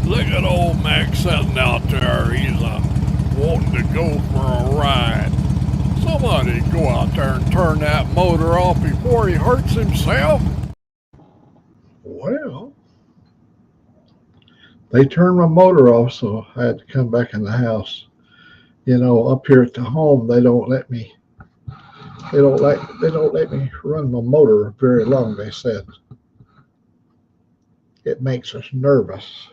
Look at old Mac sitting out there. He's wanting to go for a ride. Somebody go out there and turn that motor off before he hurts himself. Well, they turned my motor off, so I had to come back in the house. You know, up here at the home, they don't let me. They don't let me run my motor very long. They said it makes us nervous.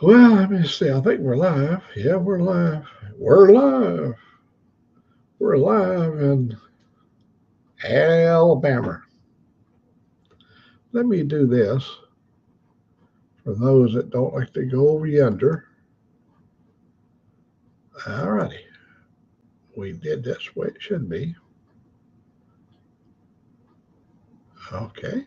Well, let me see. I think we're live. Yeah, we're live. We're live. We're live in Alabama. Let me do this for those that don't like to go over yonder. All righty. We did this way it should be. Okay.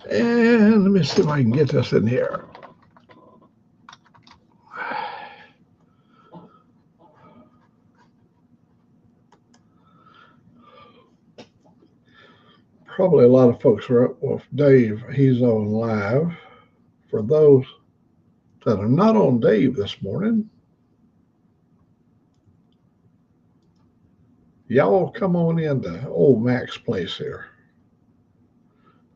And let me see if I can get this in here. Probably a lot of folks are up with Dave. He's on live. For those that are not on Dave this morning, y'all come on in to Old Mack's place here.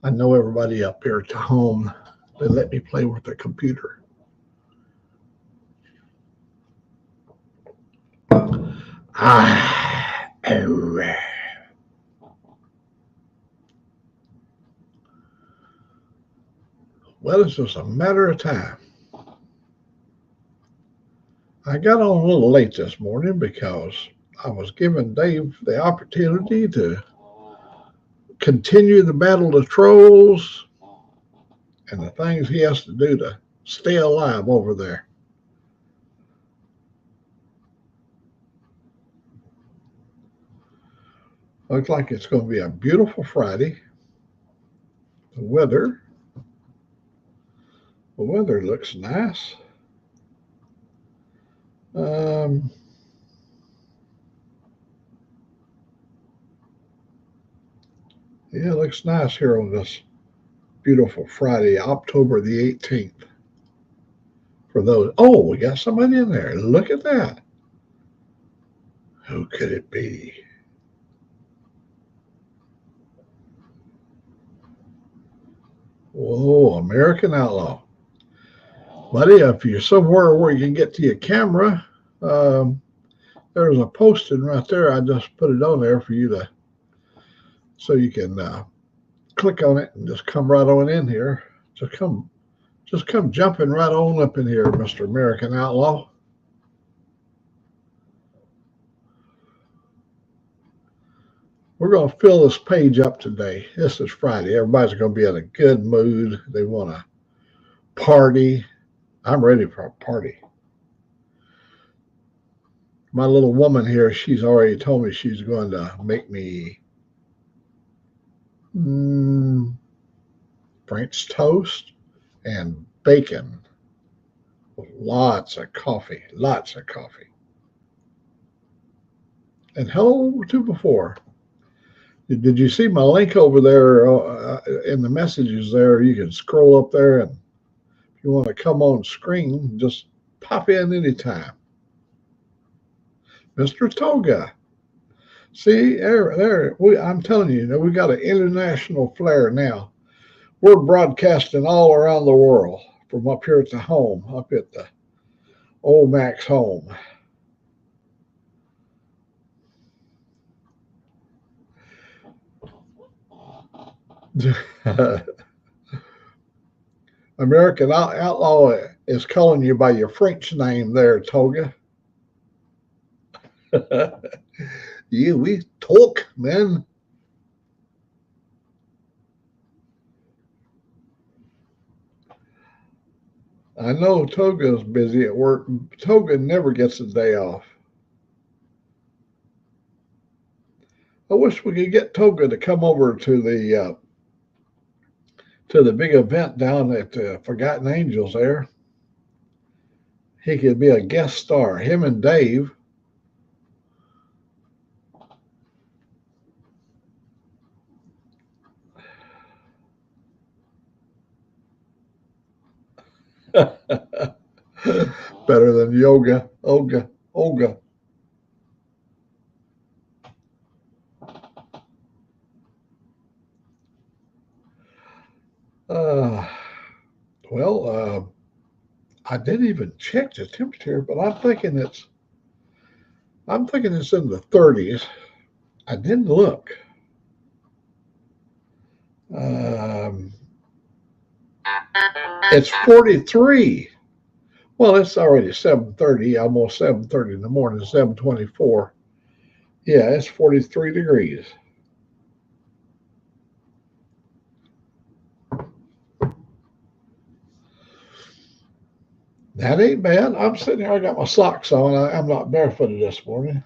I know everybody up here at the home. They let me play with the computer. Oh. Well, it's just a matter of time. I got on a little late this morning because I was giving Dave the opportunity to continue the battle of trolls and the things he has to do to stay alive over there. Looks like it's going to be a beautiful Friday. The weather looks nice. Yeah, it looks nice here on this beautiful Friday, October the 18th. For those, oh, we got somebody in there. Look at that. Who could it be? Whoa, American Outlaw. Buddy, if you're somewhere where you can get to your camera, there's a posting right there. I just put it on there for you to, so you can click on it and just come right on in here. Just come jumping right on up in here, Mr. American Outlaw. We're going to fill this page up today. This is Friday. Everybody's going to be in a good mood. They want to party. I'm ready for a party. My little woman here, she's already told me she's going to make me French toast and bacon with lots of coffee. And hello to before. Did you see my link over there in the messages there? You can scroll up there, and if you want to come on screen, just pop in anytime. Mr. Toga. See, there I'm telling you, we got an international flair now. We're broadcasting all around the world from up here at the home, up at the Old Mack's home. American Outlaw is calling you by your French name there, Toga. Yeah, we talk, man. I know Toga's busy at work. Toga never gets a day off. I wish we could get Toga to come over to the big event down at Forgotten Angels there. he could be a guest star. Him and Dave. Better than yoga, Olga. Uh, well, I didn't even check the temperature, but I'm thinking it's in the 30s. I didn't look. Um, it's 43. Well, it's already 7:30, almost 7:30 in the morning, 7:24. Yeah, it's 43 degrees. That ain't bad. I'm sitting here, I got my socks on. I'm not barefooted this morning.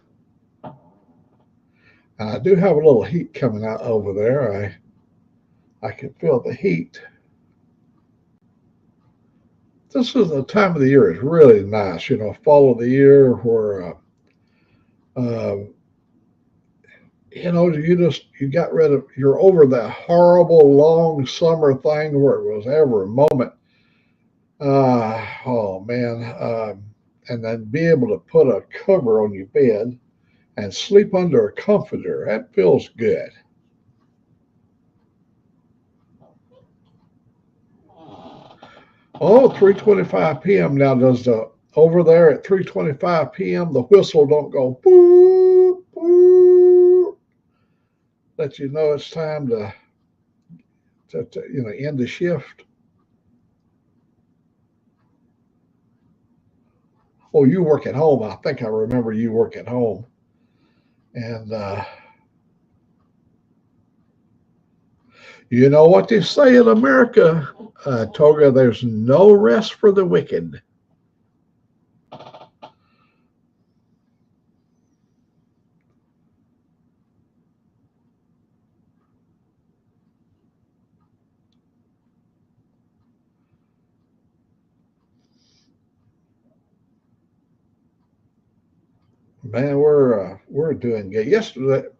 And I do have a little heat coming out over there. I can feel the heat. This is the time of the year. It's really nice, fall of the year where, uh, you got rid of, you're over that horrible long summer thing where it was every moment. Oh man. And then be able to put a cover on your bed and sleep under a comforter. That feels good. Oh, 3:25 p.m. now. Does the over there at 3:25 p.m. the whistle don't go boo boo? Let you know it's time to end the shift. Oh, you work at home. I think I remember you work at home. And you know what they say in America, Toga, there's no rest for the wicked. Man, we're doing good.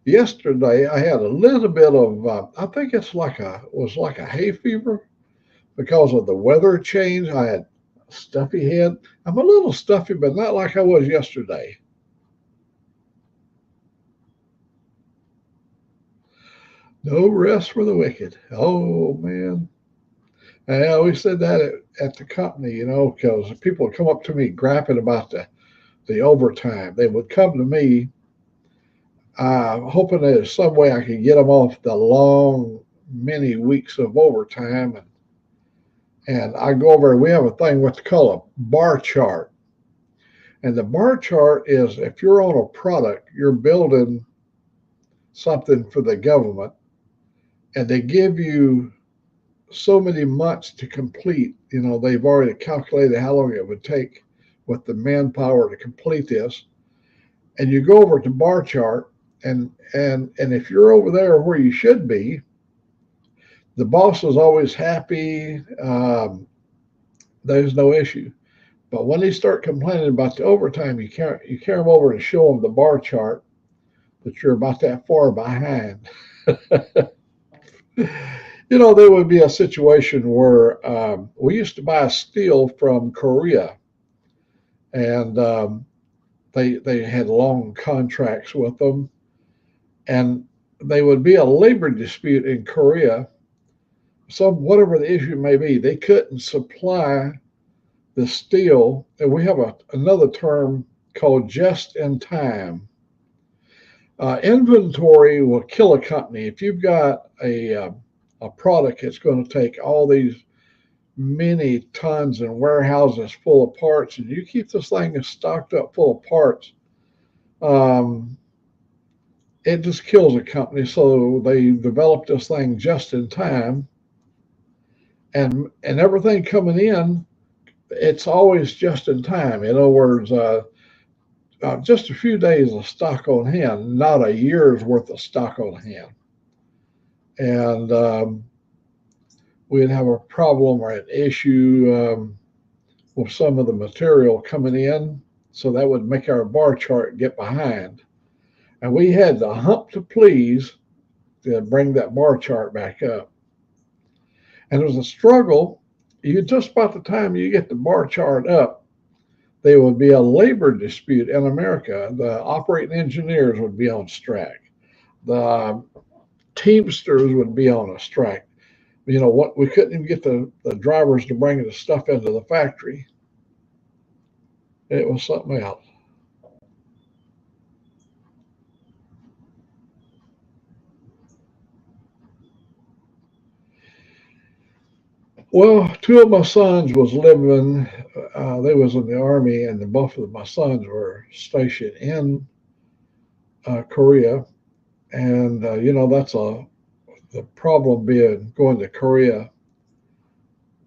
Yesterday I had a little bit of I think was like a hay fever because of the weather change. I had a stuffy head. I'm a little stuffy, but not like I was yesterday. No rest for the wicked. Oh man. And I always said that at the company, because people would come up to me griping about the overtime. They would come to me hoping there's some way I could get them off the long, many weeks of overtime. And I go over, we have a thing what they call a bar chart. And the bar chart is if you're on a product, you're building something for the government, and they give you so many months to complete. They've already calculated how long it would take with the manpower to complete this. And you go over to bar chart, and if you're over there where you should be, the boss is always happy. There's no issue. But when they start complaining about the overtime, you carry them over and show them the bar chart that you're about that far behind. There would be a situation where we used to buy steel from Korea, and they had long contracts with them, and they would be a labor dispute in Korea. Whatever the issue may be, they couldn't supply the steel, and we have another term called just in time. Inventory will kill a company. If you've got a product that's going to take all these many tons and warehouses full of parts, and you keep this thing stocked up full of parts, it just kills a company. So they developed this thing just in time, and everything coming in, it's always just in time. In other words, just a few days of stock on hand, not a year's worth of stock on hand. And we'd have a problem or an issue with some of the material coming in, so that would make our bar chart get behind. And we had to hump to please to bring that bar chart back up. And it was a struggle. You just about the time you get the bar chart up, there would be a labor dispute in America. The operating engineers would be on strike. The Teamsters would be on a strike. You know what? We couldn't even get the drivers to bring the stuff into the factory. It was something else. Well, two of my sons was living. They was in the army, and both of my sons were stationed in Korea. And you know that's the problem being going to Korea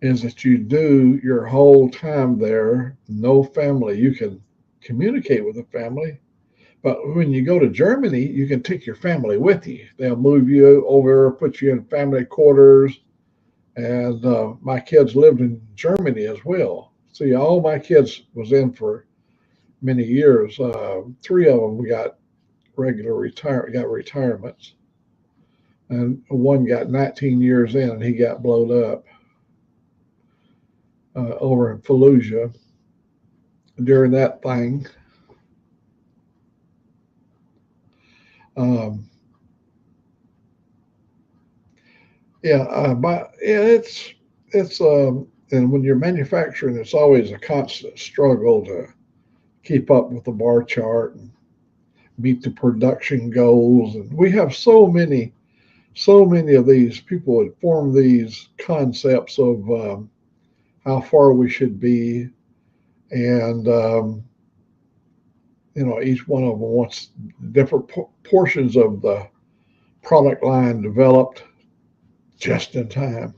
is that you do your whole time there, no family. You can communicate with the family, but when you go to Germany, you can take your family with you. They'll move you over, put you in family quarters. And my kids lived in Germany as well. See, all my kids was in for many years. Three of them got got retirements, and one got 19 years in, and he got blown up over in Fallujah during that thing. Um, but yeah, and when you're manufacturing, it's always a constant struggle to keep up with the bar chart and meet the production goals. And we have so many of these people that form these concepts of how far we should be, and you know, each one of them wants different portions of the product line developed just in time.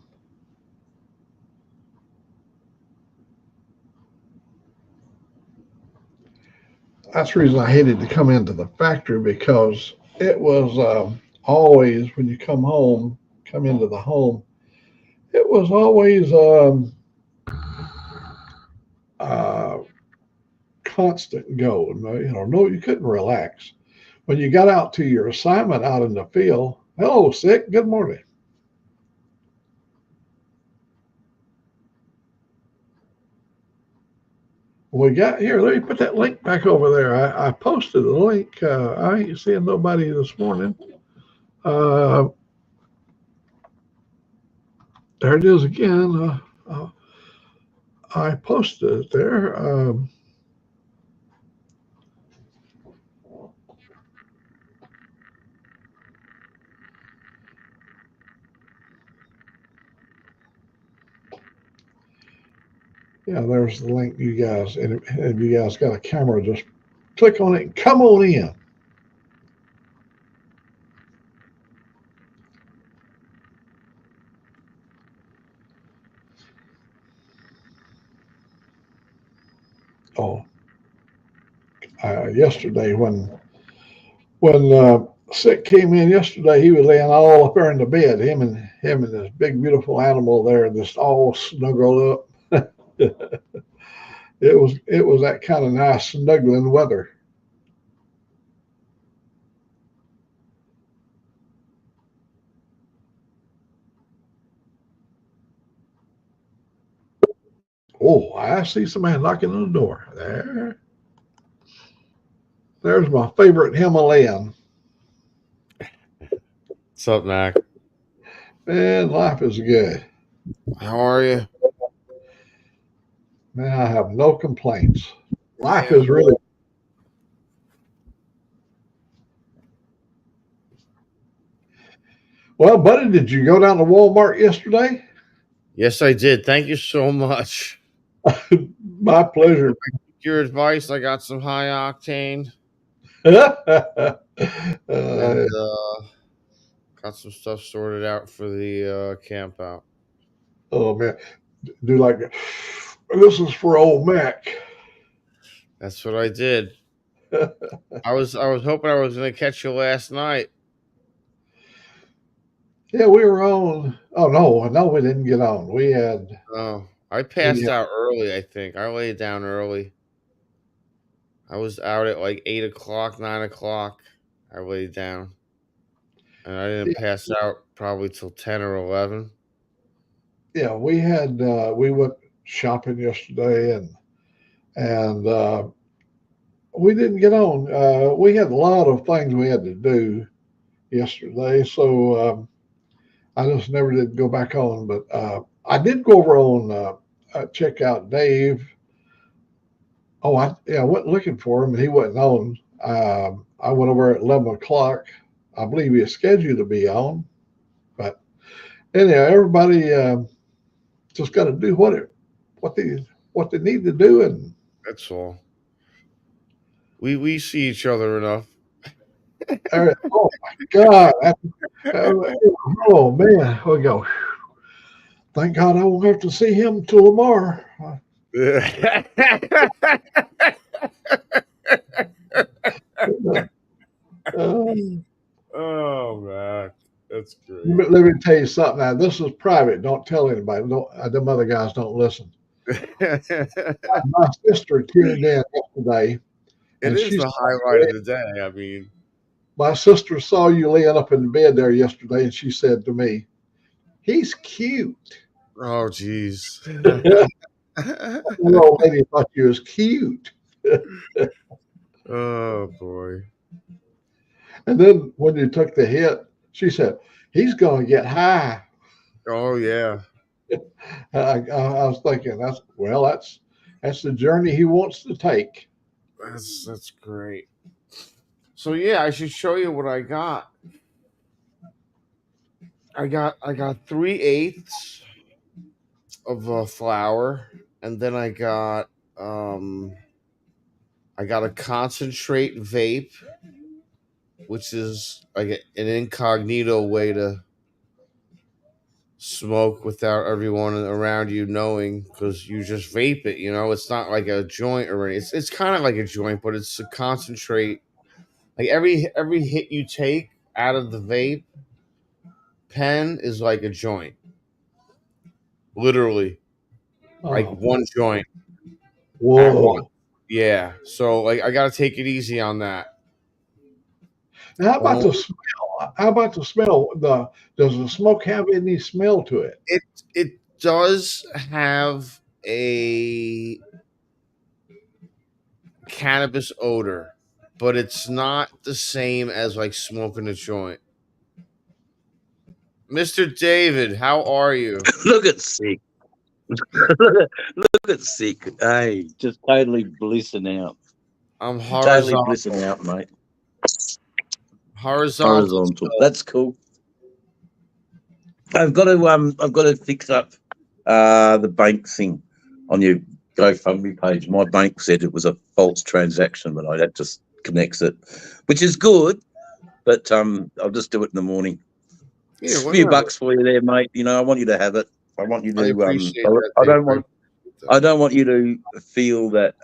That's the reason I hated to come into the factory, because it was always when you come into the home, it was always uh, constant go. You know, no, you couldn't relax. When you got out to your assignment out in the field, hello, sick, good morning. We got here. Let me put that link back over there. I posted the link. I ain't seeing nobody this morning. Uh, there it is again. I posted it there. Yeah, there's the link, you guys. And if you guys got a camera, just click on it and come on in. Oh, yesterday when Sick came in yesterday, he was laying all up there in the bed. Him and this big beautiful animal there, just all snuggled up. It was that kind of nice snuggling weather. Oh, I see somebody knocking on the door. There's my favorite Himalayan. What's up, Mac? Man, life is good. How are you? Man, I have no complaints. Life Yeah. is really. Well, buddy, did you go down to Walmart yesterday? Yes, I did. Thank you so much. My pleasure. Your advice. I got some high octane uh, and got some stuff sorted out for the camp out. oh man, do like this is for Old Mack. That's what I did. I was hoping I was going to catch you last night. Yeah, we were on. Oh no, we didn't get on. We had. Oh, I passed out early, I think. I laid down early. I was out at like 8 o'clock, 9 o'clock. I laid down. And I didn't pass out probably till 10 or 11. Yeah, we went shopping yesterday and we didn't get on. We had a lot of things we had to do yesterday, so I just never did go back on. But I did go over on check out Dave. Oh, I went looking for him and he wasn't on. I went over at 11 o'clock. I believe he was scheduled to be on, but anyhow, everybody just got to do what they need to do, and that's all. We see each other enough. Oh my God! Oh man, we go. Thank God I won't have to see him till tomorrow. Oh man, that's great. Let me tell you something. Now this is private. Don't tell anybody. Them other guys don't listen. My sister tuned in yesterday. It is the highlight of the day. I mean, my sister saw you laying up in the bed there yesterday, and she said to me, "He's cute." Oh, geez. The old lady thought you was cute. Oh boy. And then when you took the hit, she said, "He's going to get high." Oh yeah. I was thinking, that's the journey he wants to take. That's great. So yeah, I should show you what I got. I got 3/8 of flour, and then I got a concentrate vape, which is like an incognito way to smoke without everyone around you knowing, because you just vape it. It's not like a joint or anything. It's kind of like a joint, but it's a concentrate. Like every hit you take out of the vape pen is like a joint, literally, like one joint. Whoa! Yeah, so like I gotta take it easy on that. Now, how about the smell? How about the smell? Does the smoke have any smell to it? It does have a cannabis odor, but it's not the same as like smoking a joint. Mr. David, how are you? Look at sick. Look at sick. Hey, just totally blissing out. I'm horizontal. Totally blissing out, mate. Horizontal. That's cool. I've got to fix up the bank thing on your GoFundMe page. My bank said it was a false transaction, but that just connects it, which is good. But I'll just do it in the morning. Yeah, a few bucks for you there, mate. I want you to have it. I want you to. I don't want you to feel that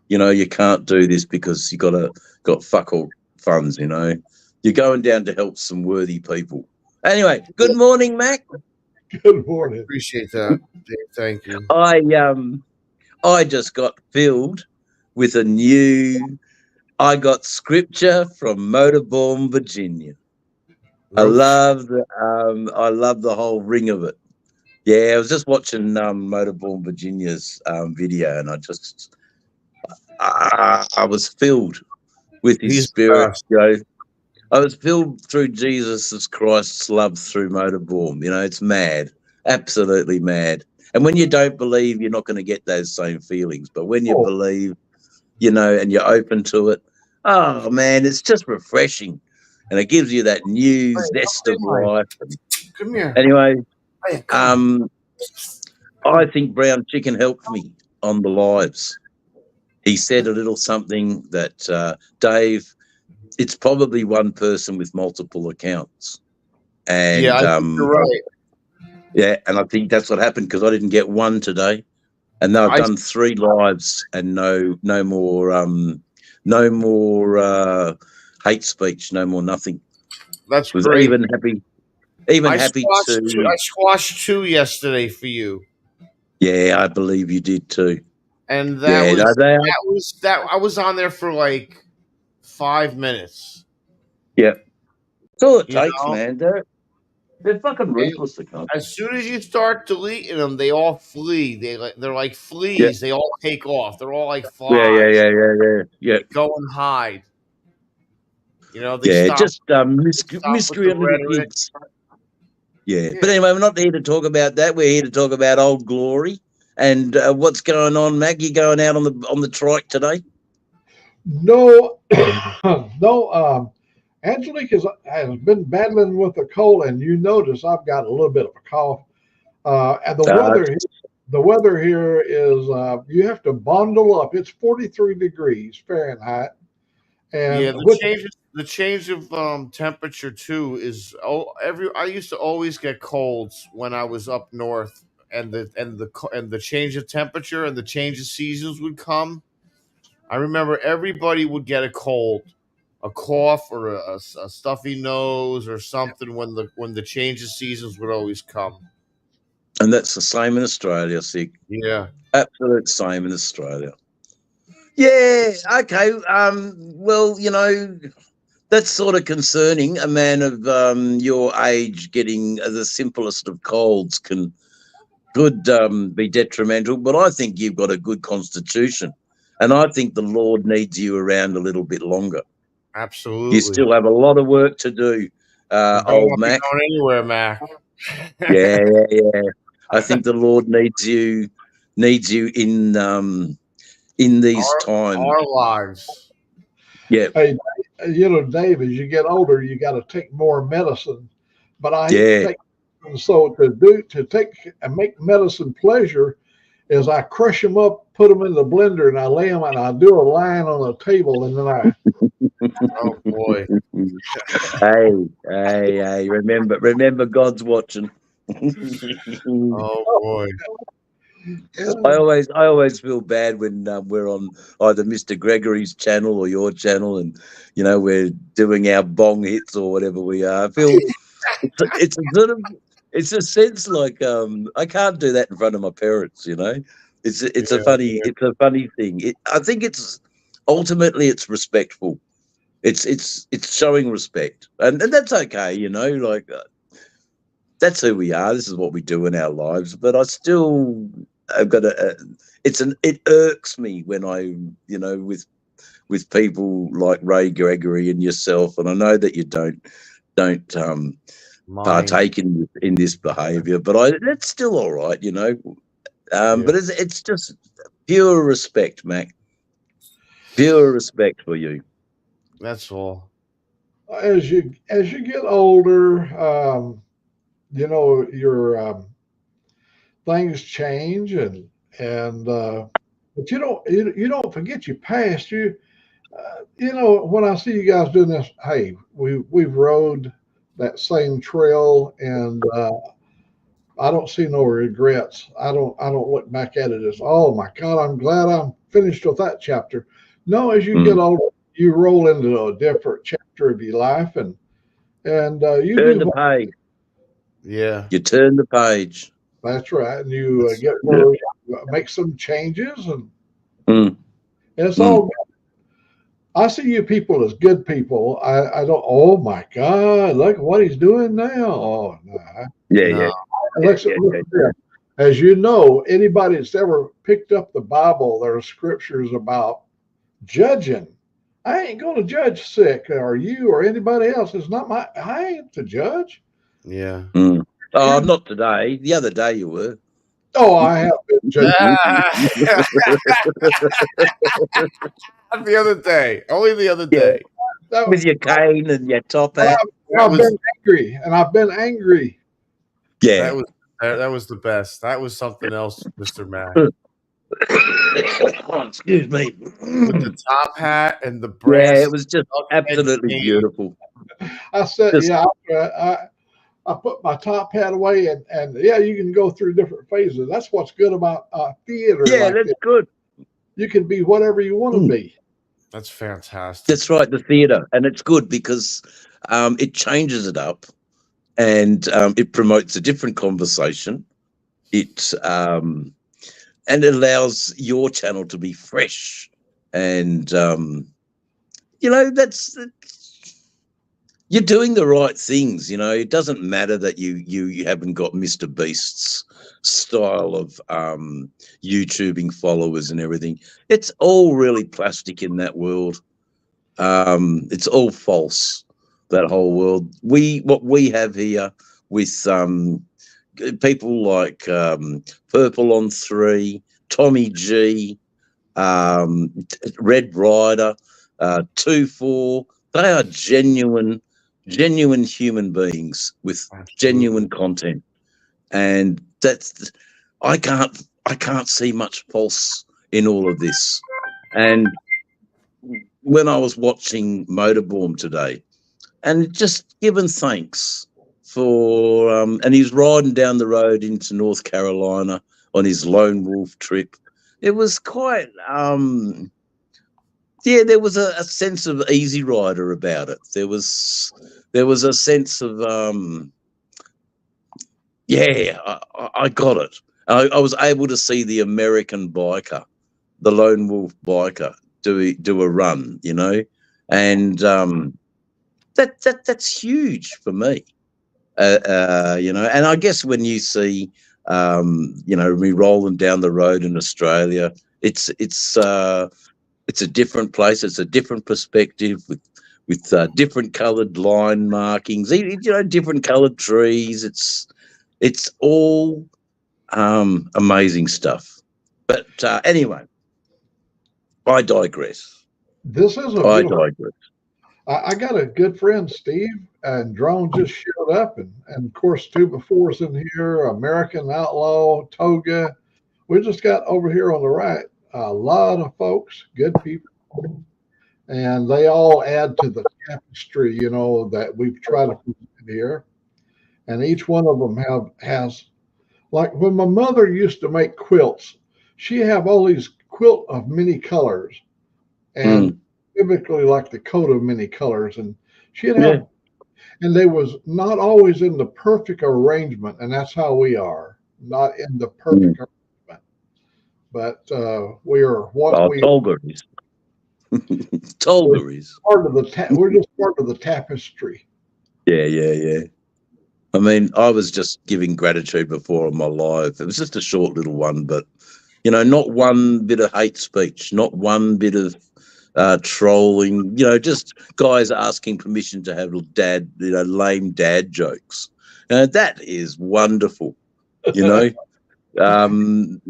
you can't do this because you got fuck all funds. You're going down to help some worthy people. Anyway, good morning, Mac. Good morning. Appreciate that, Dave. Thank you. I just got filled with I got scripture from Motorborn, Virginia. I love the whole ring of it. Yeah, I was just watching Motorborn Virginia's video, and I was filled with his spirit. I was filled through Jesus Christ's love through Motorborn. It's mad, absolutely mad. And when you don't believe, you're not going to get those same feelings. But when you believe, and you're open to it, oh man, it's just refreshing. And it gives you that new zest of life. Come here. Anyway, I think Brown Chicken helped me on the lives. He said a little something that, Dave, it's probably one person with multiple accounts. And yeah, I think you're right. Yeah, and I think that's what happened because I didn't get one today. And now I've done 3 lives and no more hate speech, no more nothing. That's great. Even happy I squashed 2 yesterday for you. Yeah, I believe you did too. And Yeah, I was on there for like 5 minutes. yeah. That's all it You takes, know, man. They're fucking and ruthless, the cunt. as soon as you start deleting them, they all flee. They're like Yeah, fleas. They all take off. They're all like yeah, yeah, flies. yeah, yeah, yeah. Yeah, They go and hide. You know, they yeah. stop. Just They stop with the miscreant little rhetoric. kids. Yeah, Yeah. but anyway, we're not here to talk about that. We're here to talk about Old Glory and what's going on, Mac. You going out on the trike today? No, no. Angelique has been battling with a cold, and you notice I've got a little bit of a cough. And the weather here is you have to bundle up. It's 43 degrees Fahrenheit, and Yeah, with the change of temperature too is I used to always get colds when I was up north, and the change of temperature and the change of seasons would come. I remember everybody would get a cold, a cough, or a stuffy nose or something when the change of seasons would always come. And that's the same in Australia, Sig. Yeah, Absolute same in Australia. Yeah, okay. Well, that's sort of concerning. A man of your age getting the simplest of colds could be detrimental, but I think you've got a good constitution. And I think the Lord needs you around a little bit longer. You absolutely. still have a lot of work to do, You don't Old want to be Mac. going anywhere, Mac. Yeah, yeah, yeah. I think the Lord needs you in these times. Our lives. Yeah, hey, Dave, as you get older, you got to take more medicine. But I hate to yeah. take so to take and make medicine pleasure is I crush them up, put them in the blender, and I lay them and I do a line on the table, and then Oh boy. Hey, remember God's watching. Oh boy. I always feel bad when we're on either Mr. Gregory's channel or your channel, and we're doing our bong hits or whatever we are. I feel it's a sort of it's a sense like I can't do that in front of my parents. It's a funny thing. I think it's ultimately it's respectful. It's showing respect, and that's okay. Like that's who we are. This is what we do in our lives. But I've got it irks me when with people like Ray Gregory and yourself, and I know that you don't Mine. partake in this behaviour, but that's still all right. Yeah. But it's just pure respect, Mac. Pure respect for you. That's all. as you get older, your things change, and but you don't forget your past. When I see you guys doing this, hey, we've rode that same trail, and I don't see no regrets. I don't look back at it as, oh my God, I'm glad I'm finished with that chapter. No, as you get older, you roll into a different chapter of your life, and you Turn move the on. page. Yeah. You turn the page. That's right, and you That's, get where make some changes, and Mm, it's mm. all. I see you people as good people. I don't. Oh my God! Look what he's doing now. Oh no! Yeah, no. yeah. Look at this. As you know, anybody that's ever picked up the Bible, there are scriptures about judging. I ain't going to judge sick or you or anybody else. It's not my. I ain't to judge. Yeah. Mm. Oh, not today. The other day you were. Oh, I have been judged. The other day. Only the other Yeah, day. with your cane and your top I've, hat. I've been angry, and I've been angry. Yeah. That was the best. That was something else, Mr. Mac. Oh, excuse me. With the top hat and the Yeah, brass it was just head absolutely cane. beautiful. I said, Just, yeah, I put my top hat away, and yeah, you can go through different phases. That's what's good about theater. yeah, Like that's this. good. You can be whatever you want to be. That's fantastic. That's right, the theatre. And it's good because it changes it up and it promotes a different conversation. It it allows your channel to be fresh. And, that's you're doing the right things. It doesn't matter that you haven't got Mr. Beast's style of YouTubing followers and everything. It's all really plastic in that world. It's all false, that whole world. What we have here with people like Purple on 3, Tommy G, Red Rider, 2-4, they are genuine human beings with genuine content, and that's I can't see much false in all of this. And when I was watching Motorborn today, and just giving thanks for and he's riding down the road into North Carolina on his lone wolf trip. It was quite there was a sense of Easy Rider about it. There was a sense of I got it. I was able to see the American biker, the lone wolf biker, do a run, and that's huge for me. And I guess when you see me rolling down the road in Australia, it's a different place. It's a different perspective with different coloured line markings. Different coloured trees. It's all amazing stuff. But anyway, I digress. This is I digress. I got a good friend, Steve, and Drone just showed up, and of course 2x4's in here, American Outlaw, Toga. We just got over here on the right a lot of folks, good people, and they all add to the tapestry, that we've tried to present here. And each one of them has, like when my mother used to make quilts, she have all these quilt of many colors, and typically like the coat of many colors, and she'd have, and they was not always in the perfect arrangement, and that's how we are, not in the perfect arrangement. But we are what we Tolgaries. Tolgaries. We're just part of the tapestry. Yeah. I mean, I was just giving gratitude before on my live. It was just a short little one, but not one bit of hate speech, not one bit of trolling. Just guys asking permission to have lame dad jokes. That is wonderful. No one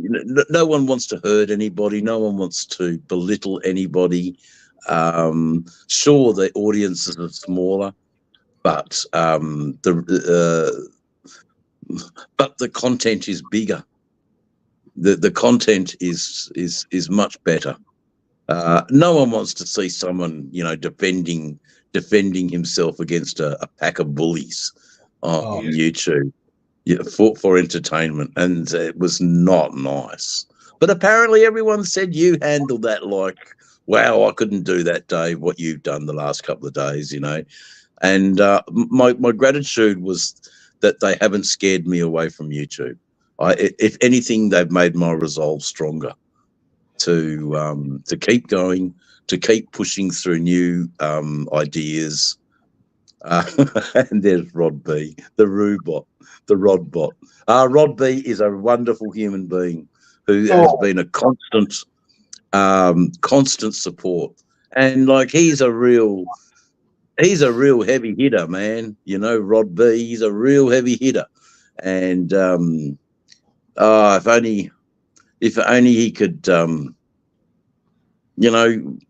wants to hurt anybody. No one wants to belittle anybody. Sure, the audiences are smaller, but the content is bigger. The content is much better. No one wants to see someone defending himself against a pack of bullies on YouTube. Yeah, for entertainment, and it was not nice. But apparently everyone said you handled that like, wow, I couldn't do that, Dave, what you've done the last couple of days, And my gratitude was that they haven't scared me away from YouTube. If anything, they've made my resolve stronger to keep going, to keep pushing through new ideas. And there's Rod B, the Rod bot. Rod B is a wonderful human being who has been a constant support, and like he's a real heavy hitter, man. Rod B, he's a real heavy hitter, and if only he could,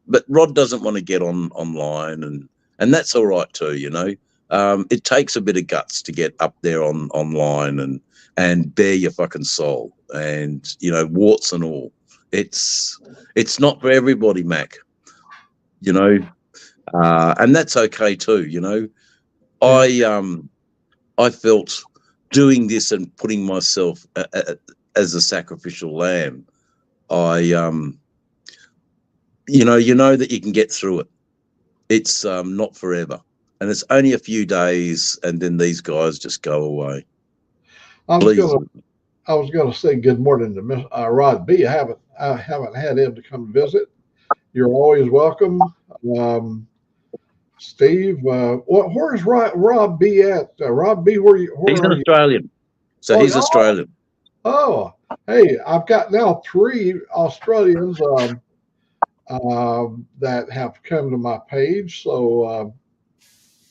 But Rod doesn't want to get online, and that's all right too, It takes a bit of guts to get up there online and bare your fucking soul, and warts and all. It's not for everybody, Mac. And that's okay too. I felt doing this and putting myself as a sacrificial lamb. You know that you can get through it. It's not forever. And it's only a few days, and then these guys just go away. I was I was going to say good morning to Rod B. I haven't had him to come visit. You're always welcome. Steve, where's Rob B at? Rob B, where He's an are you? Australian, so he's Australian. Oh, hey, I've got now 3 Australians that have come to my page. So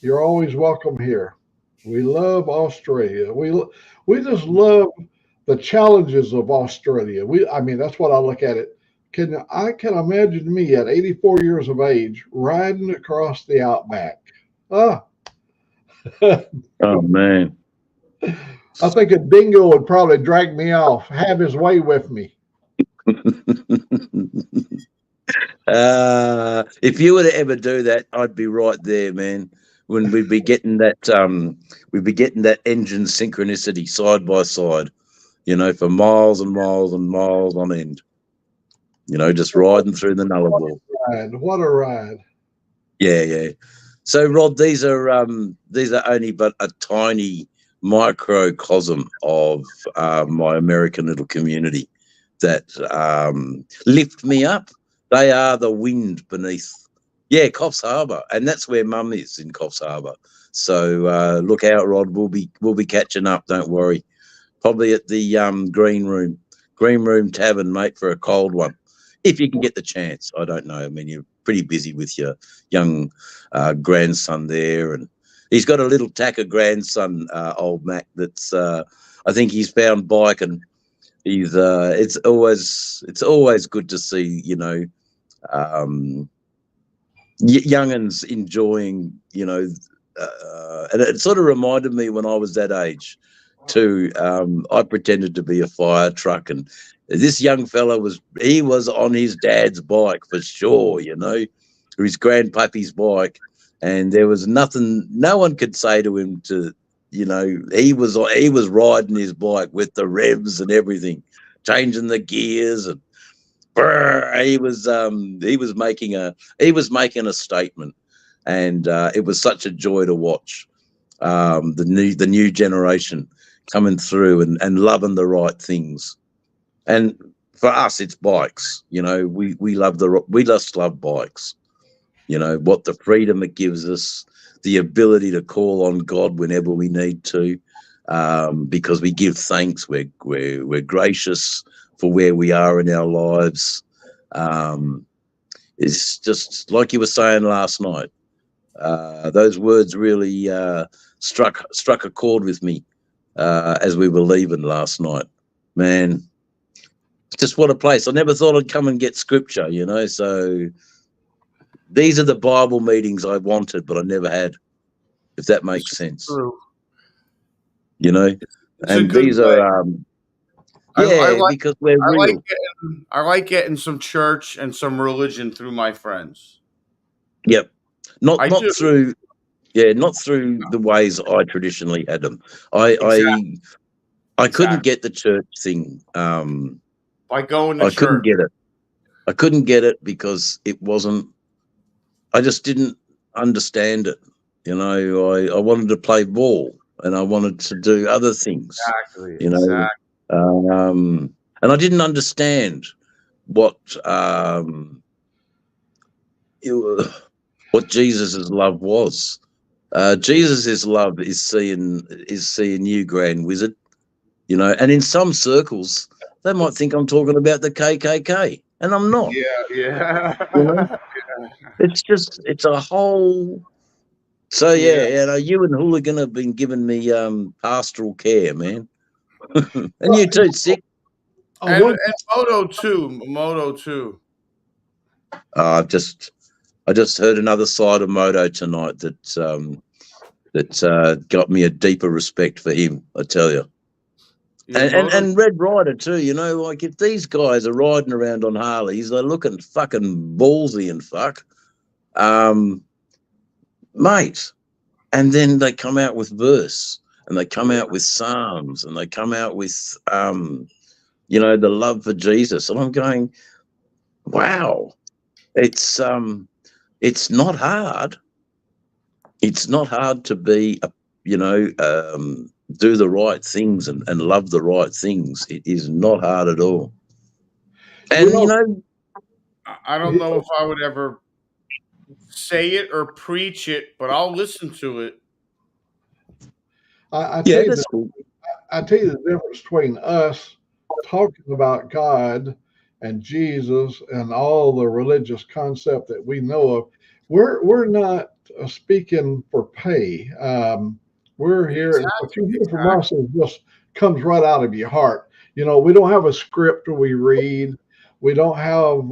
you're always welcome here. We love Australia. We just love the challenges of Australia. I mean, that's what I look at it. I can imagine me at 84 years of age riding across the outback. Ah. Oh man. I think a dingo would probably drag me off, have his way with me. If you were to ever do that, I'd be right there, man. When we'd be getting that engine synchronicity side by side, for miles and miles and miles on end. Just riding through the Nullarbor. What a ride! Yeah. So, Rod, these are only but a tiny microcosm of my American little community that lift me up. They are the wind beneath. Yeah, Coffs Harbour, and that's where Mum is, in Coffs Harbour. So look out, Rod. We'll be catching up. Don't worry. Probably at the Green Room Tavern, mate, for a cold one, if you can get the chance. I don't know. I mean, you're pretty busy with your young grandson there, and he's got a little tacker grandson, Old Mack. That's I think he's found bike, and he's it's always good to see young'uns enjoying, and it sort of reminded me when I was that age too. I pretended to be a fire truck, and this young fella was on his dad's bike for sure, or his grandpappy's bike, and there was nothing, no one could say to him to, he was riding his bike with the revs and everything, changing the gears, and he was making a statement, and it was such a joy to watch the new generation coming through and loving the right things. And for us, it's bikes. We just love bikes. What the freedom it gives us, the ability to call on God whenever we need to, because we give thanks. We're gracious for where we are in our lives. It's just like you were saying last night. Those words really struck a chord with me as we were leaving last night. Man, just what a place. I never thought I'd come and get scripture, so these are the Bible meetings I wanted, but I never had, if that makes sense. True. And these are because we're real. I like getting some church and some religion through my friends. Yep. Not through the ways I traditionally had them. I couldn't get the church thing. By going to church. I couldn't get it because it wasn't. I just didn't understand it. I wanted to play ball and I wanted to do other things. Exactly. And I didn't understand what Jesus' love was. Jesus' love is seeing you, Grand Wizard. And in some circles they might think I'm talking about the KKK, and I'm not. Yeah. It's a whole. So you and Hooligan have been giving me pastoral care, man. And you too, Sick. And Moto too. I just heard another side of Moto tonight that got me a deeper respect for him, I tell you. And Red Rider too, like if these guys are riding around on Harleys, they're looking fucking ballsy and fuck. Mate. And then they come out with verse, and they come out with psalms, and they come out with the love for Jesus. And I'm going, wow, it's not hard. It's not hard to be do the right things and love the right things, it is not hard at all. And, I don't know if I would ever say it or preach it, but I'll listen to it. I tell yeah, you that's cool. I tell you the difference between us talking about God and Jesus and all the religious concept that we know of. We're not speaking for pay. We're here, and what you hear from us is just comes right out of your heart. You know, we don't have a script we read. We don't have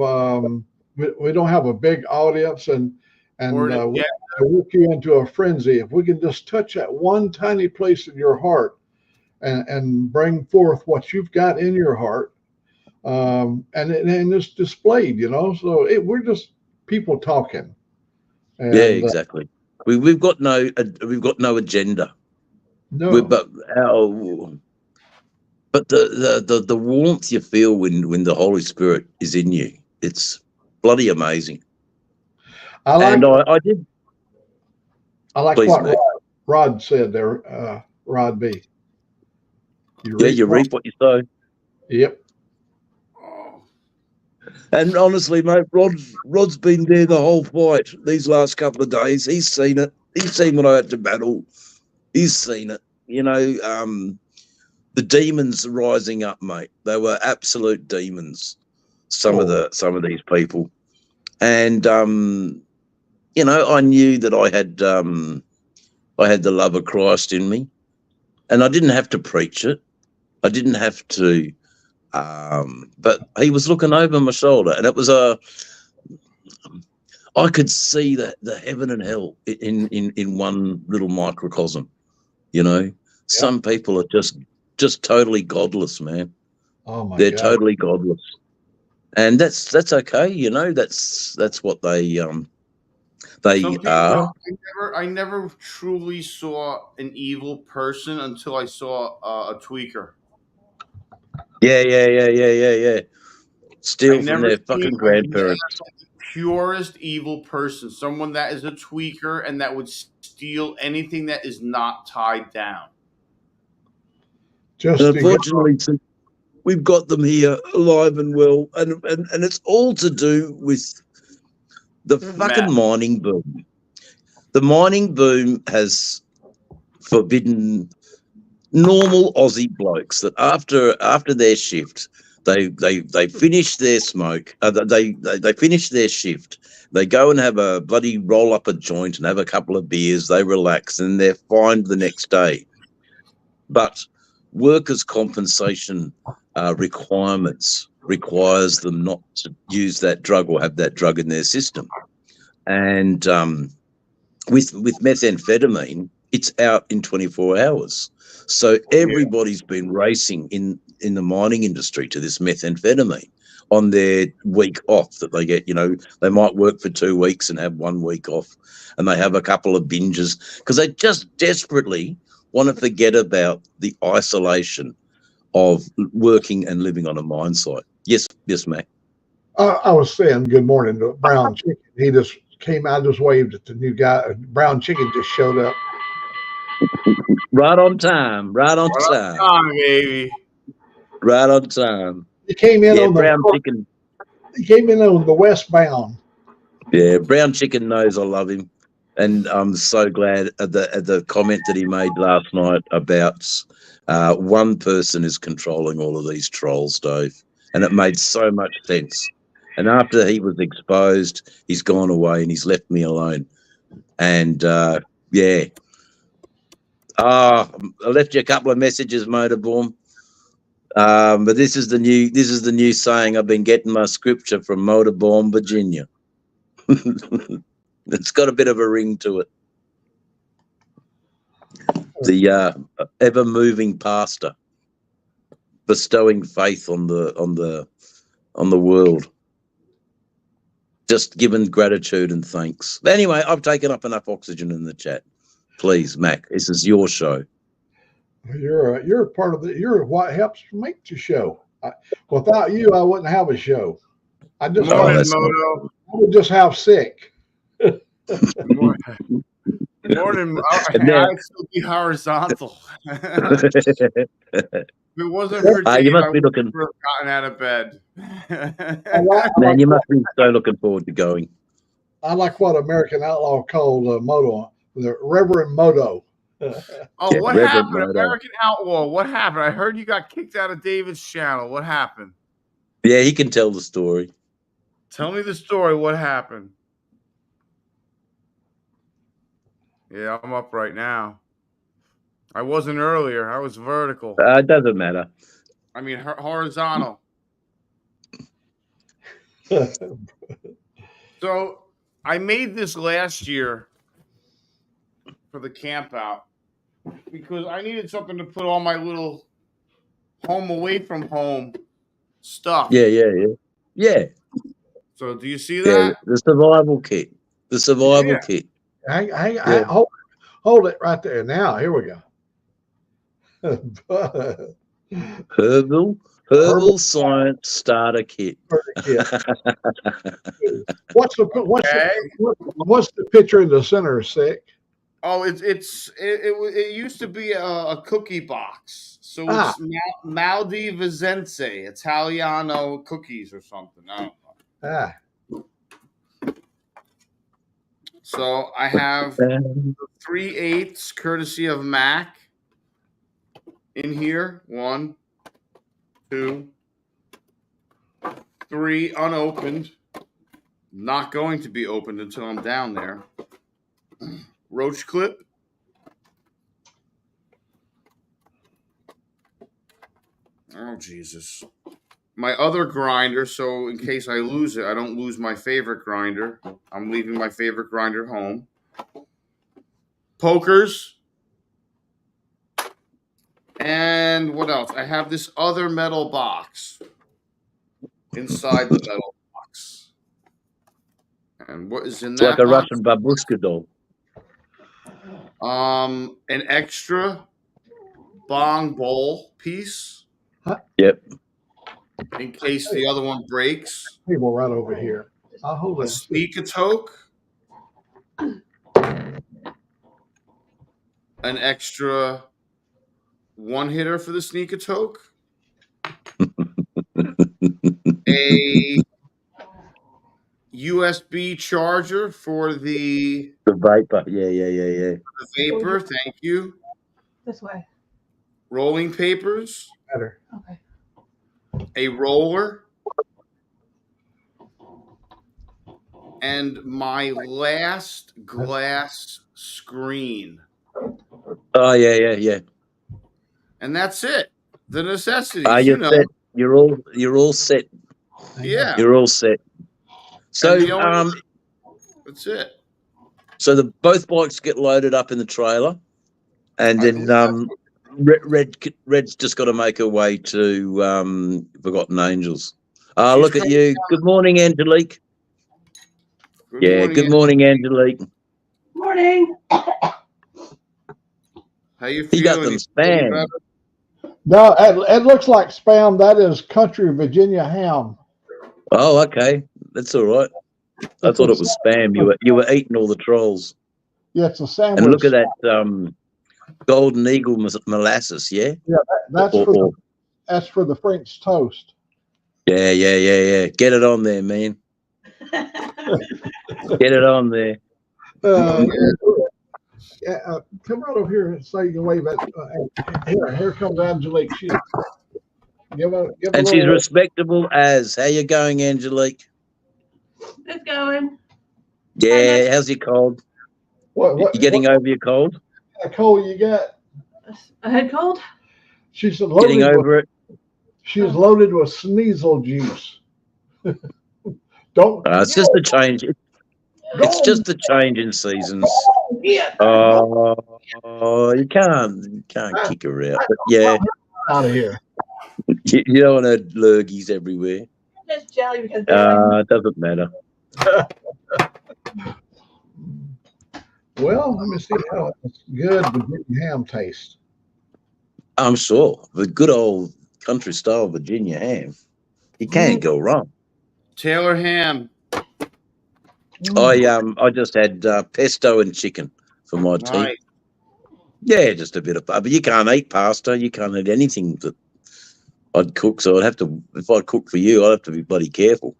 we don't have a big audience, and we work you into a frenzy. If we can just touch that one tiny place in your heart and bring forth what you've got in your heart, and it's displayed, you know. So we're just people talking. And, yeah, exactly. We've got no agenda. No, But the warmth you feel when the Holy Spirit is in you, it's bloody amazing. I like Please, what Rod said there, Rod B. You reap what you sow. Yep. And honestly, mate, Rod's been there the whole fight these last couple of days. He's seen it. He's seen what I had to battle. He's seen it. You know, the demons rising up, mate. They were absolute demons. Some of these people, and you know, I knew that I had the love of Christ in me, and I didn't have to preach it. I didn't have to. But he was looking over my shoulder, and it was I could see the heaven and hell in one little microcosm. You know, some people are just totally godless, man. Oh my They're God. totally godless, and that's okay. You know, that's what they are. I never truly saw an evil person until I saw a tweaker. Yeah. Steal from their fucking grandparents. Purest evil person, someone that is a tweaker and that would steal anything that is not tied down. Unfortunately, we've got them here alive and well, and it's all to do with the fucking mining boom. The mining boom has forbidden normal Aussie blokes that after their shift, they finish their smoke. They finish their shift. They go and have a bloody roll up a joint and have a couple of beers. They relax and they're fine the next day. But workers' compensation requires them not to use that drug or have that drug in their system. And with methamphetamine, it's out in 24 hours. So everybody's been racing in the mining industry to this methamphetamine on their week off that they get. You know, they might work for 2 weeks and have 1 week off, and they have a couple of binges because they just desperately want to forget about the isolation of working and living on a mine site. Yes, Mac. I was saying good morning to Brown Chicken. He just came out, just waved at the new guy. Brown Chicken just showed up. Right on time, Baby. Right on time. He came in on Brown Chicken. He came in on the westbound. Yeah, Brown Chicken knows I love him, and I'm so glad at the comment that he made last night about one person is controlling all of these trolls, Dave, and it made so much sense. And after he was exposed, he's gone away and he's left me alone. And I left you a couple of messages, Motorborn. But this is the new saying. I've been getting my scripture from Motorborn, Virginia. It's got a bit of a ring to it. The ever-moving pastor bestowing faith on the world, just giving gratitude and thanks. But anyway, I've taken up enough oxygen in the chat. Please, Mac, this is your show. You're a part of you're what helps make the show. Without you, I wouldn't have a show. I would just have sick. Morning. And now, I'd still be horizontal. If it wasn't for you Dave, must I be would looking, never have gotten out of bed. man, you must be so looking forward to going. I like what American Outlaw called Moto, the Reverend Moto. Oh, Yeah, what Reverend happened? Moto. American Outlaw. What happened? I heard you got kicked out of David's channel. What happened? Yeah, he can tell the story. Tell me the story. What happened? Yeah, I'm up right now. I wasn't earlier. I was vertical. It doesn't matter. I mean, horizontal. So I made this last year for the camp out because I needed something to put all my little home away from home stuff. Yeah. So do you see Yeah, that? the survival kit. The survival Yeah. kit. Hang, Yeah. hold it right there. Now, here we go. Herbal science starter kit. What's the picture in the center, Sick? Oh, it used to be a cookie box. So it's Maldi Vicenze, Italiano cookies or something. I don't know. So I have 3/8 courtesy of Mac in here. 1, 2, 3 unopened. Not going to be opened until I'm down there. Roach clip. Oh, Jesus. My other grinder, so in case I lose it, I don't lose my favorite grinder. I'm leaving my favorite grinder home. Pokers. And what else? I have this other metal box inside the metal box. And what is in It's that like a box? Russian babushka doll. An extra bong bowl piece. Yep. In case the other one breaks. People right over here. I'll hold A it. sneak-a-toke. An extra one-hitter for the sneak-a-toke. A USB charger for the vapor. Yeah. The vapor, thank you. This way. Rolling papers. Better. Okay. A roller. And my last glass screen. Oh, yeah. And that's it. The necessities, You're set. You're all set. Yeah. You're all set. So that's it. So both bikes get loaded up in the trailer, and then Red's just got to make her way to Forgotten Angels. Look at you. Good morning, Angelique. Good morning, Angelique. Morning. How you feeling? You got them spam. No, it looks like spam. That is country Virginia ham. Oh, okay. That's all right. I thought it was spam. You were eating all the trolls. Yeah, it's a sandwich. And look at that Golden Eagle molasses, yeah? Yeah, that's for the French toast. Yeah. Get it on there, man. Get it on there. Come right over here so you can wave at. Here comes Angelique. She's respectable as. How you going, Angelique? It's going. Yeah. How's your cold? What? You getting over your cold? What cold you got? A head cold? She's loaded getting over it. She's loaded with sneasel juice. Don't. It's just a change. It's just a change in seasons. You can't kick her out. But yeah, out of here. You don't want to lurgies everywhere. Just jelly because it doesn't matter. Well, let me see how good Virginia ham tastes. I'm sure the good old country style Virginia ham. You can't go wrong. Taylor ham. I just had pesto and chicken for my tea. Nice. Yeah, just a bit of, but you can't eat pasta. You can't eat anything that I'd cook. So I'd have to, if I cook for you, I'd have to be bloody careful.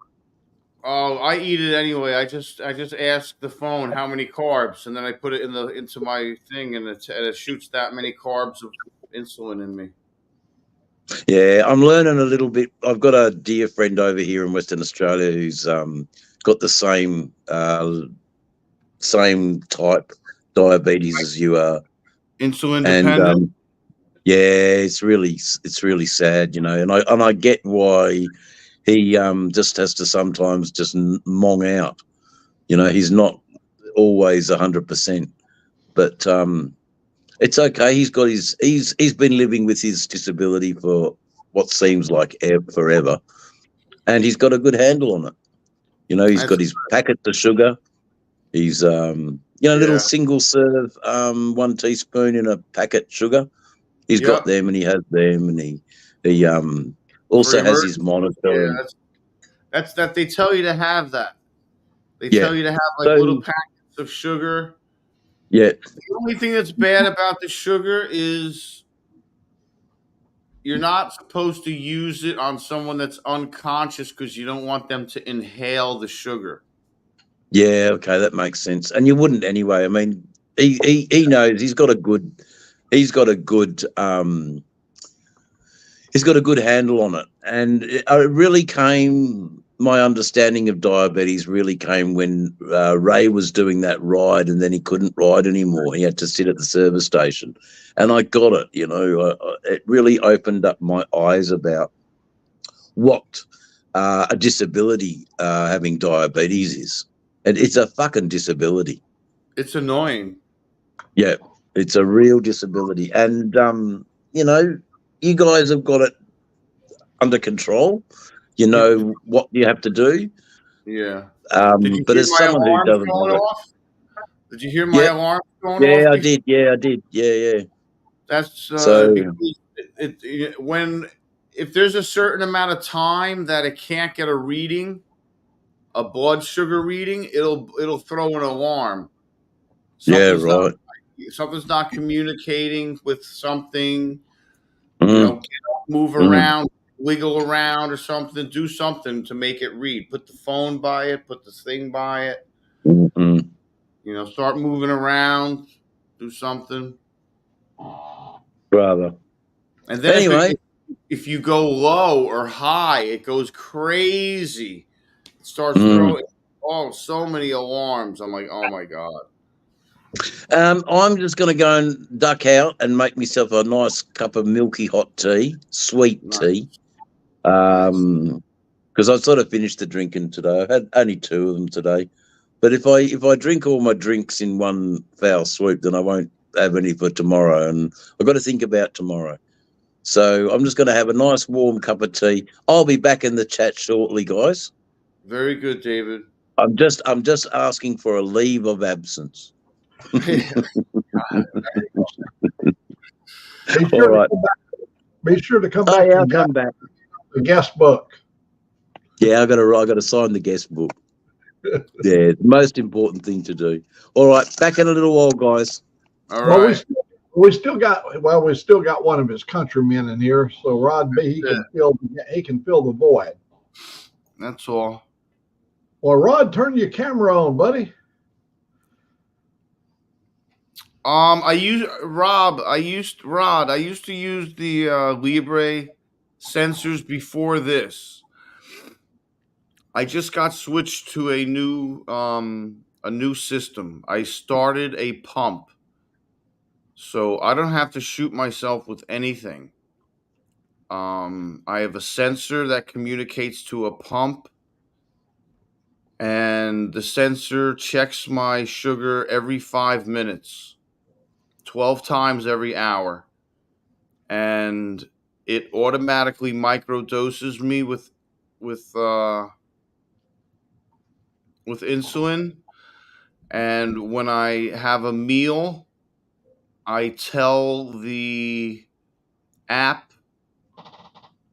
Oh, I eat it anyway. I just ask the phone how many carbs, and then I put it into my thing, and it shoots that many carbs of insulin in me. Yeah, I'm learning a little bit. I've got a dear friend over here in Western Australia who's got the same type diabetes as you are, Insulin and dependent. yeah, it's really sad, you know. And I get why he just has to sometimes just mong out. You know, he's not always 100%, but it's okay. He's been living with his disability for what seems like forever, and he's got a good handle on it. You know, he's That's got his packets of sugar. He's little single serve 1 teaspoon in a packet sugar. He's got them, and he has them, and he also For has his emergencies. monitor. Yeah, that's that they tell you to have that. They Yeah. tell you to have So- little packets of sugar. Yeah, The only thing that's bad about the sugar is you're not supposed to use it on someone that's unconscious because you don't want them to inhale the sugar. yeah, okay, that makes sense. And you wouldn't anyway. I mean, he knows he's got a good handle on it. And it really came, my understanding of diabetes really came when Ray was doing that ride, and then he couldn't ride anymore. He had to sit at the service station. And I got it, you know, it really opened up my eyes about what a disability having diabetes is. And it's a fucking disability. It's annoying. Yeah, it's a real disability. And, you know, you guys have got it under control. You know what you have to do. Yeah. But as someone who doesn't have it, off? Did you hear my alarm going off? yeah, I did. Yeah, I did. Yeah. That's So- because if there's a certain amount of time that it can't get a reading, a blood sugar reading, it'll throw an alarm. Something's not communicating with something. You know, get up, move around, wiggle around or something. Do something to make it read. Put the phone by it. Put the thing by it. Mm-hmm. You know, start moving around. Do something. Brother. And then anyway, if you go low or high, it goes crazy. It starts throwing so many alarms. I'm like, oh my God. I'm just going to go and duck out and make myself a nice cup of milky hot tea, sweet tea. Because I sort of finished the drinking today. I had only 2 of them today. But if I drink all my drinks in one foul swoop, then I won't have any for tomorrow. And I've got to think about tomorrow. So I'm just going to have a nice warm cup of tea. I'll be back in the chat shortly, guys. Very good, David. I'm just asking for a leave of absence. All right. Be sure to come back. Oh, yeah, I'll come back. The guest book. Yeah, I got to sign the guest book. Yeah, most important thing to do. All right, back in a little while, guys. All right. We still got one of his countrymen in here, so Rod B, he can fill the void. That's all. Well, Rod, turn your camera on, buddy. I used to use the Libre sensors before this. I just got switched to a new system. I started a pump, so I don't have to shoot myself with anything. I have a sensor that communicates to a pump, and the sensor checks my sugar every 5 minutes, 12 times every hour, and it automatically microdoses me with insulin. And when I have a meal, I tell the app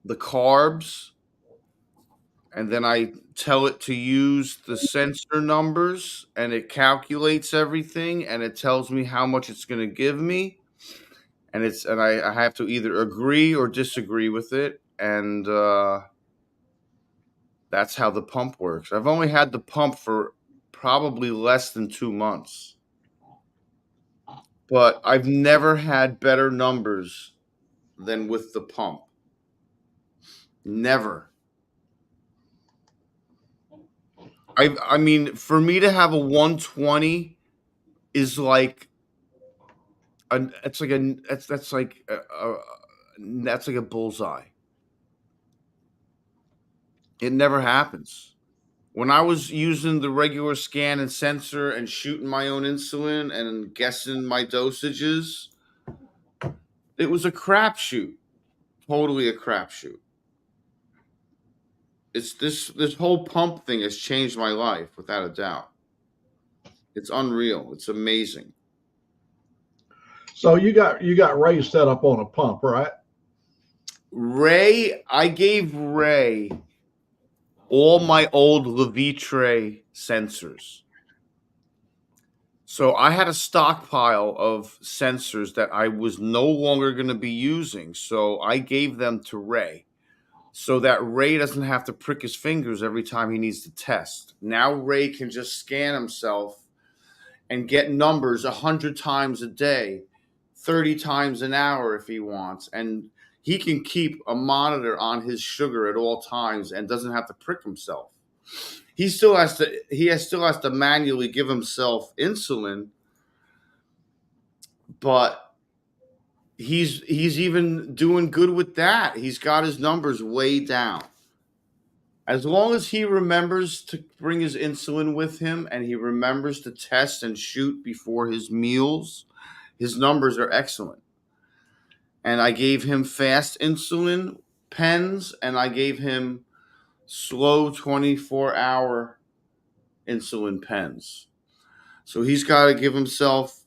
the carbs, and then I tell it to use the sensor numbers, and it calculates everything, and it tells me how much it's going to give me, and I have to either agree or disagree with it, and that's how the pump works. I've only had the pump for probably less than 2 months, but I've never had better numbers than with the pump. Never. I mean, for me to have a 120 is like that's like a bullseye. It never happens. When I was using the regular scan and sensor and shooting my own insulin and guessing my dosages, it was a crapshoot. Totally a crapshoot. It's this whole pump thing has changed my life without a doubt. It's unreal. It's amazing. So you got Ray set up on a pump, right? I gave Ray all my old Levitre sensors. So I had a stockpile of sensors that I was no longer going to be using. So I gave them to Ray so that Ray doesn't have to prick his fingers every time he needs to test. Now Ray can just scan himself and get numbers 100 times a day, 30 times an hour if he wants. And he can keep a monitor on his sugar at all times and doesn't have to prick himself. He still has to manually give himself insulin, but he's even doing good with that. He's got his numbers way down. As long as he remembers to bring his insulin with him and he remembers to test and shoot before his meals, his numbers are excellent. And I gave him fast insulin pens, and I gave him slow 24-hour insulin pens. So he's got to give himself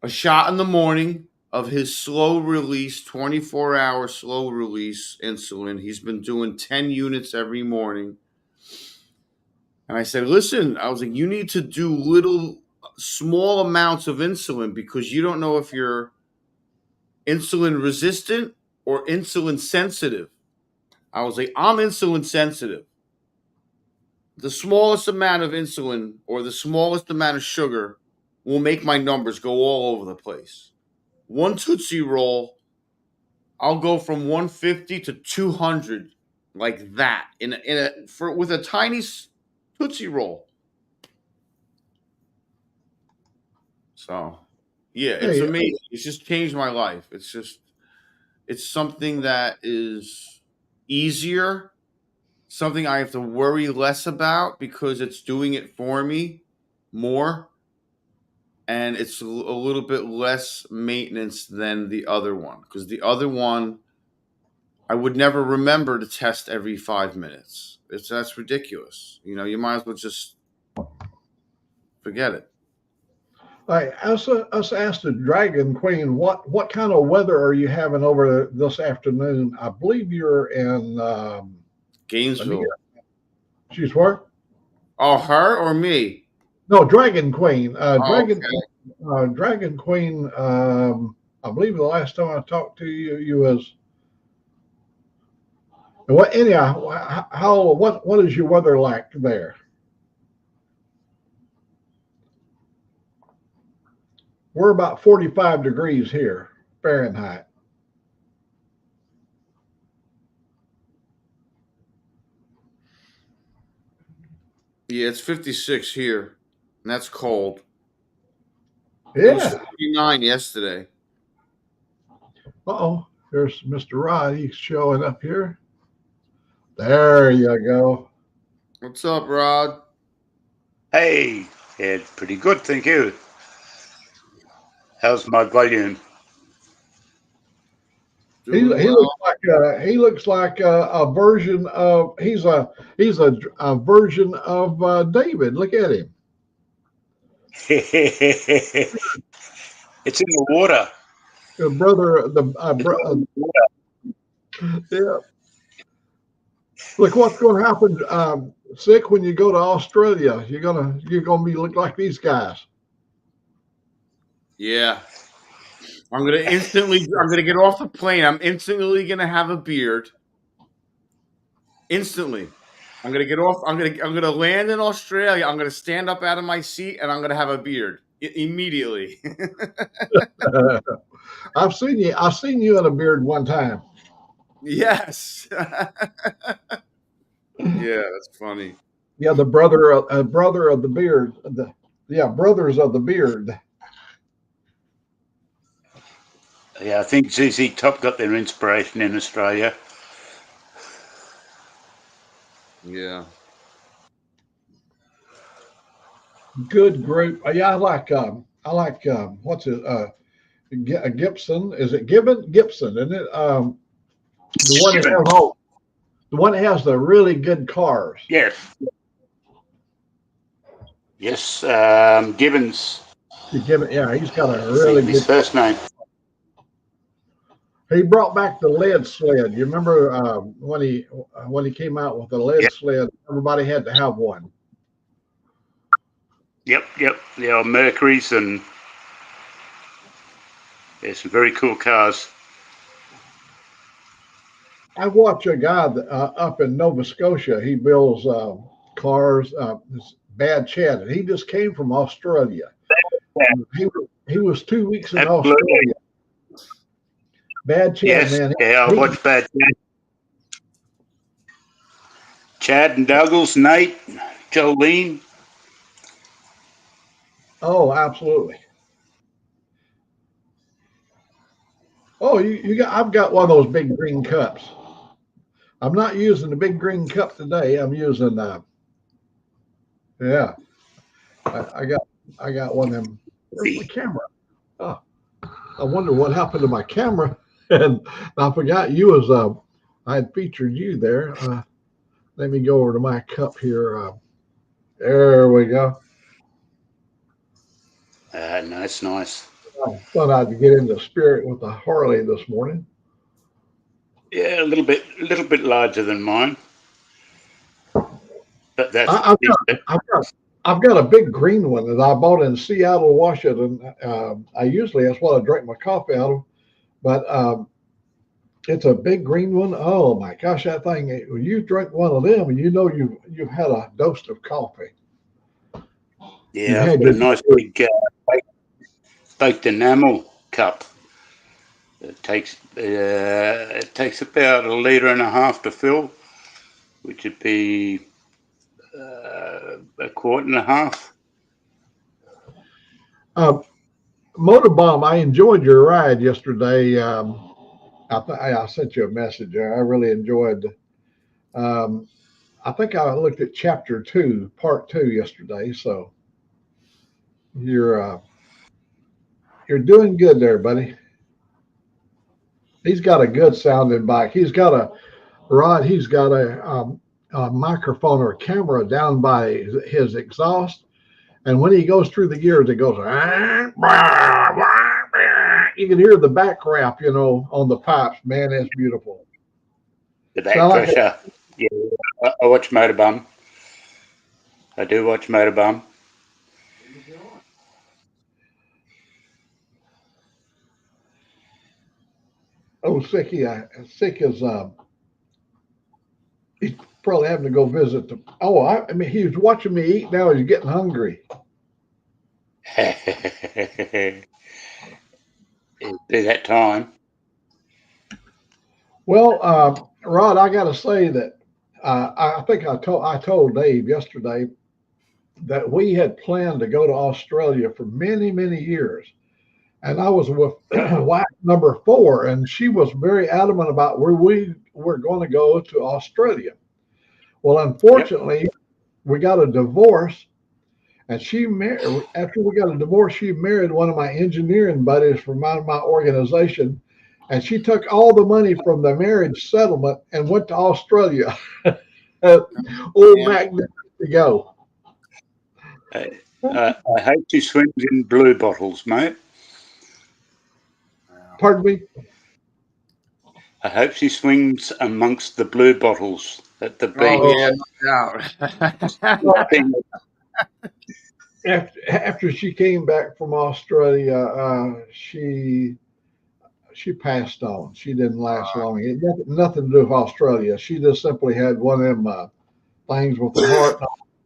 a shot in the morning of his slow release, 24-hour slow release insulin. He's been doing 10 units every morning. And I said, listen, I was like, you need to do small amounts of insulin because you don't know if you're insulin resistant or insulin sensitive. I was like, I'm insulin sensitive. The smallest amount of insulin or the smallest amount of sugar will make my numbers go all over the place. One Tootsie Roll, I'll go from 150 to 200 like that with a tiny Tootsie Roll. So, yeah, it's amazing. It's just changed my life. It's something that is easier, something I have to worry less about because it's doing it for me more. And it's a little bit less maintenance than the other one. Because the other one, I would never remember to test every 5 minutes. That's ridiculous. You might as well just forget it. I us asked the Dragon Queen, what kind of weather are you having over this afternoon? I believe you're in Gainesville. She's where? Oh, her or me? No, Dragon Queen. Dragon Queen. I believe the last time I talked to you, you was. What? Anyhow, what is your weather like there? We're about 45 degrees here, Fahrenheit. Yeah, it's 56 here, and that's cold. Yeah. It was 49 yesterday. Uh-oh, there's Mr. Rod. He's showing up here. There you go. What's up, Rod? Hey, Ed, pretty good, thank you. How's my volume? He looks like a version of he's a version of David. Look at him. It's in the water. The brother, yeah. Look what's going to happen, Sick, when you go to Australia. You're gonna be look like these guys. Yeah. I'm gonna get off the plane. I'm instantly gonna have a beard. Instantly. I'm gonna get off. I'm gonna land in Australia. I'm gonna stand up out of my seat and I'm gonna have a beard immediately. I've seen you. I've seen you in a beard one time. Yes. Yeah, that's funny. Yeah, the brother of the beard. Brothers of the beard. Yeah, I think ZZ Top got their inspiration in Australia. Yeah. Good group. Yeah, I like what's it? Gibson. Is it Gibbon? Gibson, isn't it? The one that has the one that has the really good cars. Yes. Yes, Gibbons. Gibbon, yeah, he's got a really His good. first name. He brought back the lead sled. You remember when he came out with the lead sled? Everybody had to have one. Yep. The old Mercuries, and there's some very cool cars. I watch a guy that, up in Nova Scotia. He builds cars. This Bad Chad, and he just came from Australia. He was 2 weeks in Australia. Bad Chad, Yes, man. yeah, I watched Bad Chad. Chad and Douglas, Nate, Jolene. Oh, absolutely. Oh, I've got one of those big green cups. I'm not using the big green cup today. I'm using yeah. I got one of them. Where's my camera? Oh, I wonder what happened to my camera. And I forgot you was I had featured you there. Let me go over to my cup here. There we go. Nice. I thought I'd get into spirit with the Harley this morning. Yeah, a little bit larger than mine. But that's I've got a big green one that I bought in Seattle, Washington. That's what I drink my coffee out of, but it's a big green one. Oh my gosh, that thing! When you drink one of them, and you've had a dose of coffee. Yeah, I've got a nice big baked enamel cup. It takes about 1.5 liters to fill, which would be 1.5 quarts. Motorbomb, I enjoyed your ride yesterday. I sent you a message there. I really enjoyed. I think I looked at chapter 2, part 2 yesterday. So you're doing good there, buddy. He's got a good sounding bike. He's got a microphone or a camera down by his exhaust, and when he goes through the gears, it goes. You can hear the back wrap, on the pipes. Man, that's beautiful. The back pressure. Yeah, I watch Motorbomb. I do watch Motorbomb. Oh, Sick is he's probably having to go visit the. Oh, I mean, he was watching me eat. Now he's getting hungry. It'll be that time. Well, Rod, I got to say that I think I told Dave yesterday that we had planned to go to Australia for many, many years. And I was with wife number 4, and she was very adamant about where we were going to go to Australia. Well, unfortunately, we got a divorce, and after we got a divorce, she married one of my engineering buddies from my organization, and she took all the money from the marriage settlement and went to Australia. Old Mack to go. I hope she swims in blue bottles, mate. Pardon me? I hope she swims amongst the blue bottles. The Oh beach. yeah, no doubt. Well, after she came back from Australia, she passed on. She didn't last long. It had nothing to do with Australia. She just simply had one of them things with her heart,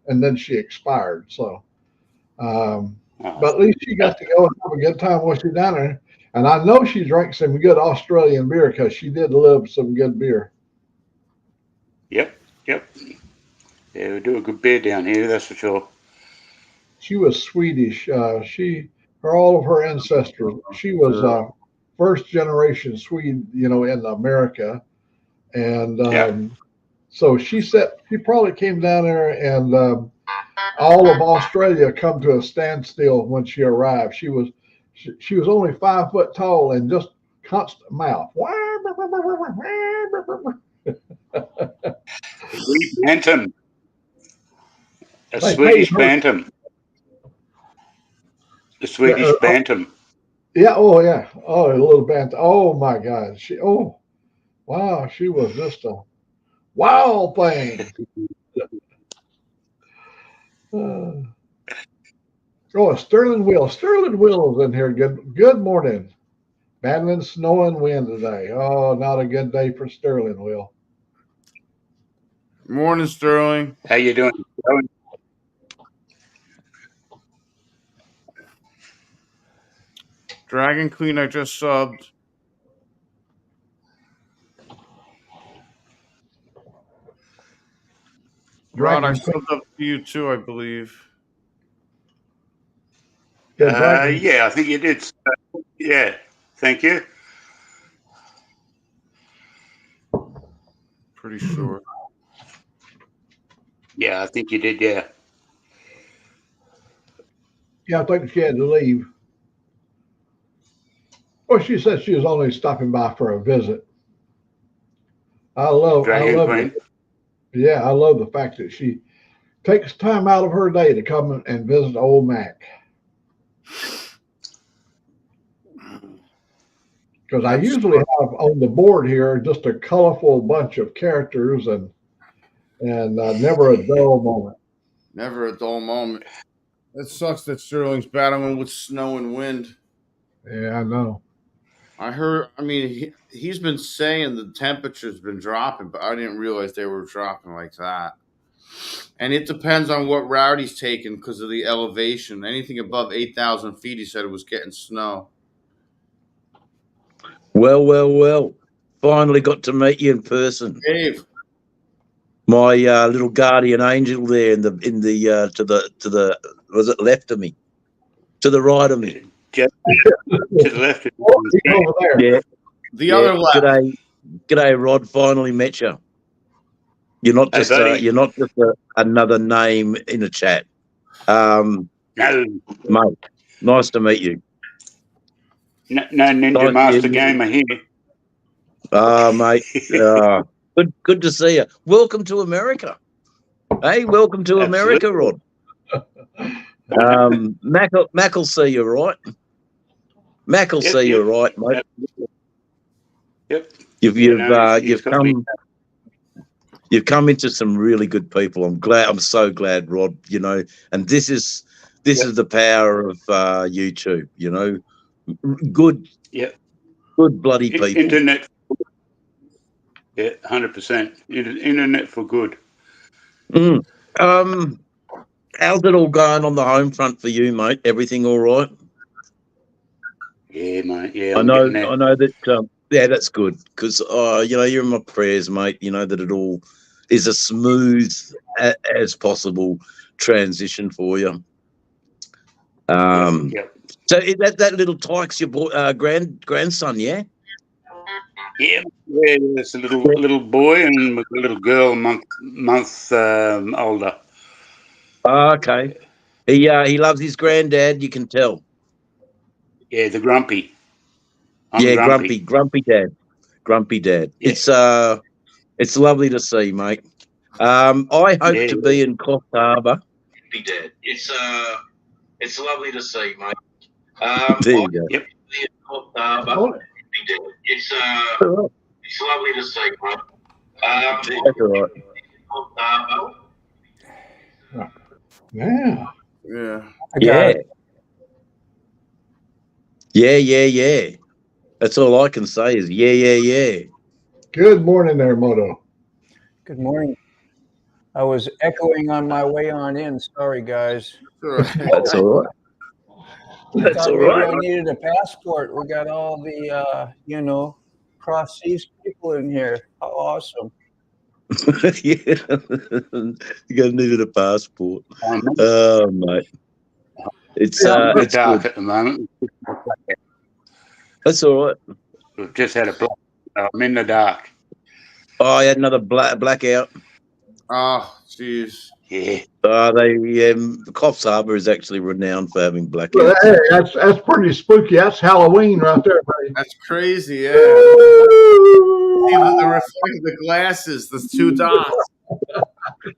and then she expired. So, but at least she got to go and have a good time while she's down there. And I know she drank some good Australian beer because she did love some good beer. Yep. Yeah, we do a good beer down here, that's for sure. She was Swedish. All of her ancestors. She was first generation Swede, in America, and so she probably came down there, and all of Australia come to a standstill when she arrived. She was only 5 foot tall and just constant mouth. Sweet bantam. A They Swedish paid her. bantam. The Swedish bantam. Yeah. Oh, yeah. Oh, a little bant. Oh my God. Wow. She was just a wow thing. Sterling Will. Sterling Will is in here. Good morning. Battling snow and wind today. Oh, not a good day for Sterling Will. Morning, Sterling. How you doing? Dragon Queen, I just subbed. Rod, I subbed up to you too, I believe. Yeah, I think you did. Yeah, thank you. Pretty sure. Yeah, I think you did, yeah. Yeah, I think she had to leave. Well, she said she was only stopping by for a visit. I love Queen. Yeah, I love the fact that she takes time out of her day to come and visit Old Mack. Because I usually have on the board here just a colorful bunch of characters and never a dull moment. Never a dull moment. It sucks that Sterling's battling with snow and wind. Yeah, I know. He's been saying the temperature's been dropping, but I didn't realize they were dropping like that. And it depends on what route he's taking because of the elevation. Anything above 8,000 feet, he said it was getting snow. Well. Finally got to meet you in person. Dave. My little guardian angel there to the was it left of me? To the right of me. To the left of me. Over there. Yeah. The other left. G'day, Rod. Finally met you. You're not just another name in a chat. No. Mate, nice to meet you. No Ninja Master Gamer here. Mate. Good to see you. Welcome to America. Hey, welcome to America, Rod. Mac will see you, right? Mac will see you, right, mate? Yep. You've come into some really good people. I'm so glad, Rod. And this is the power of YouTube. Good. Yeah. Good bloody people. Internet. Yeah, 100%. Internet for good. How's it all going on the home front for you, mate? Everything all right? Yeah, mate. Yeah, I know that. Yeah, that's good because you're in my prayers, mate. That it all is a smooth as possible transition for you. Yep. So that little Tyke's your boy, grandson, yeah? Yeah, it's a little boy and a little girl, month older. Okay. He loves his granddad. You can tell. Yeah, the grumpy. Grumpy dad. Yeah. It's lovely to see, mate. I hope to be in Coffs Harbour. Grumpy dad. It's lovely to see, mate. There you go. Yep. It's lovely to see, mate. That's all right. Yeah. Yeah. Yeah. Yeah. That's all I can say is yeah. Good morning there, Moto. Good morning. I was echoing on my way on in. Sorry, guys. That's all right. I That's thought all maybe right. I needed a passport. We got all the, cross seas people in here. How awesome. Yeah. You're gonna need a passport. I'm Oh mate. It's in the it's dark good. at the moment. That's all right. We've just had a black. I'm in the dark. Oh, I had another blackout. Oh, jeez. Yeah. Coffs Harbour is actually renowned for having Well, blackouts. hey, that's pretty spooky. That's Halloween right there, buddy. That's crazy, yeah. See the reflecting the glasses, the two dots.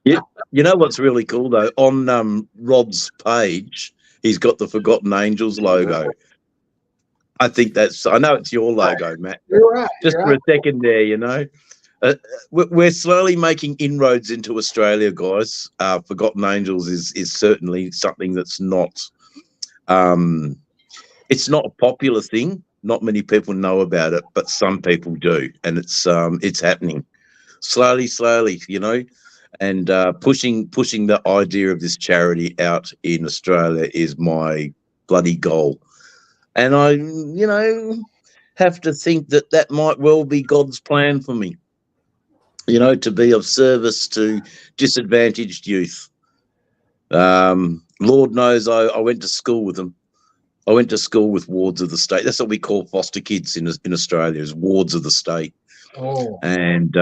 You know what's really cool though? On Rob's page, he's got the Forgotten Angels logo. I think I know it's your logo, Matt. You're right. Just You're for right. a second there, you know. We're slowly making inroads into Australia, guys. Forgotten Angels is certainly something that's not. It's not a popular thing. Not many people know about it, but some people do, and it's happening slowly, you know, and pushing the idea of this charity out in Australia is my bloody goal. And I, have to think that might well be God's plan for me, to be of service to disadvantaged youth. Lord knows I went to school with them. I went to school with wards of the state. That's what we call foster kids in Australia, is wards of the state. Oh. And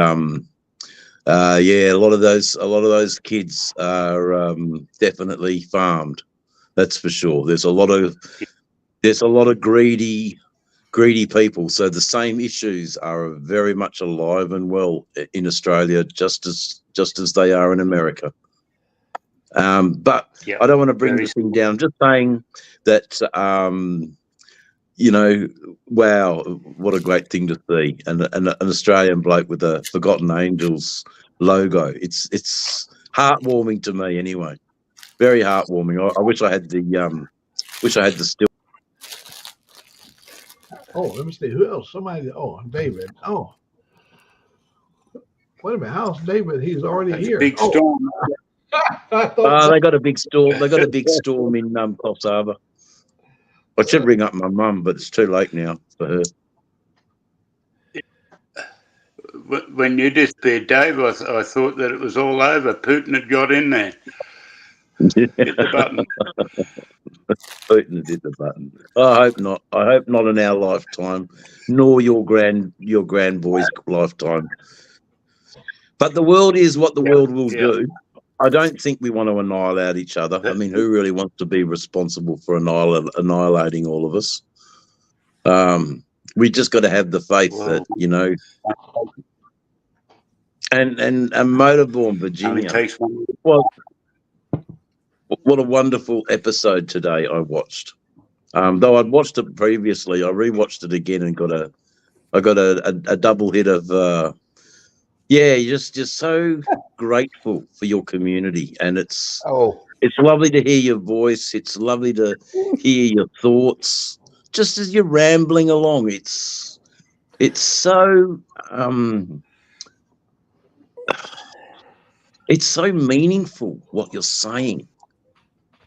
a lot of those kids are definitely farmed. That's for sure. There's a lot of greedy people. So the same issues are very much alive and well in Australia, just as they are in America. But I don't want to bring this thing down. I'm just saying that, wow, what a great thing to see. And an Australian bloke with a Forgotten Angels logo. It's heartwarming to me anyway. Very heartwarming. I wish I had the still. Oh, let me see. Who else? David. Oh. Wait a minute. How's David? He's already here. Big storm. They got a big storm. They got a big storm in Coffs Harbour. I should ring up my mum, but it's too late now for her. When you disappeared, Dave, I thought that it was all over. Putin had got in there. Hit the button. Putin did the button. I hope not. I hope not in our lifetime, nor your grandboy's lifetime. But the world is what the world will do. I don't think we want to annihilate each other. I mean, who really wants to be responsible for annihilating all of us? We just got to have the faith that, and Motorborn, Virginia. Well, what a wonderful episode today I watched. Though I'd watched it previously, I rewatched it again and I got a double hit of just so grateful for your community, and it's lovely to hear your voice. It's lovely to hear your thoughts just as you're rambling along. It's so it's so meaningful what you're saying,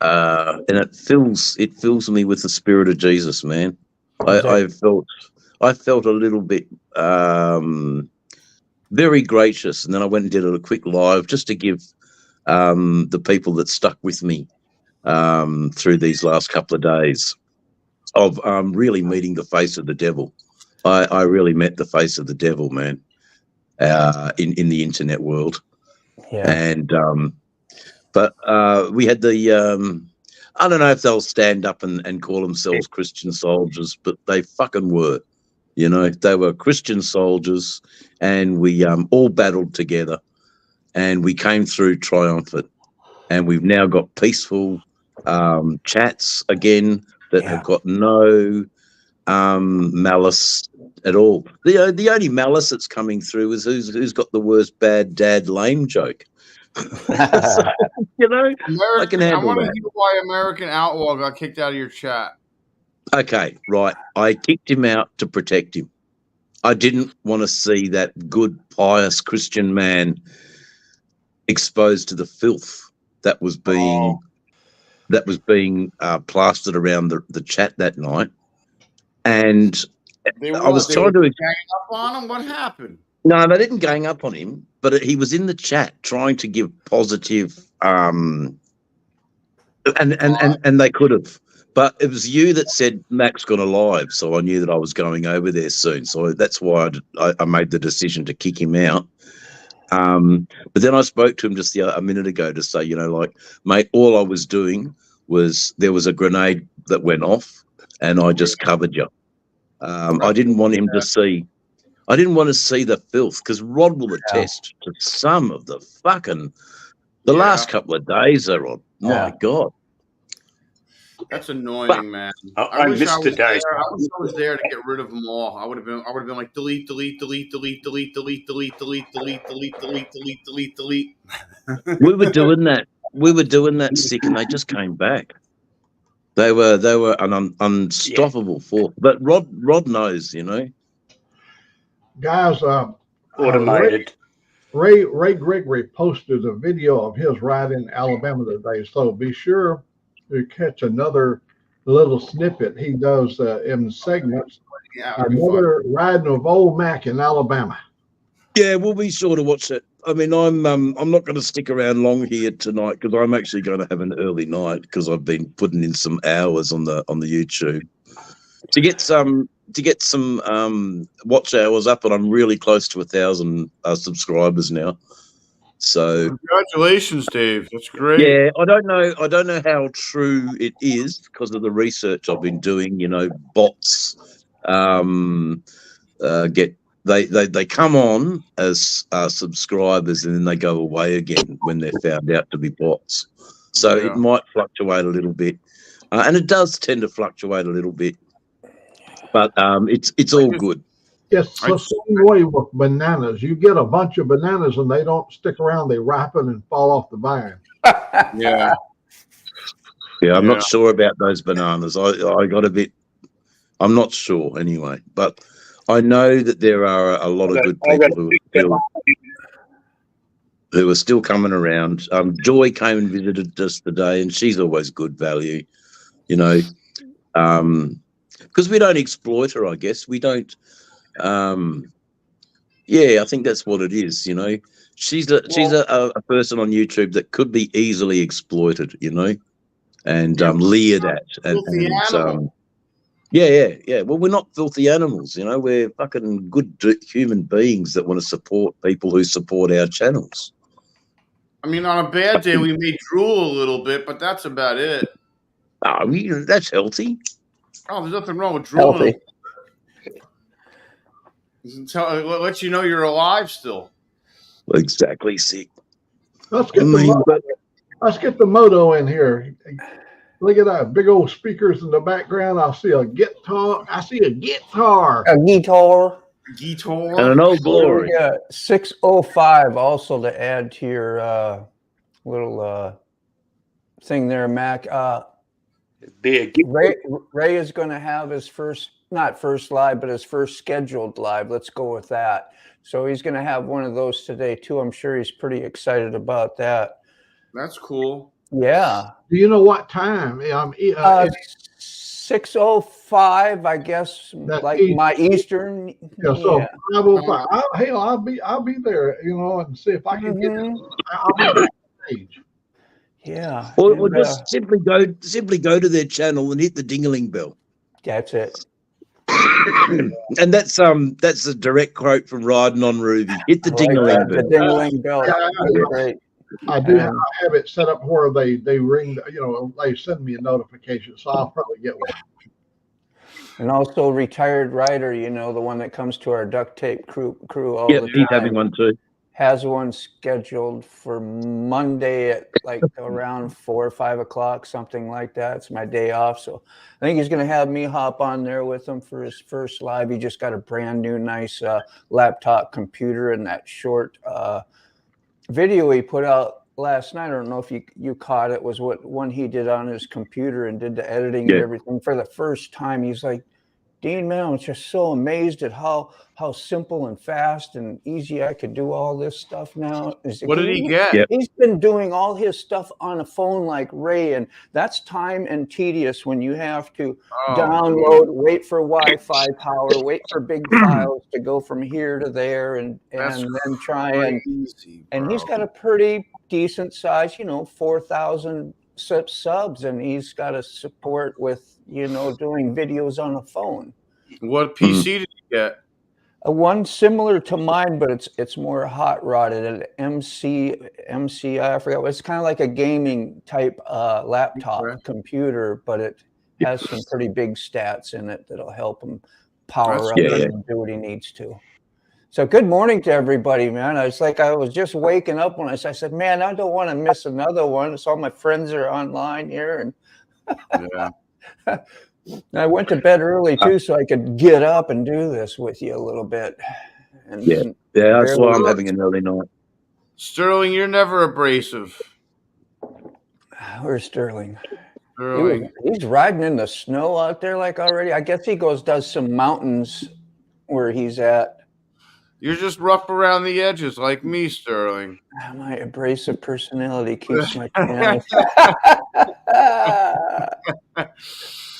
and it fills me with the spirit of Jesus, man. I felt a little bit very gracious, and then I went and did a quick live just to give the people that stuck with me through these last couple of days of really meeting the face of the devil. I really met the face of the devil, man, in the internet world. Yeah. And but we had the I don't know if they'll stand up and call themselves Christian soldiers, but they fucking were. They were Christian soldiers, and we all battled together, and we came through triumphant. And we've now got peaceful chats again that have got no malice at all. The only malice that's coming through is who's got the worst bad dad lame joke. So, you know, I can I handle want to that. hear why American Outlaw got kicked out of your chat. Okay, right. I kicked him out to protect him. I didn't want to see that good, pious Christian man exposed to the filth that was being plastered around the chat that night. And I was trying to gang up on him. What happened? No, they didn't gang up on him, but he was in the chat trying to give positive, and they could have, but it was you that said Mac's gone live, so I knew that I was going over there soon, so that's why I made the decision to kick him out. But then I spoke to him just a minute ago to say, you know, like, mate, all I was doing was there was a grenade that went off, and I just covered you. I didn't want him to see. I didn't want to see the filth, because Rod will attest to some of the fucking last couple of days there, Rod. My God. That's annoying, man. I missed the day. I wish I was there to get rid of them all. I would have been like delete. We were doing that. We were doing that sick, and they just came back. They were an unstoppable force. But Rod knows, you know. Guys, Automated. Ray Gregory posted a video of his ride in Alabama today, so be sure to catch another little snippet he does in segments. Another riding of Old Mack in Alabama. Yeah, we'll be sure to watch that. I mean, I'm not going to stick around long here tonight because I'm actually going to have an early night because I've been putting in some hours on the YouTube to get some watch hours up, and I'm really close to 1,000 subscribers now. So congratulations, Dave. That's great. Yeah, I don't know how true it is because of the research I've been doing. You know, bots they come on as subscribers and then they go away again when they're found out to be bots. So it might fluctuate a little bit, and it does tend to fluctuate a little bit. But it's all good. It's the same way with bananas. You get a bunch of bananas and they don't stick around. They ripen and fall off the vine. Yeah, I'm not sure about those bananas. I got a bit. I'm not sure anyway. But I know that there are a lot of good people who are still coming around. Joy came and visited us today, and she's always good value. You know. Because we don't exploit her, I guess. We don't. I think that's what it is. You know, she's a person on YouTube that could be easily exploited. You know, and leered at. Well, we're not filthy animals. You know, we're fucking good human beings that want to support people who support our channels. I mean, on a bad day, we may drool a little bit, but that's about it. That's healthy. Oh, there's nothing wrong with drooling. It lets you know you're alive still. Exactly. See, let's get the moto in here. Look at that big old speakers in the background. I see a guitar. A guitar. And an old glory. We got 605 also to add to your little thing there, Mac. Ray is going to have his not first live, but his first scheduled live. Let's go with that. So he's going to have one of those today too. I'm sure he's pretty excited about that. That's cool. Yeah. Do you know what time? 6:05, I guess, like Eastern. My Eastern. Yeah, so 5:05. I'll be there, you know, and see if I can get it. I'll be backstage. Yeah. Or just simply go to their channel and hit the ding-a-ling bell. That's it. And that's a direct quote from Riding on Ruby. Hit the ding-a-ling bell. The ding-a-ling bell. Great. I do have it set up where they ring, you know, they send me a notification, so I'll probably get one. And also Retired Rider, you know, the one that comes to our duct tape crew all the time. He's having one too. has one scheduled for Monday at like around 4 or 5 o'clock, something like that. It's my day off. So I think he's going to have me hop on there with him for his first live. He just got a brand new, nice laptop computer, and that short video he put out last night, I don't know if you caught it, was what one he did on his computer and did the editing and everything for the first time. He's like, Dean, man, I was just so amazed at how simple and fast and easy I could do all this stuff now. What did he get? Yep. He's been doing all his stuff on a phone like Ray, and that's time and tedious when you have to download, wait for Wi-Fi power, wait for big files to go from here to there, and then try and he's got a pretty decent size, 4,000 subs, and he's got a support with doing videos on a phone. What PC did you get? One similar to mine, but it's more hot rodded. An MCI, I forgot. It's kind of like a gaming type laptop computer, but it has some pretty big stats in it that'll help him power up and do what he needs to. So good morning to everybody, man. It's like I was just waking up when I said, man, I don't want to miss another one. So all my friends are online here, and I went to bed early too, so I could get up and do this with you a little bit. And that's why I'm having an early night. Sterling, you're never abrasive. Where's Sterling? He's riding in the snow out there like already. I guess he does some mountains where he's at. You're just rough around the edges like me, Sterling. My abrasive personality keeps my channel.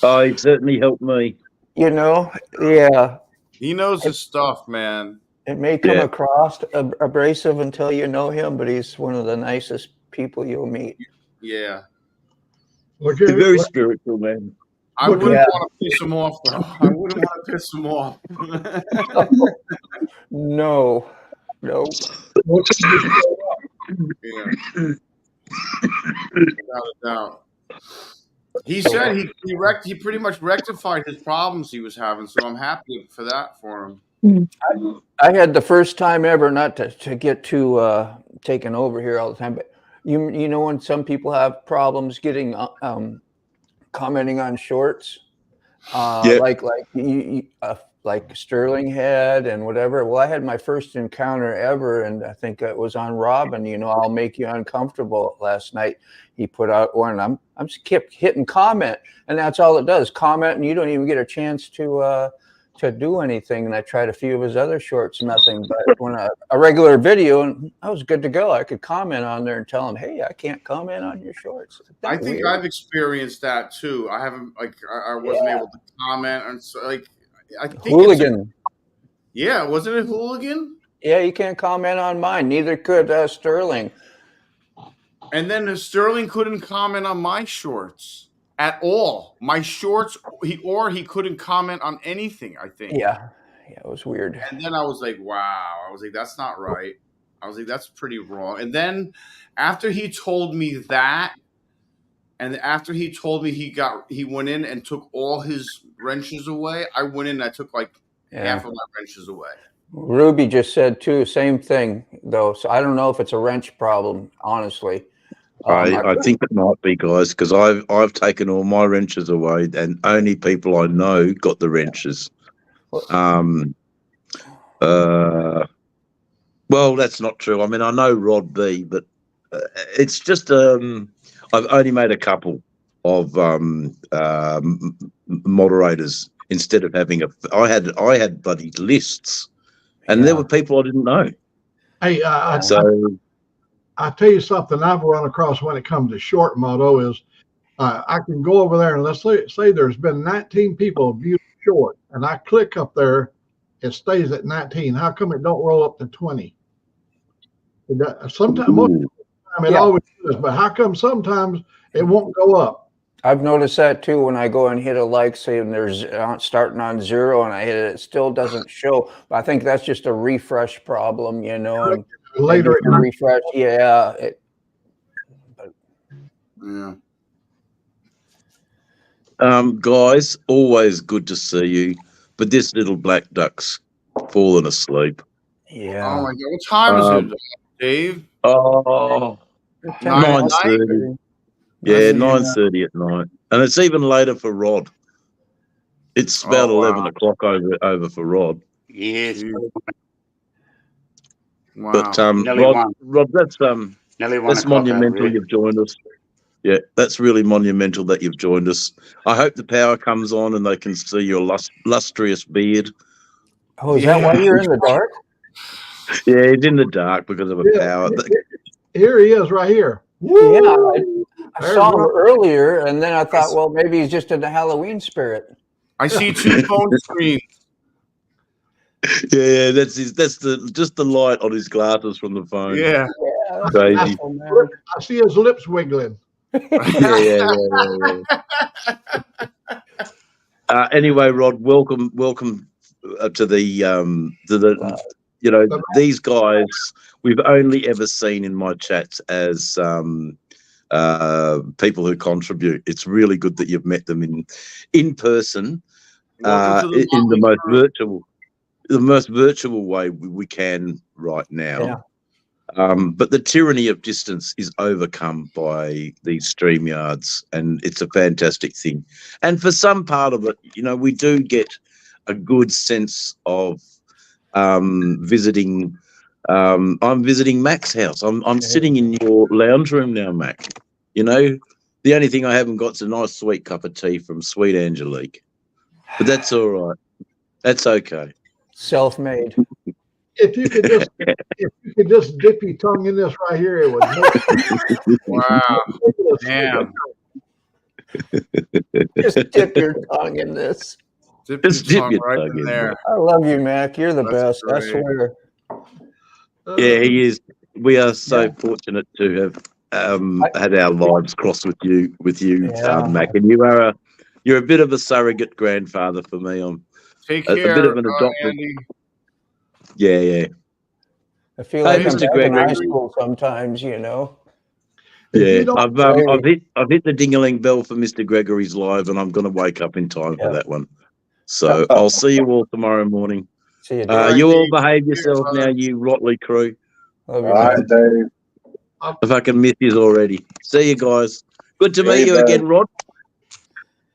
He certainly helped me. Yeah. He knows his stuff, man. It may come across abrasive until you know him, but he's one of the nicest people you'll meet. Yeah. He's very spiritual, man. I wouldn't want to piss him off, though. I wouldn't want to piss him off. No. Yeah. Without a doubt. He said he pretty much rectified his problems he was having, so I'm happy for that for him. I had the first time ever, not to get too taken over here all the time, but you know when some people have problems getting commenting on shorts, like Sterling had and whatever. Well, I had my first encounter ever, and I think it was on Robin. I'll make you uncomfortable. Last night he put out one. I'm just kept hitting comment, and that's all it does. Comment, and you don't even get a chance to do anything. And I tried a few of his other shorts, nothing. But when a regular video, and I was good to go. I could comment on there and tell him, hey, I can't comment on your shorts. I think weird? I've experienced that too. I haven't I wasn't able to comment on I think Hooligan. Wasn't it Hooligan? Yeah, you can't comment on mine. Neither could Sterling. And then Sterling couldn't comment on my shorts at all. My shorts, he couldn't comment on anything, I think. Yeah, it was weird. And then I was like, wow. I was like, that's not right. I was like, that's pretty wrong. And then after he told me that, and after he told me he went in and took all his wrenches away, I went in and I took half of my wrenches away. Ruby just said too, same thing though. So I don't know if it's a wrench problem, honestly. I think it might be, guys, because I've taken all my wrenches away, and only people I know got the wrenches. Well, that's not true. I mean, I know Rod B, but it's just I've only made a couple of moderators instead of having I had bloody lists, and there were people I didn't know. Hey, I'll tell you something I've run across when it comes to short moto is I can go over there and let's say there's been 19 people viewed short, and I click up there, it stays at 19. How come it don't roll up to 20? Sometimes, most of the time it always does, but how come sometimes it won't go up? I've noticed that too when I go and hit a like, say, and there's starting on 0 and I hit it, it still doesn't show. But I think that's just a refresh problem, And later it refresh, Guys, always good to see you. But this little black duck's fallen asleep. Yeah. Oh my God! What time is it, Dave? Oh, 9:30. Yeah, 9:30 at night, and it's even later for Rod. It's about 11 o'clock over for Rod. Yes. Wow. But Nearly Rod, that's nearly 1 that's o'clock monumental. over here. You've joined us. Yeah, that's really monumental that you've joined us. I hope the power comes on and they can see your lustrous beard. Oh, is that why you're in the dark? Yeah, it's in the dark because of a power. Here he is, right here. Yeah, I There's saw him Rod. earlier, and then I thought, well, maybe he's just in the Halloween spirit. I see 2 phone screens. Yeah, that's just the light on his glasses from the phone. Yeah. Yeah, Crazy. I see his lips wiggling. Yeah. Anyway, Rod, welcome to the these guys we've only ever seen in my chats as people who contribute. It's really good that you've met them in person, in the most virtual way we can right now. Yeah. But the tyranny of distance is overcome by these StreamYards, and it's a fantastic thing. And for some part of it, we do get a good sense of visiting. I'm visiting Mac's house. I'm sitting in your lounge room now, Mac. The only thing I haven't got is a nice sweet cup of tea from Sweet Angelique, but that's all right. That's okay. Self-made. If you could just dip your tongue in this right here, it would. Wow. Damn. Just dip your tongue in this. Just dip your tongue in there. I love you, Mac. You're the best. Great. I swear. Yeah, he is. We are so fortunate to have had our lives crossed with you, Mac. And you're a bit of a surrogate grandfather for me. I'm Take a care, bit of an adopted. Andy. Yeah. I feel like Mr. I'm back in high Gregory. school sometimes, Yeah, I've hit the ding-a-ling bell for Mr. Gregory's live, and I'm going to wake up in time for that one. So I'll see you all tomorrow morning. See you, Dave. You all behave yourselves now, you Rotley crew. Love you, All right, Dave. I fucking miss you already. See you guys. Good to meet you again, Rod.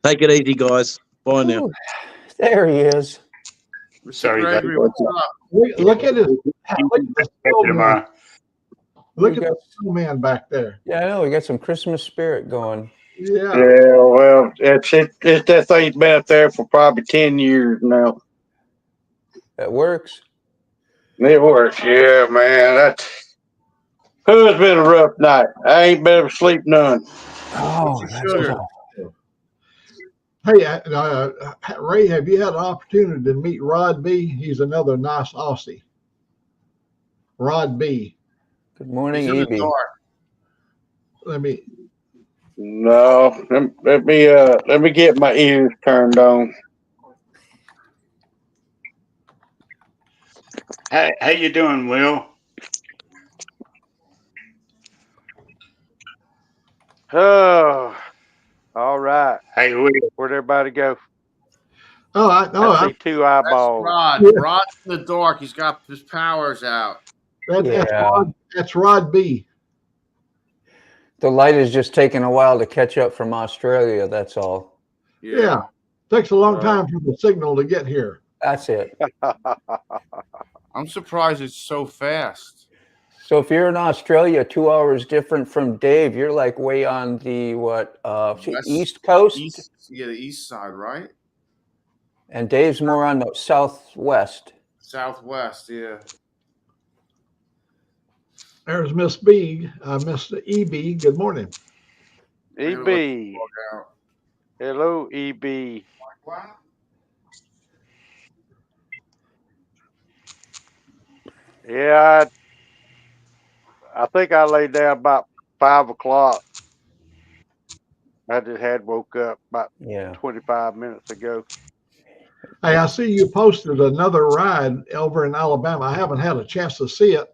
Take it easy, guys. Bye now. Ooh, there he is. Sorry, Gregory, Dave. what's up? Look at his. Look at got- the snowman back there. Yeah, I know. We got some Christmas spirit going. Yeah. Yeah, well, it's that thing's been up there for probably 10 years now. That works. It works, yeah, man. It's been a rough night. I ain't been able to sleep none. Oh, that's tough. Hey, Ray, have you had an opportunity to meet Rod B? He's another nice Aussie. Rod B. Good morning, He's in the EB. dark. Let me. No, let me get my ears turned on. Hey, how you doing, Will? Oh, all right. Hey, Will. Where'd everybody go? Oh, I see two eyeballs. Rod. Yeah. Rod's in the dark. He's got his powers out. That's Rod B. The light is just taking a while to catch up from Australia. That's all. Yeah. Takes a long time for the signal to get here. That's it. I'm surprised it's so fast. So if you're in Australia, 2 hours different from Dave, you're like way on the East Coast? The east side, right? And Dave's more on the southwest. Southwest, yeah. There's Miss B, Miss EB. Good morning. EB. Hello, EB. Yeah, I think I laid down about 5 o'clock. I just had woke up about 25 minutes ago. Hey, I see you posted another ride over in Alabama. I haven't had a chance to see it,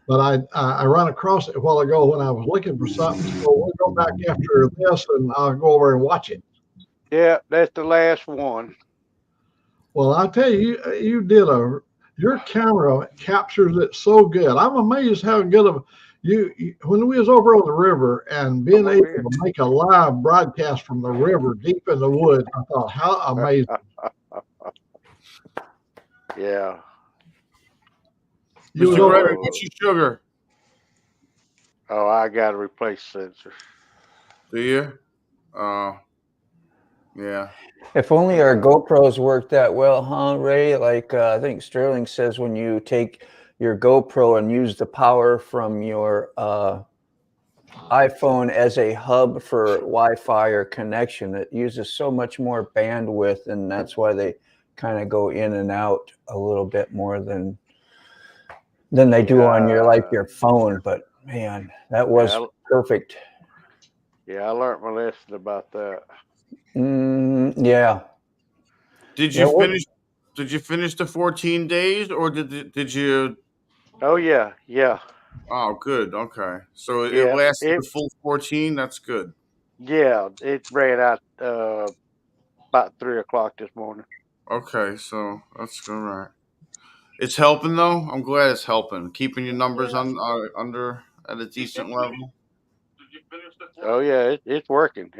but I ran across it a while ago when I was looking for something. So we'll go back after this and I'll go over and watch it. Yeah, that's the last one. Well, I tell you, you did your camera captures it so good. I'm amazed how good of you when we was over on the river and being able to make a live broadcast from the river deep in the woods. I thought, how amazing. Yeah. Mr. Gregory, what's your sugar? Oh, I got to replace sensor. Do you? Yeah. If only our GoPros worked that well, huh, Ray? Like I think Sterling says, when you take your GoPro and use the power from your iPhone as a hub for Wi-Fi or connection, it uses so much more bandwidth, and that's why they kind of go in and out a little bit more than they do on your phone. But man, that was perfect. Yeah, I learned my lesson about that. Yeah. Did you finish? Did you finish the 14 days, or did you? Oh yeah. Oh, good. Okay, so it lasted the full 14. That's good. Yeah, it ran out about 3 o'clock this morning. Okay, so that's all right. It's helping though. I'm glad it's helping. Keeping your numbers under at a decent level. Oh yeah, it's working.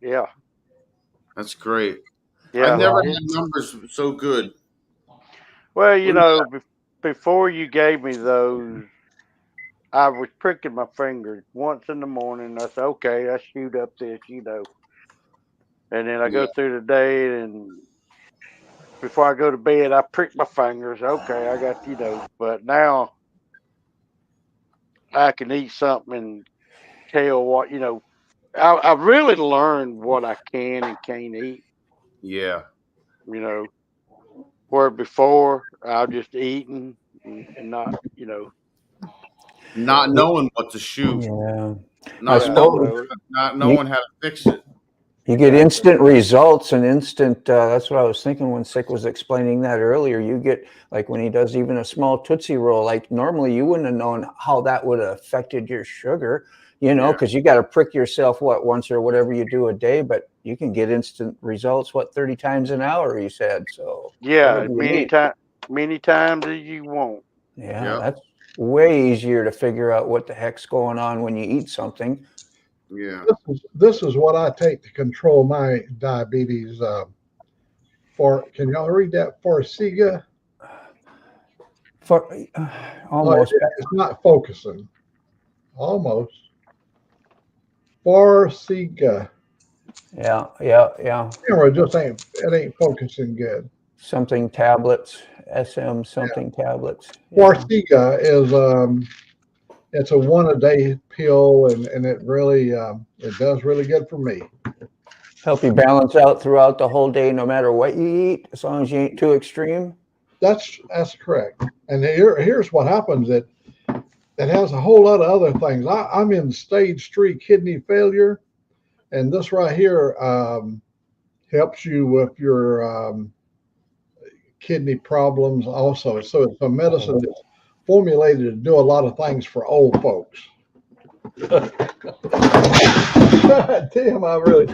Yeah. That's great. Yeah, I've never had numbers so good. Well, you know, before you gave me those, I was pricking my fingers once in the morning. I said, okay, I shoot up this, you know. And then I go through the day, and before I go to bed, I prick my fingers. Okay, I got, you know. But now I can eat something and tell what, you know. I really learned what I can and can't eat. Yeah. You know, where before I was just eating and not, you know. Not knowing what to shoot. Yeah. Not knowing how to fix it. You get instant results and instant. That's what I was thinking when Sick was explaining that earlier. You get, like, when he does even a small Tootsie Roll, like normally you wouldn't have known how that would have affected your sugar, you know, because you got to prick yourself once or whatever you do a day, but you can get instant results 30 times an hour, he said. So yeah, many times as you want. Yeah, that's way easier to figure out what the heck's going on when you eat something. Yeah. This is what I take to control my diabetes. Can y'all read that? Farxiga? Almost. It's not focusing. Almost. Farxiga. Yeah. Camera just ain't focusing good. Something tablets, SM something tablets. Farxiga is it's a 1-a-day pill, and it really it does really good for me. Help you balance out throughout the whole day, no matter what you eat, as long as you ain't too extreme. That's correct. And here's what happens. It has a whole lot of other things. I'm in stage 3 kidney failure, and this right here helps you with your kidney problems also. So it's a medicine that's formulated to do a lot of things for old folks. Damn, I really.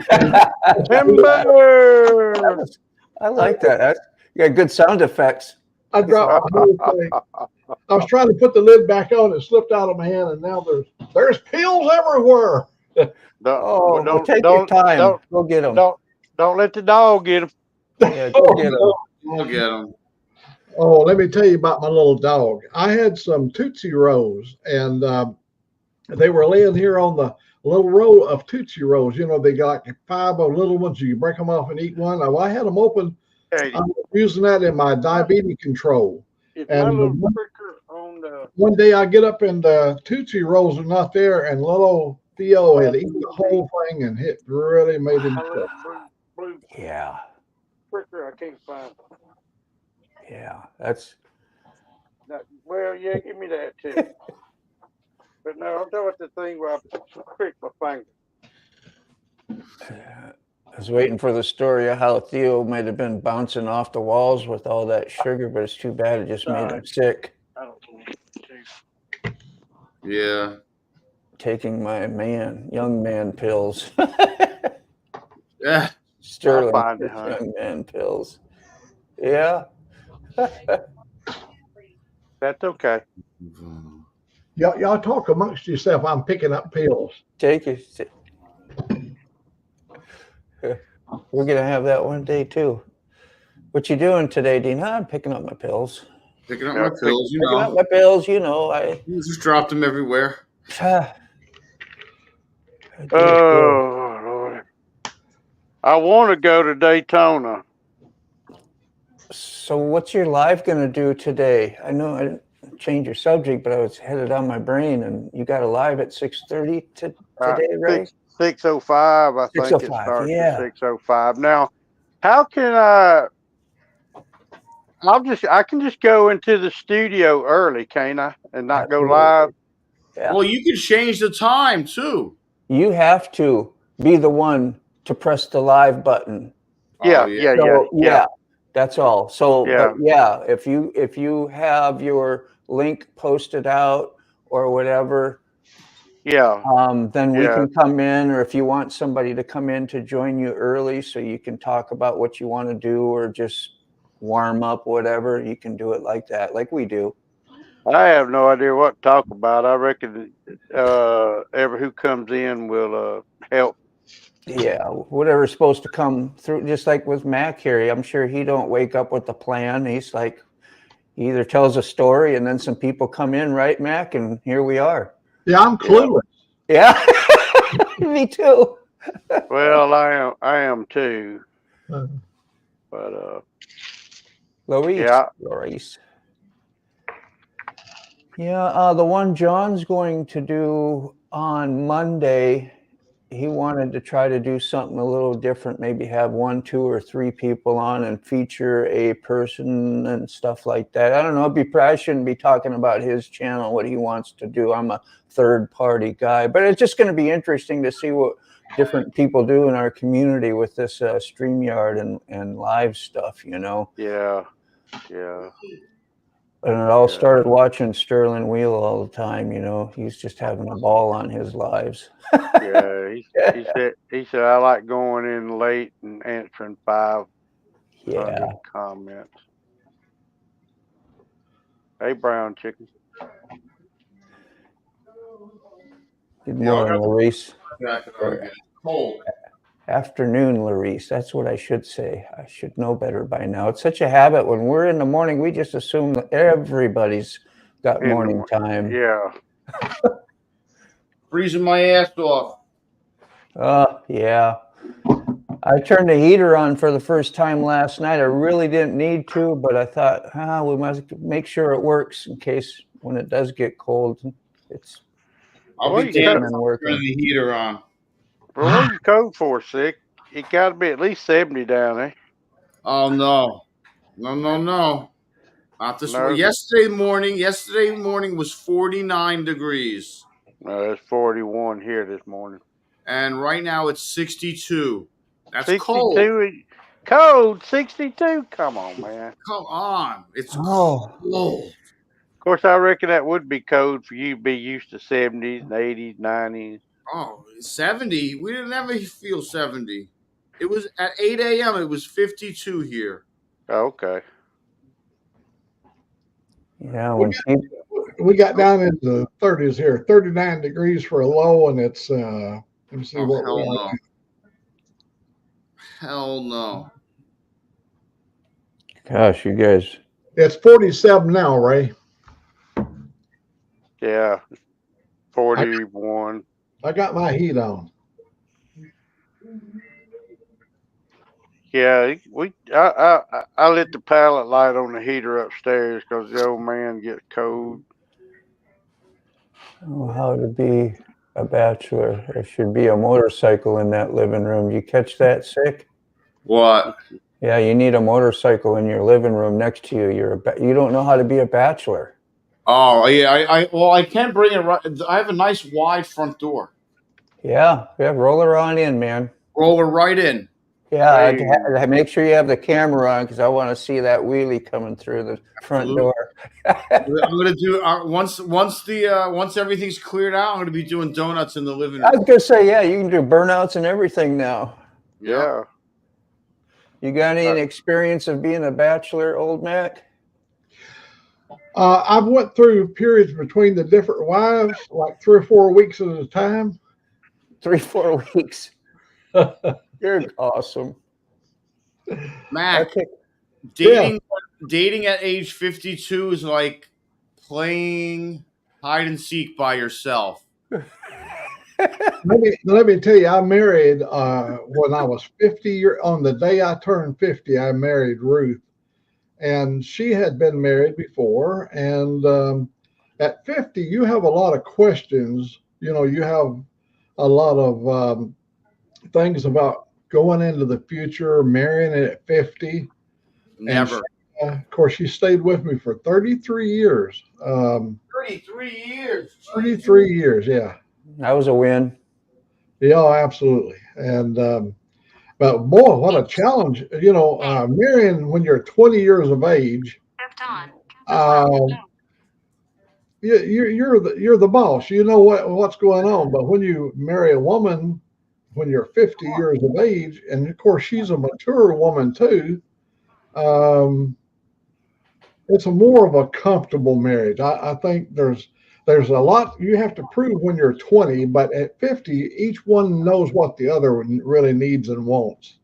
I like that. You got good sound effects. I dropped the whole thing. I was trying to put the lid back on, it slipped out of my hand, and now there's pills everywhere. Take your time. Go get them. Don't let the dog get them. Yeah, go get them. Go get them. Oh, let me tell you about my little dog. I had some Tootsie Rolls, and they were laying here on the little row of Tootsie Rolls. You know, they got like 5 of little ones. You break them off and eat one. Well, I had them open. I was using that in my diabetes control. And one day I get up and the Tootsie Rolls are not there, and little Theo had eaten the whole thing, and it really made him sick. Yeah. I can't find it. Yeah, that's. Well, yeah, give me that too. But no, I'm talking about the thing where I prick my finger. I was waiting for the story of how Theo might have been bouncing off the walls with all that sugar, but it's too bad it just made him sick. I don't know. Yeah. Taking my young man pills. Yeah. Sterling young man pills. Yeah. That's okay. Y'all talk amongst yourself. I'm picking up pills. Take it. We're gonna have that one day too. What you doing today, Dean? I'm picking up my pills. Picking up my pills, you Picking know. up my pills, you know. I just dropped them everywhere. Oh Lord! I want to go to Daytona. So what's your live gonna do today? I know I didn't change your subject, but I was headed on my brain, and you got a live at 6:30 today, right? 6:05. I think it 6:05. starts Yeah. at 6:05. Now, how can I can just go into the studio early, can't I, and not go live? Yeah. Well, you can change the time too. You have to be the one to press the live button. Yeah, Oh, yeah, So, yeah. that's all. So, Yeah. but yeah, if you have your link posted out or whatever, Yeah. then we Yeah. can come in, or if you want somebody to come in to join you early so you can talk about what you want to do or just warm up, whatever, you can do it like that, like we do. I have no idea what to talk about. I reckon ever who comes in will help. Yeah, whatever's supposed to come through, just like with Mac here. I'm sure he don't wake up with the plan. He's like, he either tells a story and then some people come in, right, Mac? And here we are. Yeah, I'm clueless. Yeah, me too. Well, I am too. But Larice. Yeah, the one John's going to do on Monday, he wanted to try to do something a little different, maybe have 1, 2, or 3 people on and feature a person and stuff like that. I don't know. I shouldn't be talking about his channel, what he wants to do. I'm a third-party guy, but it's just going to be interesting to see what different people do in our community with this StreamYard and live stuff, you know. Yeah. And it all started watching Sterling Wheel all the time, you know. He's just having a ball on his lives. Yeah, he said I like going in late and answering 500 comments. Hey, brown chicken. Good morning, Larice. Cold. Afternoon, Larice. That's what I should say. I should know better by now. It's such a habit. When we're in the morning, we just assume that everybody's got morning time. Yeah. Freezing my ass off. Yeah. I turned the heater on for the first time last night. I really didn't need to, but I thought, we must make sure it works in case when it does get cold, I'll be damned if I'm turning the heater on. But what are you code for, Sick? It got to be at least 70 down there. Oh, no. No. Not this morning. Yesterday morning was 49 degrees. No, it's 41 here this morning. And right now it's 62. That's 62, cold. Cold, 62? Come on, man. Come on. It's cold. Of course, I reckon that would be cold for you to be used to 70s, 80s, 90s. Oh, 70? We didn't ever feel 70. It was at 8 a.m. It was 52 here. Oh, okay. Yeah, we got down into the 30s here, 39 degrees for a low, and it's let me see what we are. Hell no. Gosh, you guys. It's 47 now, Ray. Yeah, 41. I got my heat on. Yeah, I lit the pallet light on the heater upstairs because the old man gets cold. Oh, how to be a bachelor. There should be a motorcycle in that living room. You catch that, Sick? What? Yeah, you need a motorcycle in your living room next to you. You don't know how to be a bachelor. Oh, yeah. I can bring it right. I have a nice wide front door. Yeah, roll her on in, man. Roll her right in. Yeah, I make sure you have the camera on because I want to see that wheelie coming through the front door. I'm gonna do once everything's cleared out. I'm gonna be doing donuts in the living room. I was gonna say, yeah, you can do burnouts and everything now. Yeah. You got any experience of being a bachelor, Old Mac? I've went through periods between the different wives, like 3 or 4 weeks at a time. 3-4 weeks. You're awesome. Mac, Okay. dating at age 52 is like playing hide and seek by yourself. Let me tell you, I married when I was 50 on the day I turned 50, I married Ruth, and she had been married before. And at 50, you have a lot of questions. You know, you have a lot of things about going into the future, marrying at 50. Never. And she, of course, she stayed with me for 33 years. 33 years. 33 years, yeah. That was a win. Yeah, absolutely. And but boy, what a challenge! You know, marrying when you're 20 years of age. You're the boss. You know what's going on. But when you marry a woman when you're 50 years of age, and of course she's a mature woman too, it's a more of a comfortable marriage. I think there's a lot you have to prove when you're 20, but at 50, each one knows what the other one really needs and wants.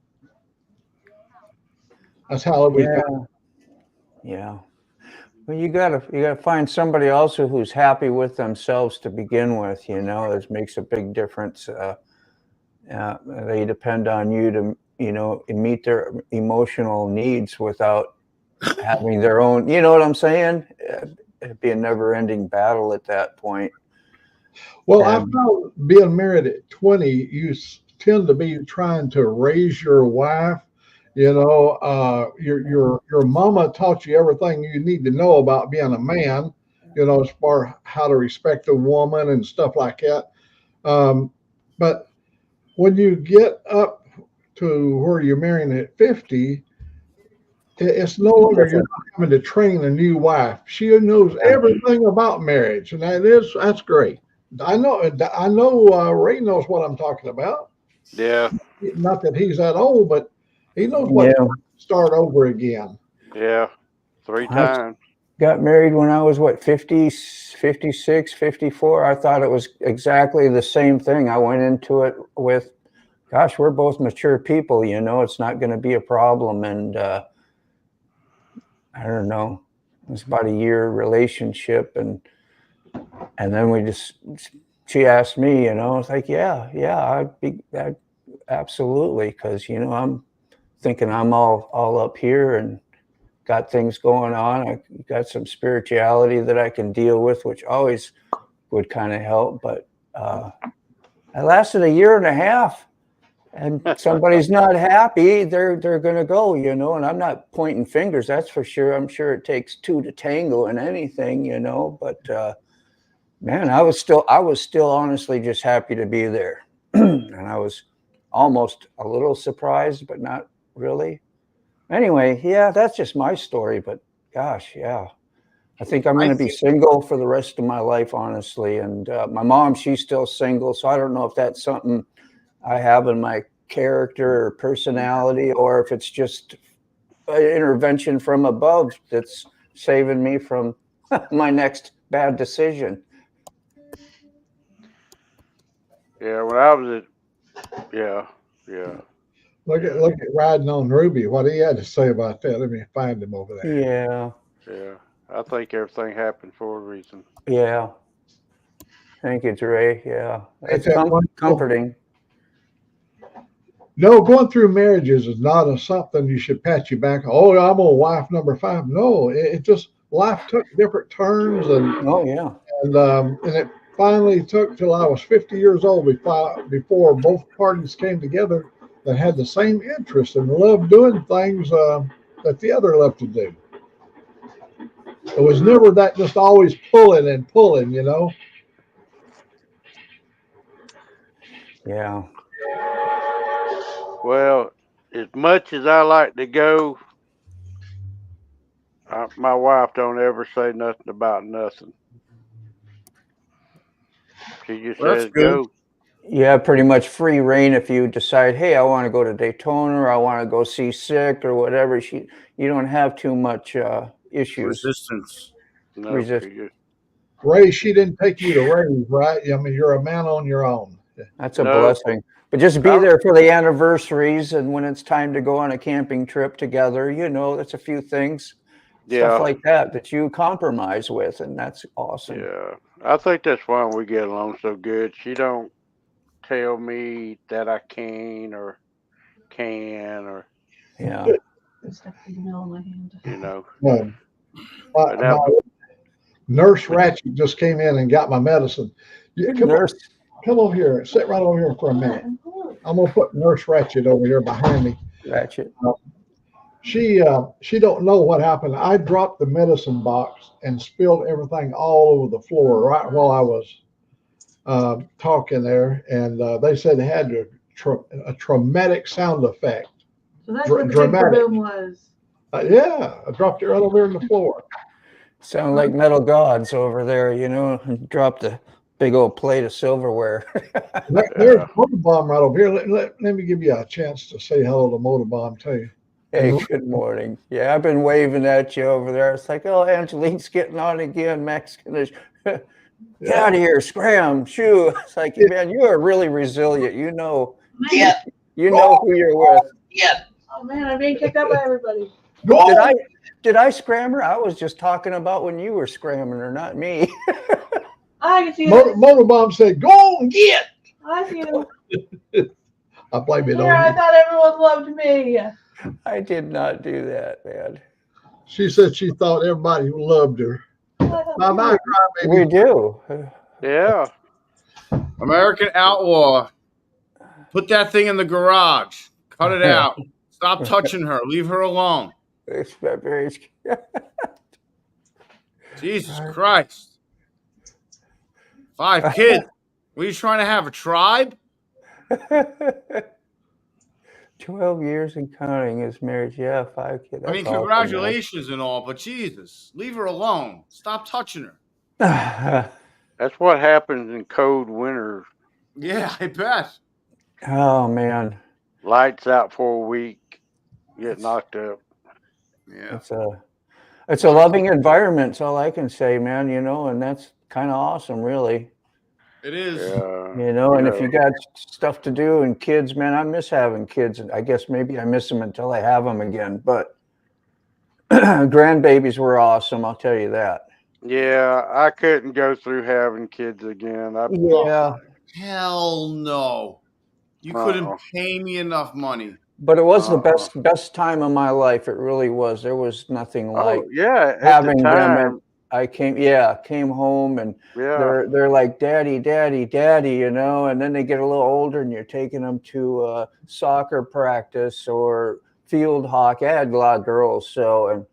That's how we. Yeah. Well, you gotta find somebody else who's happy with themselves to begin with. You know, it makes a big difference. They depend on you to, you know, meet their emotional needs without having their own. You know what I'm saying? It'd be a never-ending battle at that point. Well, I found being married at 20, you tend to be trying to raise your wife. You know, your mama taught you everything you need to know about being a man. You know, as far as how to respect a woman and stuff like that. But when you get up to where you're marrying at 50, it's no longer you're not having to train a new wife. She knows everything about marriage, and that's great. I know Ray knows what I'm talking about. Yeah. Not that he's that old, but he knows what to start over again. Yeah. 3 times. Got married when I was 50, 56, 54. I thought it was exactly the same thing. I went into it with, gosh, we're both mature people, you know, it's not going to be a problem. And I don't know, it was about a year relationship. And then she asked me, you know, I was like, yeah, I'd absolutely. Cause you know, I'm thinking I'm all up here and got things going on. I got some spirituality that I can deal with, which always would kind of help. But I lasted a year and a half, and somebody's not happy, they're going to go, you know. And I'm not pointing fingers, that's for sure. I'm sure it takes two to tango in anything, you know. But man, I was still honestly just happy to be there, and I was almost a little surprised, but not really. Anyway, yeah, that's just my story, but gosh, yeah. I think I'm going to be single for the rest of my life, honestly. And my mom, she's still single, so I don't know if that's something I have in my character or personality, or if it's just an intervention from above that's saving me from my next bad decision. Yeah, when I was yeah. Look at riding on Ruby. What he had to say about that. Let me find him over there. Yeah. I think everything happened for a reason. Yeah. Thank you, Dre. Yeah. It's comforting. No, going through marriages is not something you should pat you back. Oh, I'm on wife number 5. No, it just life took different turns, and it finally took till I was 50 years old before both parties came together that had the same interest and loved doing things that the other loved to do. It was never that just always pulling and pulling, you know. Yeah. Well, as much as I like to go, my wife don't ever say nothing about nothing. She just says go. Yeah, pretty much free reign. If you decide, hey, I want to go to Daytona, or I want to go see Sick or whatever, you don't have too much issues. Resistance. No, We just- she just Ray, she didn't take you to Ray's, right? I mean, you're a man on your own. That's a No. blessing. But just be I- there for the anniversaries and when it's time to go on a camping trip together, you know, that's a few things, Yeah. stuff like that you compromise with, and that's awesome. Yeah, I think that's why we get along so good. She don't tell me that I can or Yeah. Stuck in the middle of my hand. you know. My nurse Ratchet just came in and got my medicine. Come over here. Sit right over here for a minute. I'm gonna put Nurse Ratchet over here behind me. Ratchet. She don't know what happened. I dropped the medicine box and spilled everything all over the floor right while I was talking there, and they said it had a traumatic sound effect. So that's what the Dramatic. big boom was. Yeah, I dropped it right over here on the floor. Sound like metal gods over there, you know, and dropped a big old plate of silverware. There's a motor bomb right over here. Let me give you a chance to say hello to motor bomb too. Hey, good morning. Yeah, I've been waving at you over there. It's like, oh, Angelique's getting on again. Mac's gonna get out of here, scram, shoo. It's like, man, you are really resilient. You know, you know who you're with. Yeah. Oh man, I'm being kicked out by everybody. Did I scram her? I was just talking about when you were scramming her, not me. I can see Motor bomb said, "Go and get." I see them. I blame it Here, I on you. thought everyone loved me. I did not do that, man. She said she thought everybody loved her. We do. Yeah. American Outlaw. Put that thing in the garage. Cut it out. Stop touching her. Leave her alone. Jesus Christ. 5 kids. Were you trying to have a tribe? 12 years and counting is marriage. Yeah, 5 kids. I mean, congratulations and all, but Jesus, leave her alone. Stop touching her. That's what happens in cold winter. Yeah, I bet. Oh, man. Lights out for a week. Get knocked up. Yeah. It's a loving environment. That's all I can say, man, you know, and that's kind of awesome, really. It is. Yeah. You know, and if you got stuff to do and kids, man, I miss having kids. And I guess maybe I miss them until I have them again. But grandbabies were awesome, I'll tell you that. Yeah, I couldn't go through having kids again. Hell no. You couldn't pay me enough money. But it was the best time of my life. It really was. There was nothing like having them. I came home and they're like, daddy, daddy, daddy, you know, and then they get a little older and you're taking them to soccer practice or field hockey. I had a lot of girls, so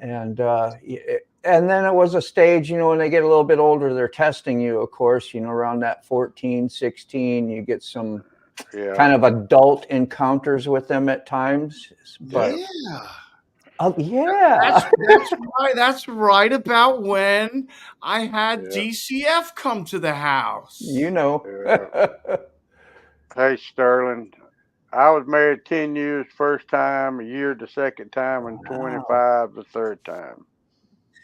and then it was a stage, you know, when they get a little bit older, they're testing you, of course, you know, around that 14, 16, you get some kind of adult encounters with them at times. But That's right about when I had DCF come to the house. You know. Hey, Sterling, I was married 10 years first time, a year the second time, and 25 the third time.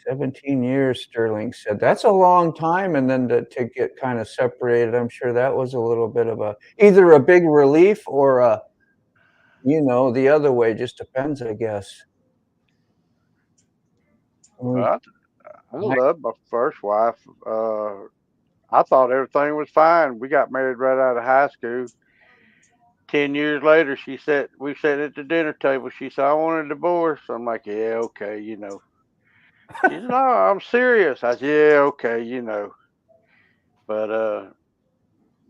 17 years, Sterling said. That's a long time. And then to get kind of separated, I'm sure that was a little bit of either a big relief or you know, the other way. Just depends, I guess. I loved my first wife. I thought everything was fine. We got married right out of high school. 10 years later, we sat at the dinner table. She said, I want a divorce. I'm like, yeah, okay, you know. She said, no, I'm serious. I said, yeah, okay, you know. But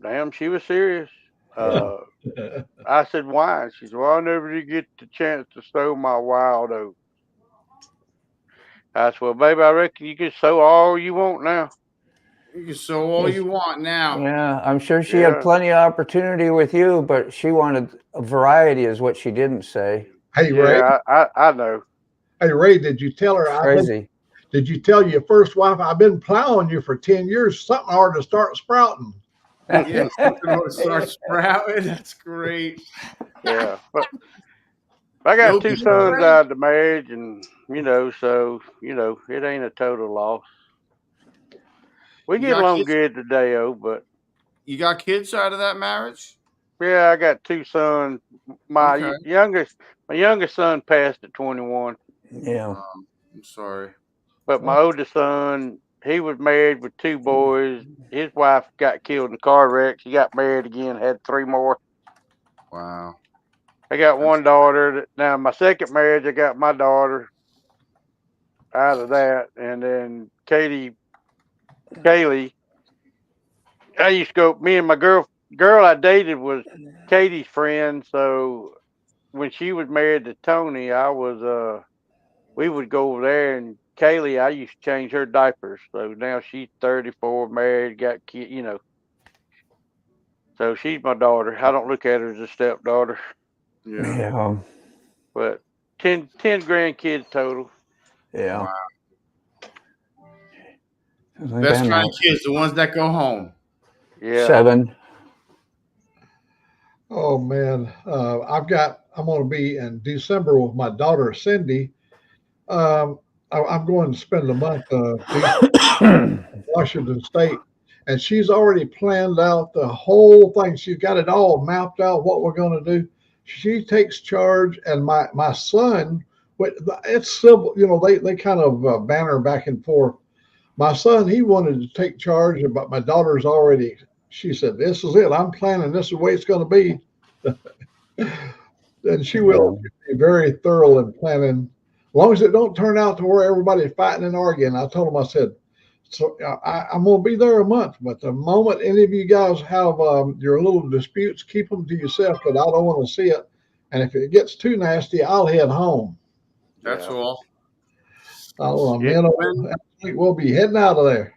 damn, she was serious. I said, why? She said, well, I never did get the chance to sow my wild oats. I said, well, baby, I reckon you can sow all you want now. You can sow all you want now. Yeah, I'm sure she had plenty of opportunity with you, but she wanted a variety is what she didn't say. Hey, Ray. I know. Hey, Ray, did you tell her? Crazy. Did you tell your first wife, I've been plowing you for 10 years, something hard to start sprouting? Yeah, something ought to start sprouting. That's great. Yeah. But I got No two kids, sons Ray? out of the marriage, and so it ain't a total loss. We You get got along kids? good today, but You got kids out of that marriage? yeah, I got two sons. Okay. My youngest son passed at 21, Yeah. I'm sorry. but my oldest son, he was married with two boys. His wife got killed in a car wreck. She got married again, had three more. Wow. I got That's one daughter. Now my second marriage, I got my daughter out of that, and then Kaylee. I used to go. Me and my girl I dated was Katie's friend. So when she was married to Tony, we would go over there, and Kaylee, I used to change her diapers. So now she's 34, married, got kid. So she's my daughter. I don't look at her as a stepdaughter, yeah. Yeah. but 10 grandkids total. Yeah. Wow. We've Best been kind of kids, the ones that go home. Yeah. 7. Oh man, I'm going to be in December with my daughter Cindy. I'm going to spend a month in Washington State, and she's already planned out the whole thing. She's got it all mapped out what we're going to do. She takes charge, and my son, it's civil. They kind of banter back and forth. My son, he wanted to take charge, but my daughter's already. She said, "This is it. I'm planning. This is the way it's going to be." And she will be very thorough in planning, as long as it don't turn out to where everybody's fighting and arguing. I told him, I said, so I'm going to be there a month, but the moment any of you guys have your little disputes, keep them to yourself, but I don't want to see it. And if it gets too nasty, I'll head home. That's Yeah. all. Man, we'll be heading out of there.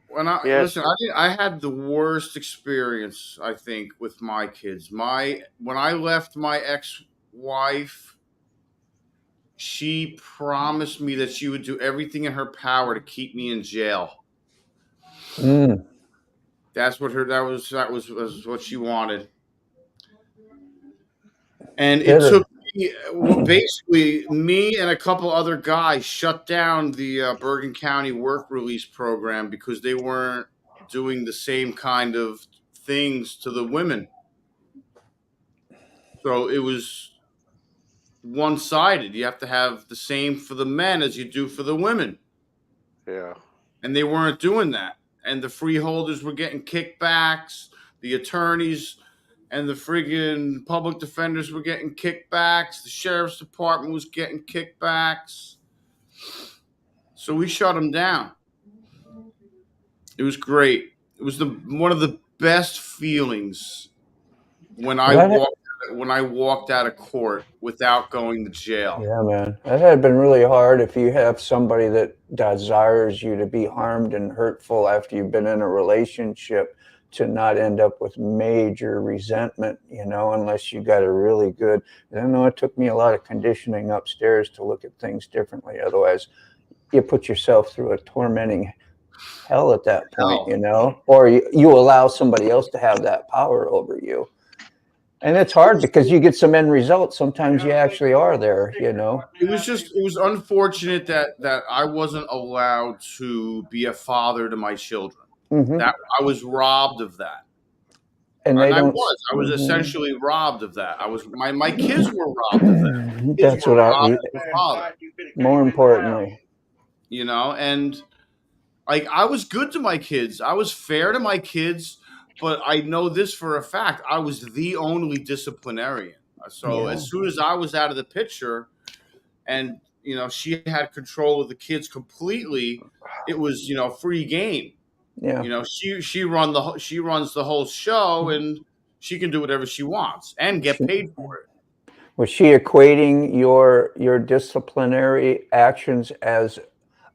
When I Yes. listen, I had the worst experience, I think, with my kids. When I left my ex-wife, she promised me that she would do everything in her power to keep me in jail. Mm. That's what was what she wanted. And it Bitter. took basically me and a couple other guys shut down the Bergen County work release program because they weren't doing the same kind of things to the women. So it was one-sided. You have to have the same for the men as you do for the women. Yeah. And they weren't doing that. And the freeholders were getting kickbacks. The attorneys and the friggin' public defenders were getting kickbacks. The sheriff's department was getting kickbacks. So we shut them down. It was great. It was one of the best feelings when I walked out of court without going to jail. Yeah, man. That had been really hard if you have somebody that desires you to be harmed and hurtful after you've been in a relationship, to not end up with major resentment, unless you got a really good. I know it took me a lot of conditioning upstairs to look at things differently. Otherwise, you put yourself through a tormenting hell at that point, or you allow somebody else to have that power over you. And it's hard because you get some end results. Sometimes you actually are there, It was unfortunate that I wasn't allowed to be a father to my children. Mm-hmm. That I was robbed of that. And I was essentially robbed of that. My kids were robbed of that. That's what more importantly. And like I was good to my kids. I was fair to my kids. But I know this for a fact. I was the only disciplinarian. So as soon as I was out of the picture and, she had control of the kids completely, it was, free game. Yeah. She runs the whole show, and she can do whatever she wants and get paid for it. Was she equating your disciplinary actions as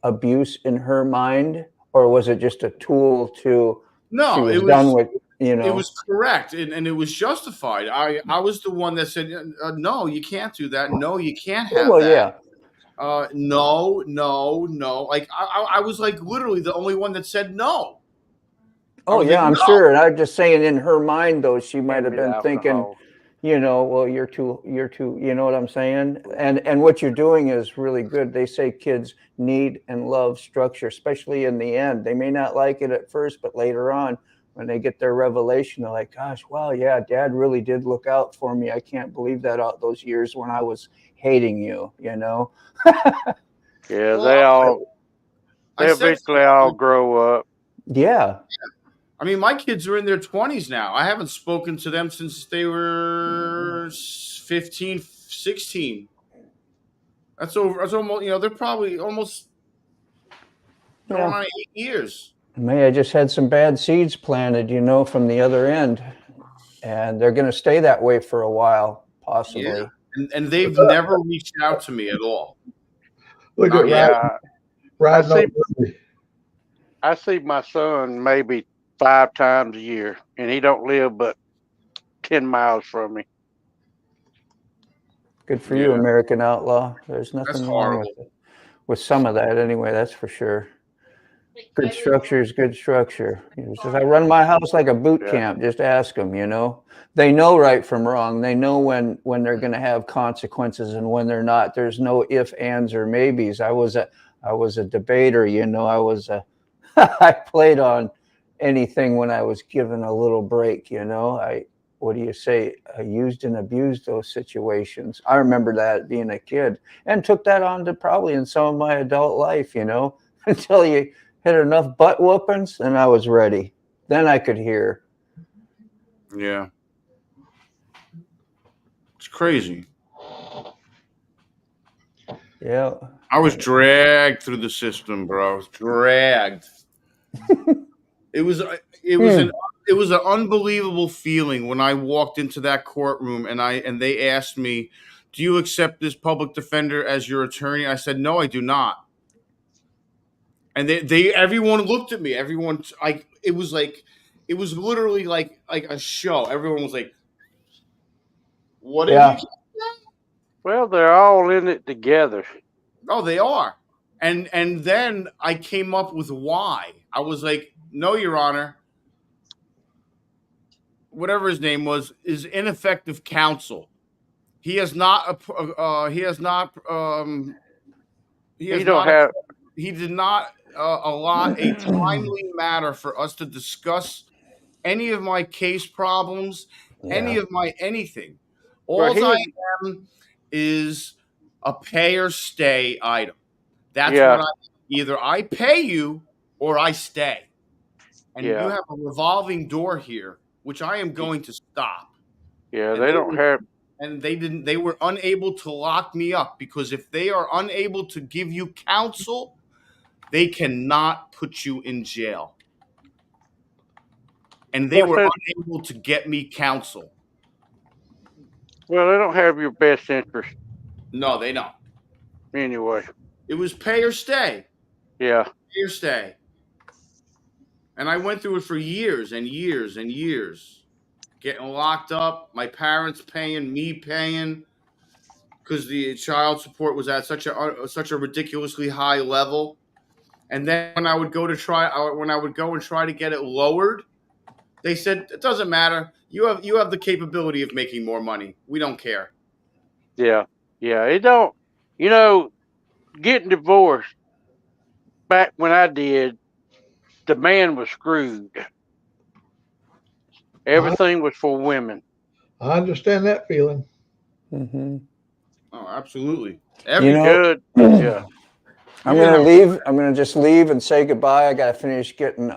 abuse in her mind, or was it just a tool to? No, it was correct, and it was justified. I was the one that said, no, you can't do that. No, you can't have that. Yeah. No. Like I was like literally the only one that said no. Oh yeah, I'm sure. And I'm just saying, in her mind, though, she might have been thinking, well, you're too, you know what I'm saying? And what you're doing is really good. They say kids need and love structure, especially in the end. They may not like it at first, but later on, when they get their revelation, they're like, gosh, wow, yeah, Dad really did look out for me. I can't believe that out those years when I was hating you, Yeah, Well, they I said eventually all grow up. Yeah. I mean, my kids are in their 20s now. I haven't spoken to them since they were 15, 16. That's over. That's almost, they're probably almost going on 8 years. May I just had some bad seeds planted, from the other end. And they're going to stay that way for a while, possibly. Yeah. And they've never reached out to me at all. Look at Ryan. I see my son maybe 5 times a year, and he don't live but 10 miles from me. Good for you, American Outlaw. There's nothing wrong with some of that anyway, that's for sure. Good structure is good structure. I run my house like a boot camp. Just ask them, They know right from wrong. They know when they're going to have consequences and when they're not. There's no ifs, ands, or maybes. I was a debater, I played on anything when I was given a little break, what do you say? I used and abused those situations. I remember that being a kid and took that on to probably in some of my adult life, until you hit enough butt whoopings and I was ready. Then I could hear. Yeah. It's crazy. Yeah. I was dragged through the system, bro. Dragged. It was an unbelievable feeling when I walked into that courtroom and they asked me, "Do you accept this public defender as your attorney?" I said, "No, I do not." And everyone looked at me. Everyone, it was literally like a show. Everyone was like, "What did you say?" Well, they're all in it together. Oh, they are. And then I came up with why. I was like, "No, Your Honor, whatever his name was, is ineffective counsel. He has not. He did not allot a timely matter for us to discuss any of my case problems, any of my anything. All I am is a pay or stay item. That's what either I pay you or I stay. And you have a revolving door here, which I am going to stop." Yeah, they don't have. And they were unable to lock me up because if they are unable to give you counsel, they cannot put you in jail. And they were unable to get me counsel. Well, they don't have your best interest. No, they don't. Anyway. It was pay or stay. Yeah. Pay or stay. And I went through it for years and years and years. Getting locked up, my parents paying, me paying, because the child support was at such a ridiculously high level. And then when I would go and try to get it lowered, they said, "It doesn't matter. You have the capability of making more money. We don't care." Yeah. Yeah. It don't, getting divorced back when I did, the man was screwed. Everything was for women. I understand that feeling. Mm-hmm. Oh, absolutely. Good. Yeah. I'm going to leave. I'm going to just leave and say goodbye. I got to finish getting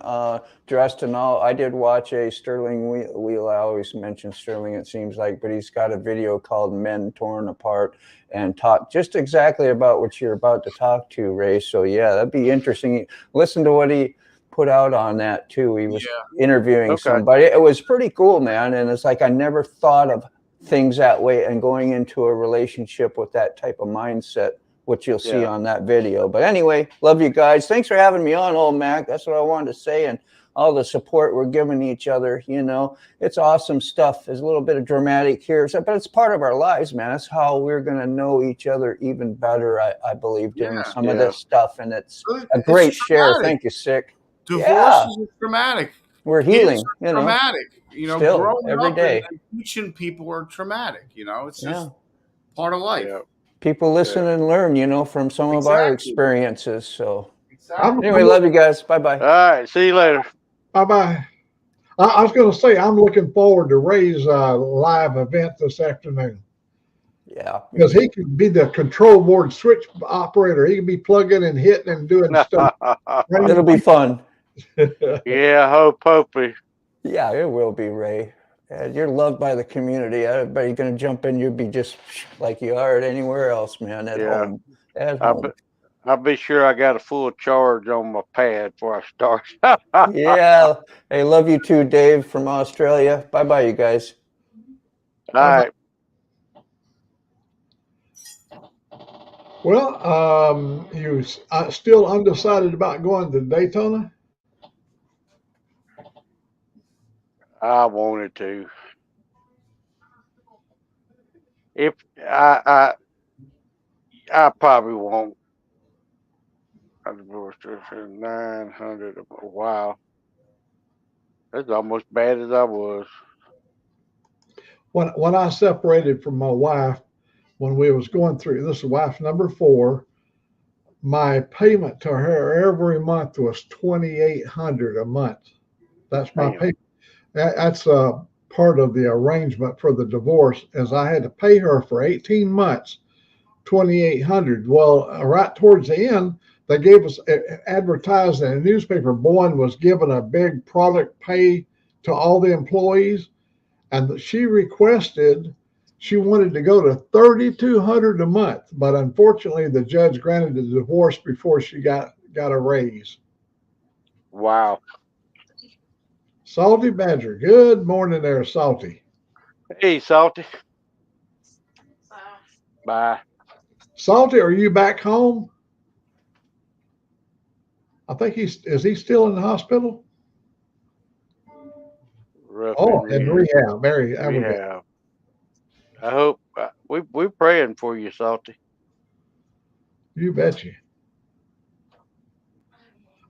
dressed and all. I did watch a Sterling Wheel. I always mention Sterling, it seems like, but he's got a video called Men Torn Apart and talk just exactly about what you're about to talk to, Ray. So, yeah, that'd be interesting. Listen to what he put out on that, too. He was interviewing somebody. It was pretty cool, man. And it's like I never thought of things that way and going into a relationship with that type of mindset, which you'll see on that video. But anyway, love you guys. Thanks for having me on, Old Mac. That's what I wanted to say. And all the support we're giving each other, it's awesome stuff. There's a little bit of dramatic here, but it's part of our lives, man. That's how we're going to know each other even better, I believe, doing some of this stuff. And it's a great share. Thank you, Sick. Divorce is dramatic. We're kids healing, are you know, traumatic. You know, still growing every up day. and teaching people are traumatic. You know, it's just Yeah. part of life. Yeah. People listen and learn, you know, from some of our Exactly. experiences. So Exactly. anyway, love you guys. Bye-bye. All right. See you later. Bye-bye. I was going to say, I'm looking forward to Ray's live event this afternoon. Yeah. Because he can be the control board switch operator. He can be plugging and hitting and doing stuff. It'll be fun. Yeah, hopefully. Yeah, it will be, Ray. You're loved by the community. Everybody's going to jump in. You'll be just like you are at anywhere else, man, at Yeah. home. At home. I'll be sure I got a full charge on my pad before I start. Yeah. Hey, love you too, Dave from Australia. Bye-bye, you guys. All right. Well, you still undecided about going to Daytona? I wanted to. If I probably won't. I divorced her for 900. Wow. That's almost bad as I was. When I separated from my wife, when we was going through, this is wife number 4, my payment to her every month was $2,800 a month. That's my payment. That's part of the arrangement for the divorce, as I had to pay her for 18 months, $2,800. Well, right towards the end, they gave us advertised in a newspaper. Bowen was given a big product pay to all the employees, and she wanted to go to $3,200 a month, but unfortunately, the judge granted the divorce before she got a raise. Wow. Salty Badger, good morning there, Salty. Hey, Salty. Bye. Salty, are you back home? I think is he still in the hospital? In rehab. Rehab. I hope we're praying for you, Salty. You bet you.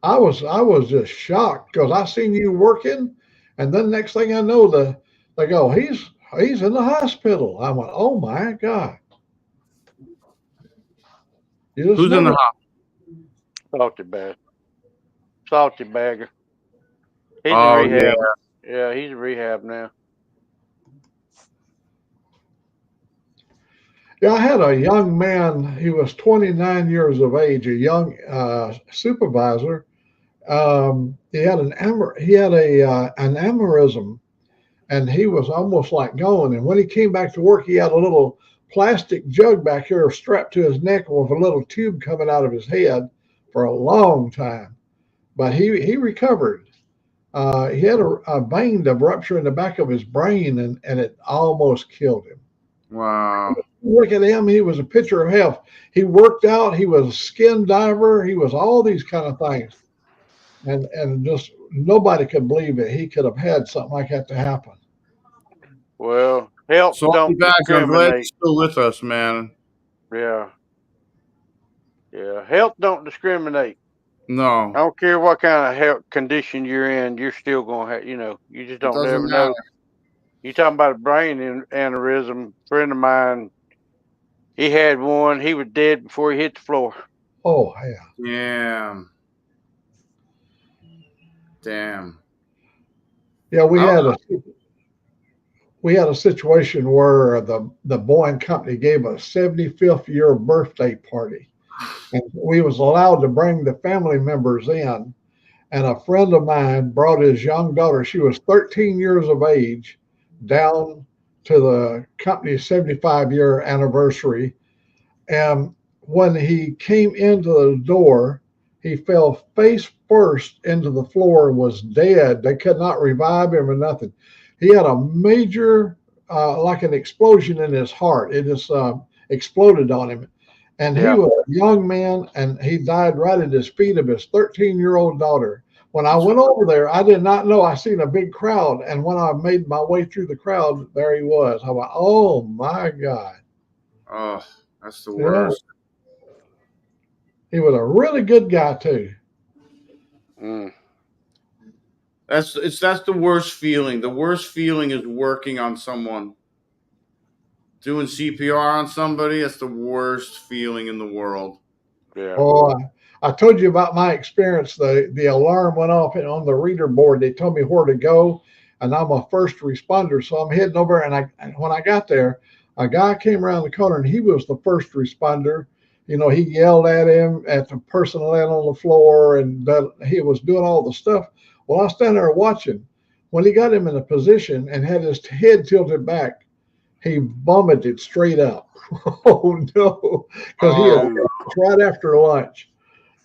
I was just shocked because I seen you working, and then next thing I know, they go, he's in the hospital. I went, oh my God. Who's in the hospital? Salty Bagger. He's in rehab. Yeah, he's in rehab now. Yeah, I had a young man. He was 29 years of age, a young supervisor. He had an aneurysm, and he was almost like going. And when he came back to work, he had a little plastic jug back here strapped to his neck with a little tube coming out of his head for a long time. But he recovered. He had a vein rupture in the back of his brain, and it almost killed him. Wow. Look at him. He was a picture of health. He worked out. He was a skin diver. He was all these kind of things. And just nobody could believe that he could have had something like that to happen. Well, health don't discriminate. I'm glad you're still with us, man. Yeah. Yeah. Health don't discriminate. No. I don't care what kind of health condition you're in, you're still going to have, you just don't never know. You talking about a brain aneurysm. A friend of mine, he had one. He was dead before he hit the floor. Oh, yeah. Damn. Yeah, we had a situation where the Boeing company gave a 75th year birthday party, and we was allowed to bring the family members in. And a friend of mine brought his young daughter. She was 13 years of age, down to the company's 75-year anniversary. And when he came into the door, he fell face first into the floor and was dead. They could not revive him or nothing. He had a major, like an explosion in his heart. It just exploded on him. And he was a young man, and he died right at his feet of his 13-year-old daughter. When I went over there, I did not know. I seen a big crowd, and when I made my way through the crowd, there he was. I went, oh my God. Oh, that's the worst. He was a really good guy too. That's the worst feeling. The worst feeling is working on someone. Doing CPR on somebody, that's the worst feeling in the world. Yeah. Oh, I told you about my experience. The alarm went off on the reader board. They told me where to go, and I'm a first responder, so I'm heading over. And when I got there, a guy came around the corner, and he was the first responder. You know, he yelled at him, at the person laying on the floor, and that he was doing all the stuff. Well, I was standing there watching. When he got him in a position and had his head tilted back, he vomited straight up. Oh no, because he had Oh, right after lunch,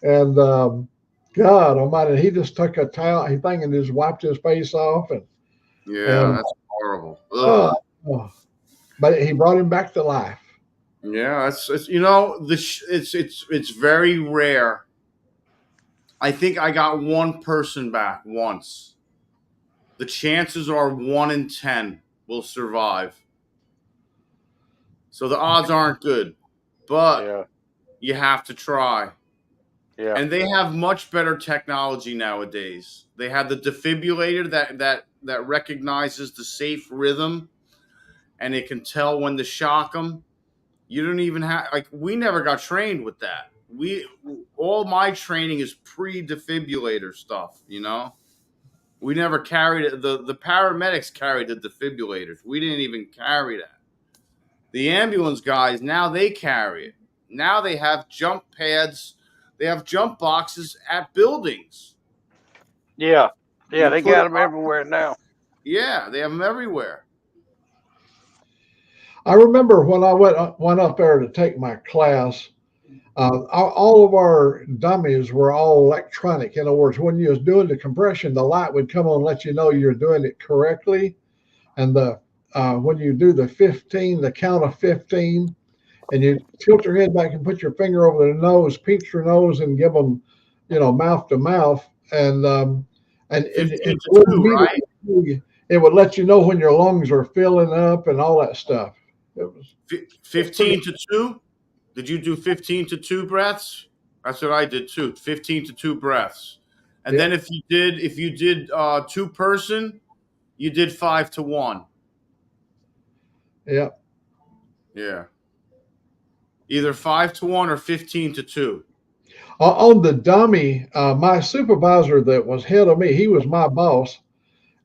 and God Almighty, he just took a towel, he thing, and just wiped his face off, Yeah, and that's horrible. oh, Ugh. oh. But he brought him back to life. Yeah, it's you know it's very rare. I think I got one person back once. The chances are 1 in 10 will survive. So the odds aren't good, but yeah, you have to try. yeah, And they have much better technology nowadays. They have the defibrillator that recognizes the safe rhythm, and it can tell when to shock them. You don't even have we never got trained with that. All my training is pre-defibrillator stuff. You know, we never carried it. The paramedics carried the defibrillators. We didn't even carry that. The ambulance guys now they carry it. Now they have jump pads. They have jump boxes at buildings. yeah, yeah. You They put got it them on. everywhere now. Yeah, they have them everywhere. I remember when I went up there to take my class. All of our dummies were all electronic. In other words, when you was doing the compression, the light would come on and let you know you're doing it correctly. And when you do the 15, the count of 15, and you tilt your head back and put your finger over their nose, pinch your nose, and give them, mouth to mouth, and 15 it to would 2, right? immediately, it would let you know when your lungs are filling up and all that stuff. It was 15 pretty. to 2? Did you do 15 to 2 breaths? That's what I did too. 15 to 2 breaths. And Yeah, then if you did 2-person, you did 5 to 1. yeah. Yeah. Either 5 to 1 or 15 to 2. On the dummy, my supervisor that was head of me, he was my boss,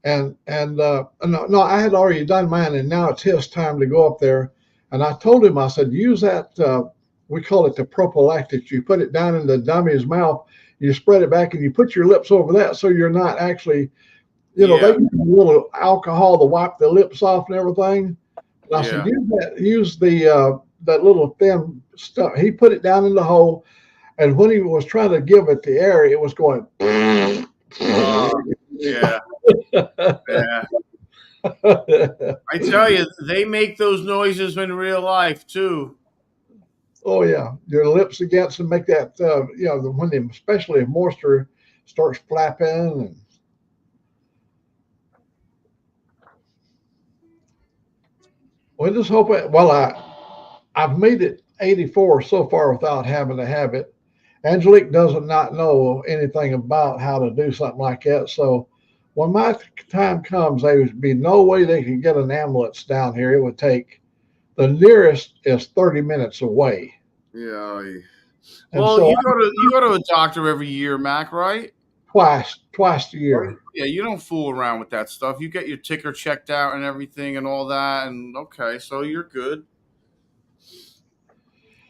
and no, I had already done mine, and now it's his time to go up there. And I told him, I said, use that. We call it the prophylactics. You put it down in the dummy's mouth, you spread it back, and you put your lips over that, so you're not actually, they Yeah. use a little alcohol to wipe the lips off and everything. And I said, Yeah. use that, use the that little thin stuff. He put it down in the hole, and when he was trying to give it the air, it was going. Yeah. Yeah. I tell you, they make those noises in real life too. Oh yeah, your lips against and make that. When especially if moisture starts flapping, and we just hope it. Well, I've made it 84 so far without having to have it. Angelique doesn't not know anything about how to do something like that. So when my time comes, there would be no way they could get an ambulance down here. It would take, the nearest is 30 minutes away. Yeah. And Well, so you go to a doctor every year, Mac, right? twice a Right. year. Yeah, you don't fool around with that stuff. You get your ticker checked out and everything and all that, and okay, so you're good.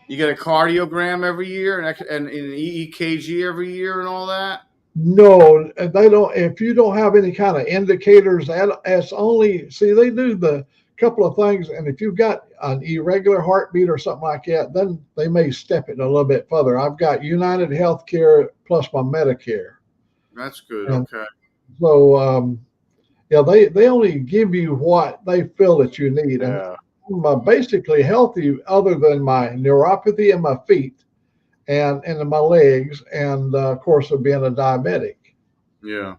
You get a cardiogram every year and an EEKG every year and all that. No, they don't. If you don't have any kind of indicators, that's only, see, they do the couple of things. And if you've got an irregular heartbeat or something like that, then they may step it a little bit further. I've got United Healthcare plus my Medicare. That's good. And Okay. so, yeah, they only give you what they feel that you need. And Yeah, I'm basically healthy other than my neuropathy in my feet and in my legs, and of course, of being a diabetic. Yeah.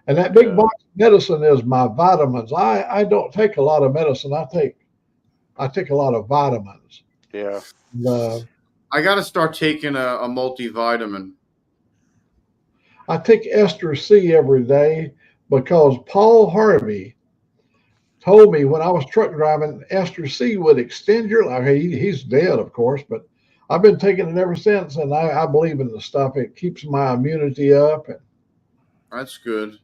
And that big yeah, box of medicine is my vitamins. I don't take a lot of medicine. I take a lot of vitamins. yeah. Uh, I got to start taking a multivitamin. I take ester C every day. because Paul Harvey told me when I was truck driving, ester C would extend your life. He's dead, of course, but I've been taking it ever since, and I believe in the stuff. It keeps my immunity up. And That's good.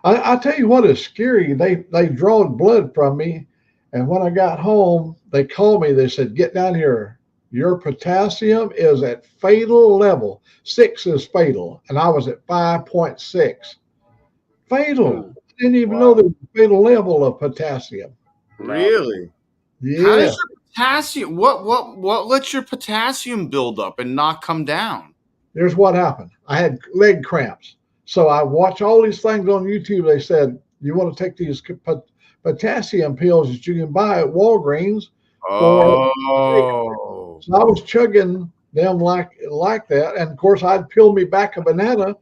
I tell you what is scary. They drawed blood from me, and when I got home, they called me. They said, "Get down here. Your potassium is at fatal level. 6 is fatal, and I was at 5.6. Fatal. I didn't even know there was a fatal level of potassium. Really? How does your potassium? What lets your potassium build up and not come down? Here's what happened. I had leg cramps. So I watch all these things on YouTube. They said, you want to take these potassium pills that you can buy at Walgreens. Oh. So I was chugging them like that. And of course, I'd peel me back a banana.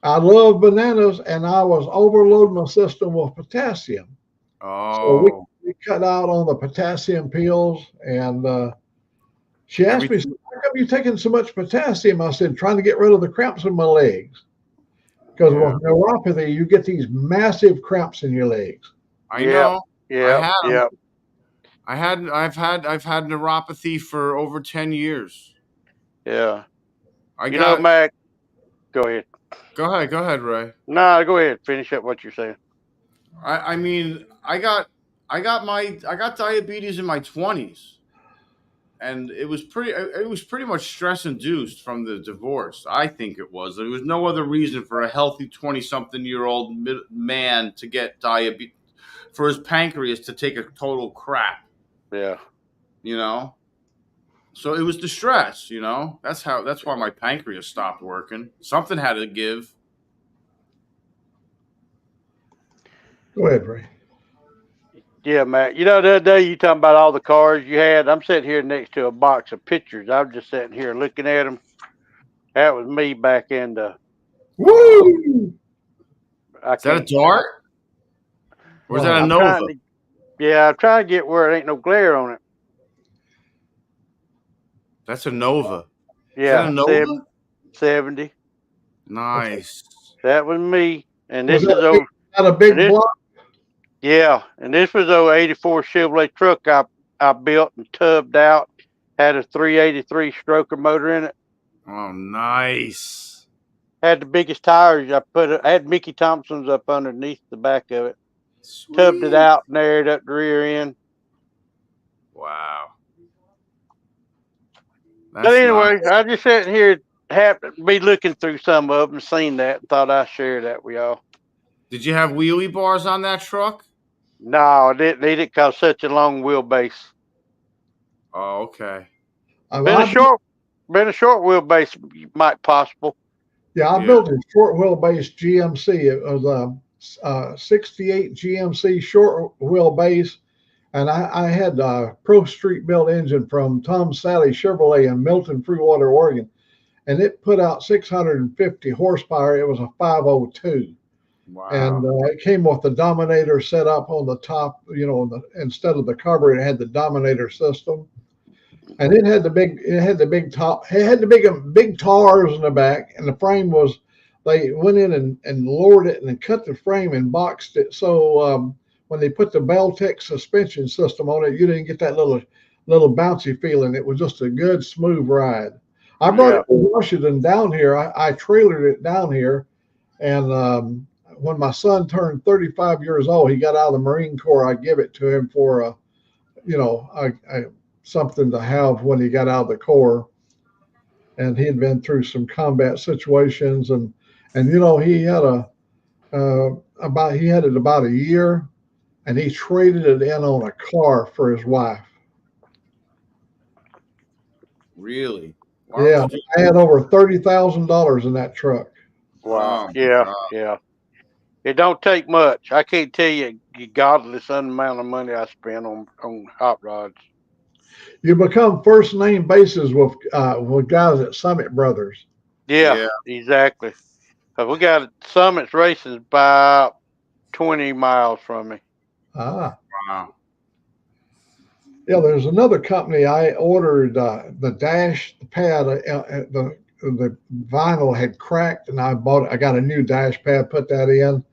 I love bananas, and I was overloading my system with potassium. So we cut out on the potassium pills. And she asked me, how come you taking so much potassium? I said, trying to get rid of the cramps in my legs. Because with neuropathy, you get these massive cramps in your legs. I know. Yeah. I've had neuropathy for over 10 years. Yeah. Mac, go ahead. Go ahead, Ray. No, go ahead. Finish up what you're saying. I mean, I got diabetes in my 20s. And it was pretty much stress induced from the divorce. I think it was. There was no other reason for a healthy 20-something-year-old man to get diabetes, for his pancreas to take a total crap. Yeah. So it was the stress. That's why my pancreas stopped working. Something had to give. Go ahead, Ray. Yeah, Matt. The other day you talking about all the cars you had. I'm sitting here next to a box of pictures. I'm just sitting here looking at them. That was me back in the. Woo! Is that a Dart? Or is that a Nova? I'm trying to get where it ain't no glare on it. That's a Nova. Yeah, is that a Nova? 70. Nice. That was me, and this Was is over. That a big block? Yeah, and this was the 84 Chevrolet truck I built and tubbed out. Had a 383 stroker motor in it. Oh, nice. Had the biggest tires. I had Mickey Thompson's up underneath the back of it. Sweet. Tubbed it out and aired up the rear end. Wow. But anyway, I just sitting here, happened to be looking through some of them, seen that, and thought I'd share that with y'all. Did you have wheelie bars on that truck? No, I didn't need it because such a long wheelbase. Oh, okay. Been a short wheelbase might possible. Yeah, I built a short wheelbase GMC. It was a 68 GMC short wheelbase, and I had a Pro Street built engine from Tom Sally Chevrolet in Milton, Freewater, Oregon, and it put out 650 horsepower. It was a 502. Wow. And it came with the Dominator set up on the top, instead of the carburetor, it had the Dominator system. And it had the big tars in the back, and the frame was, they went in and lowered it and cut the frame and boxed it. So when they put the Beltec suspension system on it, you didn't get that little bouncy feeling. It was just a good, smooth ride. I brought it from Washington down here. I trailered it down here, and when my son turned 35 years old, he got out of the Marine Corps. I give it to him for something to have when he got out of the Corps. And he had been through some combat situations, and he had it about a year, and he traded it in on a car for his wife. Really? Yeah, I had over $30,000 in that truck. Wow. Yeah. It don't take much. I can't tell you a godless amount of money I spent on hot rods. You become first name basis with guys at Summit Brothers. Yeah. Exactly. We got Summit's racing about 20 miles from me. Ah. Wow. Yeah, there's another company I ordered the dash pad. The vinyl had cracked, and I got a new dash pad, put that in,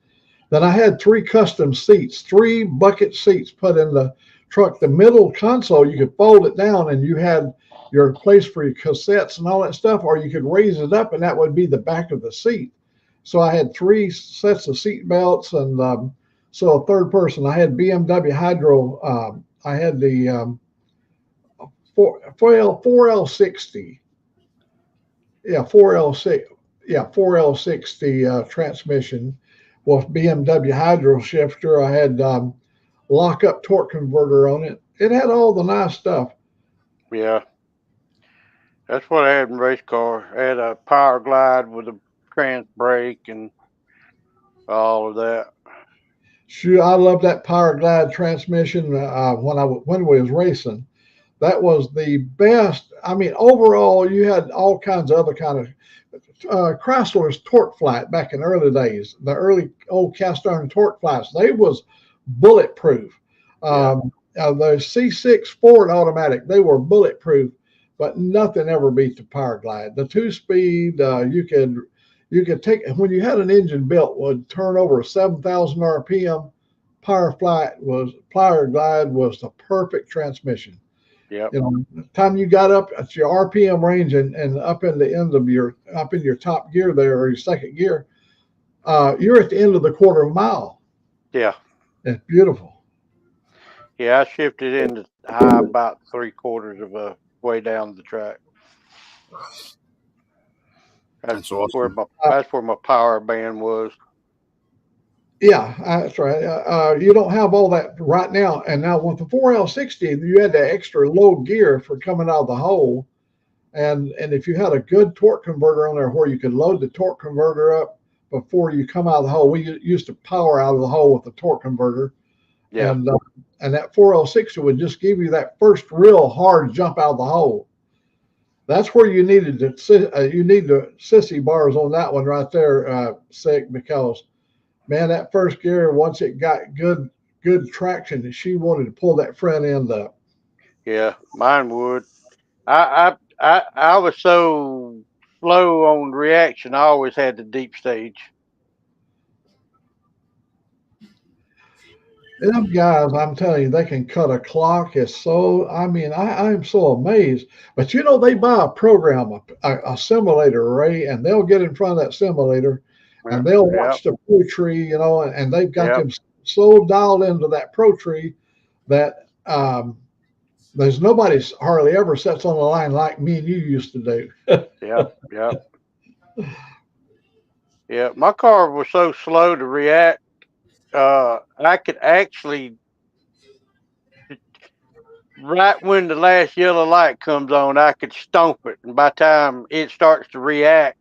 Then I had 3 custom seats, 3 bucket seats put in the truck. The middle console, you could fold it down and you had your place for your cassettes and all that stuff, or you could raise it up and that would be the back of the seat. So I had 3 sets of seat belts, and so a third person. I had BMW Hydro. I had the 4L60. Yeah, 4L6. Yeah, 4L60 transmission with BMW Hydro shifter. I had lock-up torque converter on it. It had all the nice stuff. Yeah. That's what I had in race car. I had a power glide with a trans brake and all of that. Sure, I love that power glide transmission when we was racing. That was the best. I mean, overall, you had all kinds of other kind of Chrysler's torque flat back in the early days. The early old cast iron torque flats, they was bulletproof. The C6 Ford automatic, they were bulletproof, but nothing ever beat the power glide. The 2-speed, you could take, when you had an engine built, would turn over 7,000 RPM. Power glide was the perfect transmission. Yeah. You know, the time you got up at your RPM range and up in the end of your top gear there, or your second gear, you're at the end of the quarter mile. Yeah. It's beautiful. Yeah, I shifted into high about 3/4 of a way down the track. That's awesome. That's where my power band was. Yeah, that's right. You don't have all that right now. And now with the 4L60, you had that extra low gear for coming out of the hole. And if you had a good torque converter on there where you could load the torque converter up before you come out of the hole, we used to power out of the hole with the torque converter. Yeah. And that 4L60 would just give you that first real hard jump out of the hole. That's where you needed you need the sissy bars on that one right there, Sick, because man, that first gear, once it got good traction, she wanted to pull that front end up. Yeah, mine would. I was so slow on reaction. I always had the deep stage. Them guys, I'm telling you, they can cut a clock. I'm so amazed. But you know, they buy a program, a simulator, Ray, and they'll get in front of that simulator and they'll watch the Pro Tree, you know, and they've got them so dialed into that Pro Tree that there's nobody hardly ever sits on the line like me and you used to do. Yeah. My car was so slow to react. I could actually, right when the last yellow light comes on, I could stomp it, and by the time it starts to react,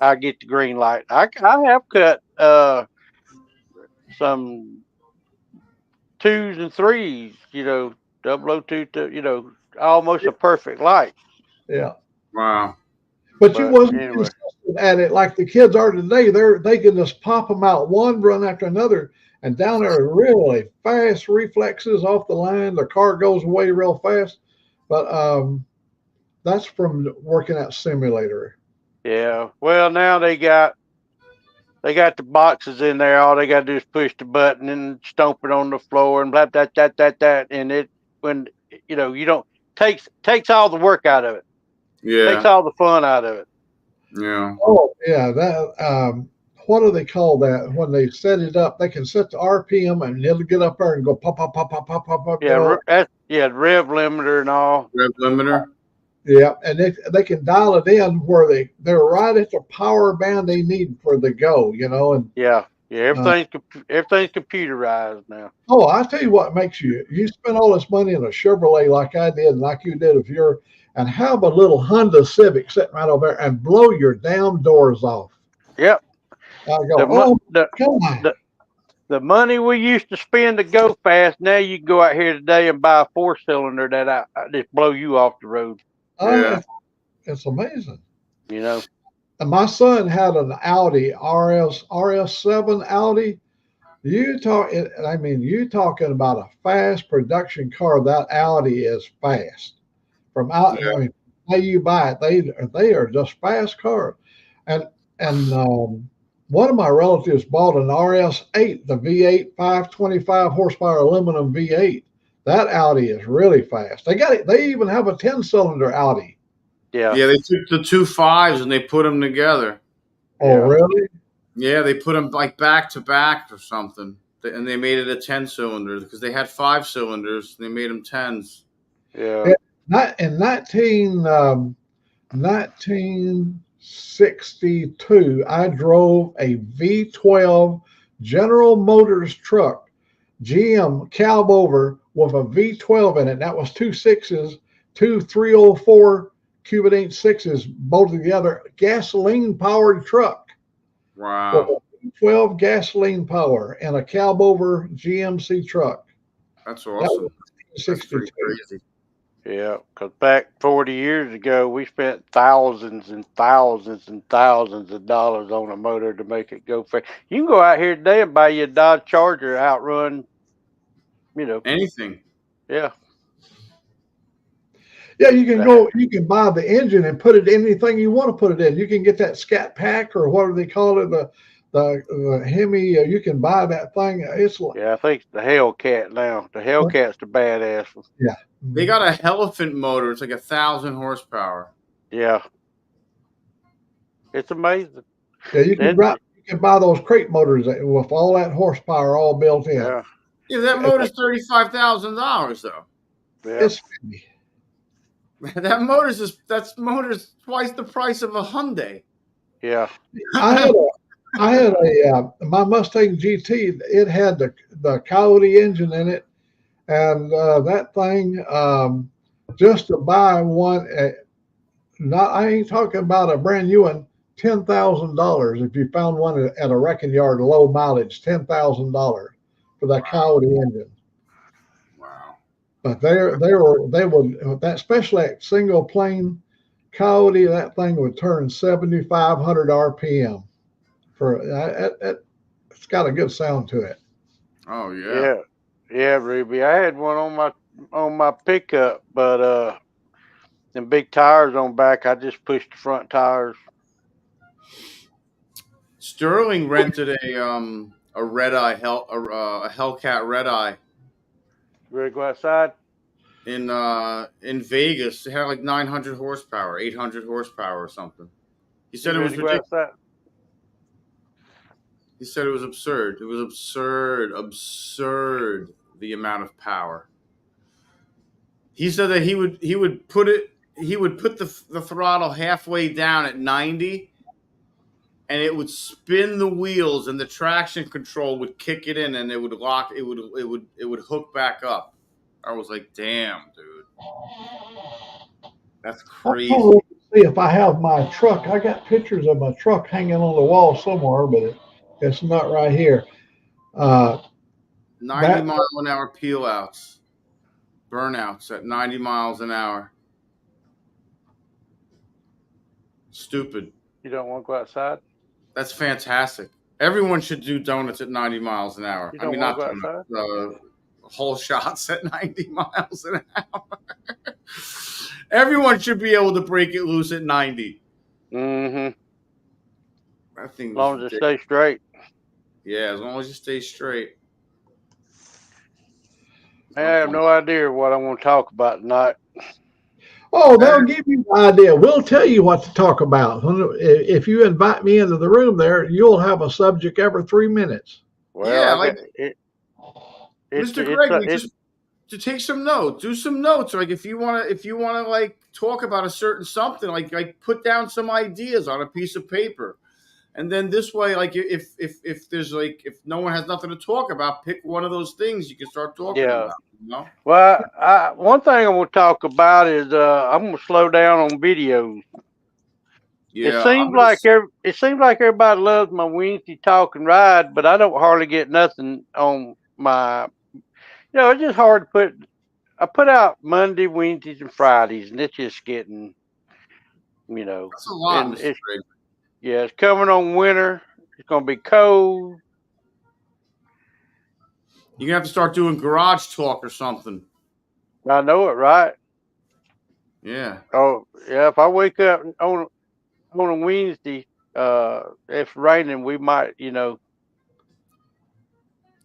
I get the green light. I have cut some 2s and 3s, you know, 002, you know, almost a perfect light. Yeah. Wow. But you wasn't consistent at it like the kids are today. They can just pop them out one run after another, and down there really fast reflexes off the line. The car goes away real fast. But that's from working at simulator. Yeah. Well, now they got the boxes in there. All they got to do is push the button and stomp it on the floor and blah that, and it when you know you don't takes all the work out of it. Yeah. Takes all the fun out of it. Yeah. Oh yeah, that what do they call that when they set it up? They can set the RPM and it'll get up there and go pop pop pop pop pop pop pop. Yeah, rev limiter and all. Rev limiter. Yeah, and they can dial it in where they're right at the power band they need for the go, you know. And everything's computerized now. Oh, I tell you what makes you spend all this money in a Chevrolet like I did, and like you did if you're, and have a little Honda Civic sitting right over there and blow your damn doors off. Yep. I go, come on. The money we used to spend to go fast, now you can go out here today and buy a 4-cylinder that I just blow you off the road. Oh, it's amazing. You know. And my son had an Audi RS7 Audi. You talking about a fast production car. That Audi is fast. From out, I mean, how you buy it, they are just fast cars. And one of my relatives bought an RS8, the V8 525 horsepower aluminum V8. That Audi is really fast. They got it. They even have a 10-cylinder Audi. Yeah. Yeah, they took the 2.5s and they put them together. Oh, Yeah. really? Yeah, they put them like back to back or something, and they made it a 10-cylinder because they had 5 cylinders. They made them 10s. Yeah. In 1962, I drove a V12 General Motors truck, GM cab over with a V12 in it. That was two 304 cubic inch 6s bolted together, gasoline powered truck. Wow. 12 gasoline power and a cab over GMC truck. That's awesome. That's pretty 62. crazy. Yeah, because back 40 years ago, we spent thousands and thousands and thousands of dollars on a motor to make it go fast. You can go out here today and buy you a Dodge Charger outrun, Anything. Yeah. Yeah, you can buy the engine and put it in anything you want to put it in. You can get that Scat Pack or whatever they call it, the Hemi. You can buy that thing. Yeah, I think it's the Hellcat now. The Hellcat's the badass one. Yeah. They got a Elephant motor. It's like 1,000 horsepower. Yeah. It's amazing. Yeah, you can buy those crate motors with all that horsepower all built in. Yeah. Yeah, that motor's $35,000 though. Yeah. It's funny. That motor's twice the price of a Hyundai. Yeah. I had my Mustang GT. It had the Coyote engine in it, and that thing just to buy one. I ain't talking about a brand new one. $10,000 if you found one at a wrecking yard, low mileage. $10,000 for that Coyote engine. Wow. But they would that, especially that single plane Coyote, that thing would turn 7,500 RPM. It's got a good sound to it. Oh yeah. Yeah, Ruby. I had one on my pickup, but them big tires on back, I just pushed the front tires. Sterling rented a red eye a Hellcat red eye. You ready to go outside? In Vegas. It had like 900 horsepower, 800 horsepower or something. He said it was ridiculous. He said it was absurd. It was absurd the amount of power. He said that he would put the throttle halfway down at 90 and it would spin the wheels and the traction control would kick it in and it would lock it would hook back up. I was like, damn, dude. That's crazy. I'll see if I have my truck. I got pictures of my truck hanging on the wall somewhere, but it's not right here. 90 mile an hour peel outs. Burnouts at 90 miles an hour. Stupid. You don't want to go outside? That's fantastic. Everyone should do donuts at 90 miles an hour. You don't want to go outside? Whole shots at 90 miles an hour. Everyone should be able to break it loose at 90. Mm-hmm. That thing. As long as it stays straight. Yeah, as long as you stay straight. I have no idea what I want to talk about tonight. Oh, they'll give you an idea. We'll tell you what to talk about. If you invite me into the room there, you'll have a subject every 3 minutes. Well, yeah, Mr. Gregory, just to take some notes. Do some notes. Like if you wanna like talk about a certain something, like put down some ideas on a piece of paper. And then this way, like if there's like if no one has nothing to talk about, pick one of those things you can start talking about. You know? Well, one thing I want to talk about is I'm gonna slow down on videos. Yeah, it seems like everybody loves my Wednesday talk and ride, but I don't hardly get nothing on my. It's just hard to put. I put out Monday, Wednesdays, and Fridays, and it's just getting, That's a lot. It's coming on winter. It's gonna be cold. You're gonna have to start doing garage talk or something. I know it, right? Yeah. Oh, yeah. If I wake up on a Wednesday If raining, we might,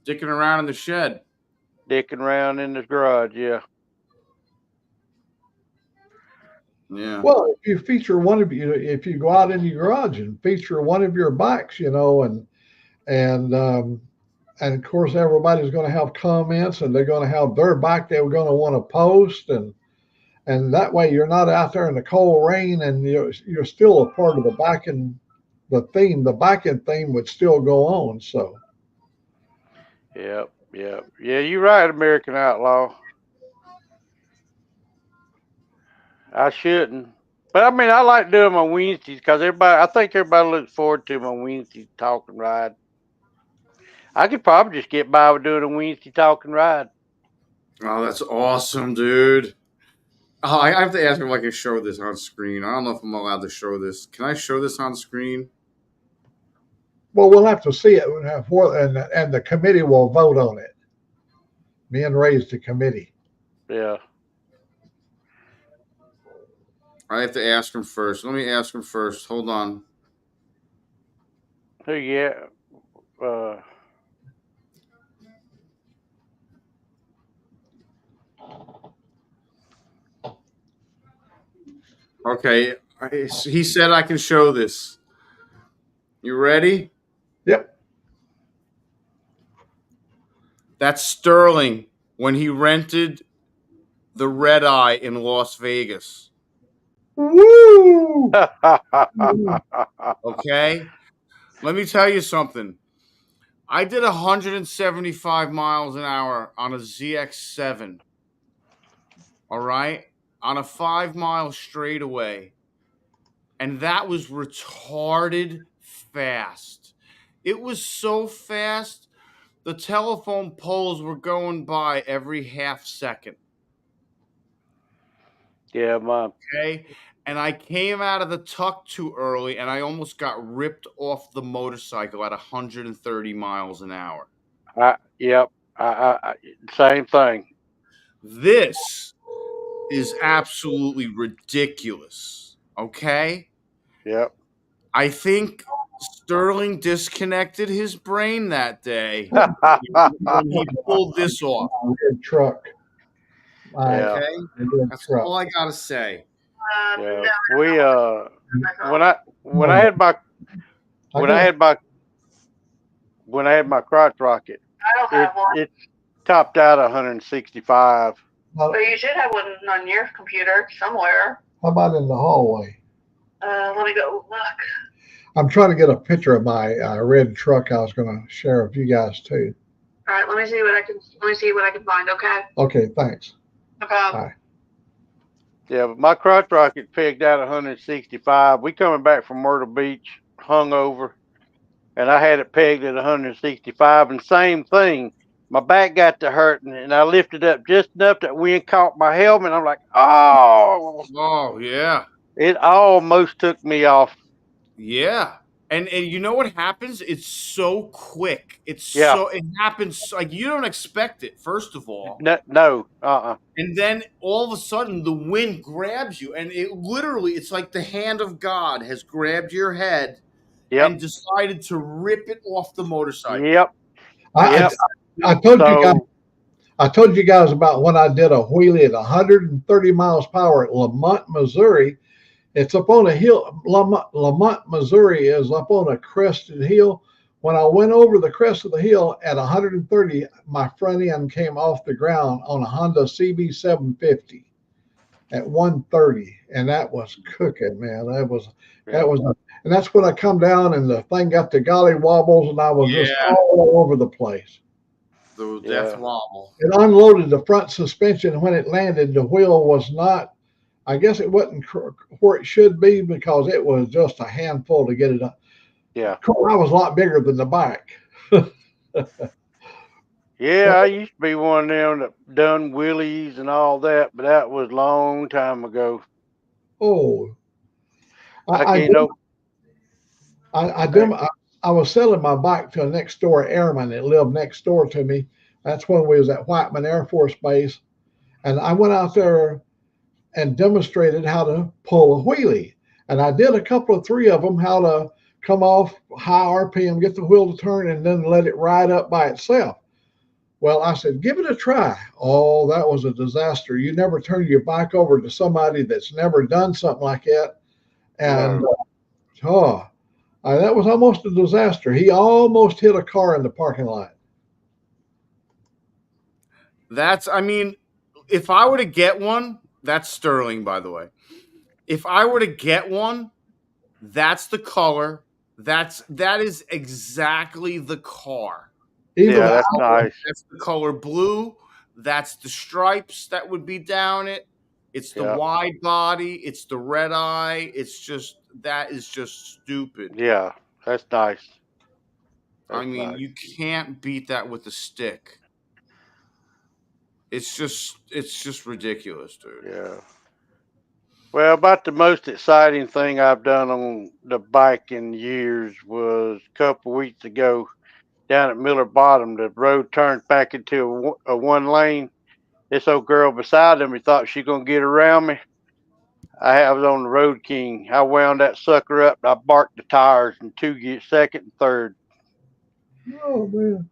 Dicking around in the shed. dicking around in the garage. Yeah. Yeah. Well, if you feature one of you, if you go out in your garage and feature one of your bikes, and and of course everybody's going to have comments, and they're going to have their bike they're going to want to post, and that way you're not out there in the cold rain, and you're still a part of the biking, the biking theme would still go on. So Yep. Yep. Yeah. You're right, American Outlaw. I shouldn't. But I mean, I like doing my Wednesdays because I think everybody looks forward to my Wednesday talk and ride. I could probably just get by with doing a Wednesday talk and ride. Oh, that's awesome, dude. Oh, I have to ask if I can show this on screen. I don't know if I'm allowed to show this. Can I show this on screen? well, we'll have to see it, and the committee will vote on it. Me and Ray's the committee. Yeah. I have to ask him first. Let me ask him first. Hold on. Who? Yeah. Okay. He said I can show this. You ready? Yep. That's Sterling when he rented the Red Eye in Las Vegas. Woo! Okay? Let me tell you something. I did 175 miles an hour on a ZX7. All right? On a 5-mile straightaway. And that was retarded fast. It was so fast, the telephone poles were going by every half second. Yeah, Mom. Okay? And I came out of the tuck too early, and I almost got ripped off the motorcycle at 130 miles an hour. Yep. Same thing. This is absolutely ridiculous. Okay? Yep. I think Sterling disconnected his brain that day when he pulled this off. Red truck. Yeah. Okay? That's all I gotta say. Yeah. We when I had my crotch rocket, I don't have one. it topped out 165. But you should have one on your computer somewhere. How about in the hallway? Let me go look. I'm trying to get a picture of my red truck. I was going to share with you guys too. All right, let me see what I can find. Okay. Okay, thanks. No problem. Bye. Yeah, but my crotch rocket pegged out 165. We coming back from Myrtle Beach, hungover, and I had it pegged at 165. And same thing, my back got to hurting, and I lifted up just enough that wind caught my helmet. I'm like, Oh, yeah. It almost took me off. Yeah. And you know what happens? It's so quick. It happens like you don't expect it, first of all. No. And then all of a sudden the wind grabs you, and it's like the hand of God has grabbed your head and decided to rip it off the motorcycle. Yep. I told you guys about when I did a wheelie at 130 miles per hour at Lamont, Missouri. It's up on a hill. Lamont, Missouri is up on a crested hill. When I went over the crest of the hill at 130, my front end came off the ground on a Honda CB750 at 130, and that was cooking, man. And that's when I come down and the thing got the golly wobbles, and I was just all over the place. The death wobble. It unloaded the front suspension, and when it landed, the wheel was not. I guess it wasn't where it should be because it was just a handful to get it up. Yeah. I was a lot bigger than the bike. Yeah, I used to be one of them that done wheelies and all that, but that was a long time ago. Oh. I was selling my bike to a next door airman that lived next door to me. That's when we was at Whiteman Air Force Base. And I went out there and demonstrated how to pull a wheelie. And I did three of them, how to come off high RPM, get the wheel to turn, and then let it ride up by itself. Well, I said, give it a try. Oh, that was a disaster. You never turn your bike over to somebody that's never done something like that. And that was almost a disaster. He almost hit a car in the parking lot. I mean, if I were to get one, that's Sterling, by the way. If I were to get one, that's the color. That is exactly the car. That's nice. That's the color blue. That's the stripes that would be down it. It's the wide body. It's the red eye. That is just stupid. Yeah, that's nice. I mean, you can't beat that with a stick. It's just ridiculous, dude. Yeah. Well, about the most exciting thing I've done on the bike in years was a couple weeks ago down at Miller Bottom. The road turned back into a one lane. This old girl beside me thought she gonna get around me. I was on the Road King. I wound that sucker up. I barked the tires in second and third. Oh man!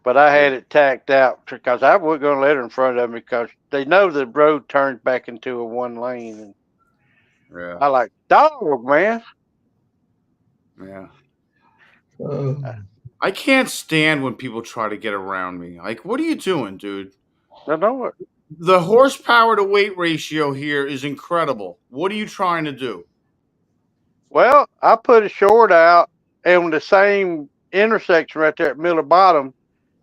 But I had it tacked out because I wasn't gonna let her in front of me because they know the road turns back into a one lane. And I like dog, man. Yeah. I can't stand when people try to get around me. Like, what are you doing, dude? I know it. The horsepower to weight ratio here is incredible. What are you trying to do? Well, I put a short out on the same intersection right there at Miller Bottom.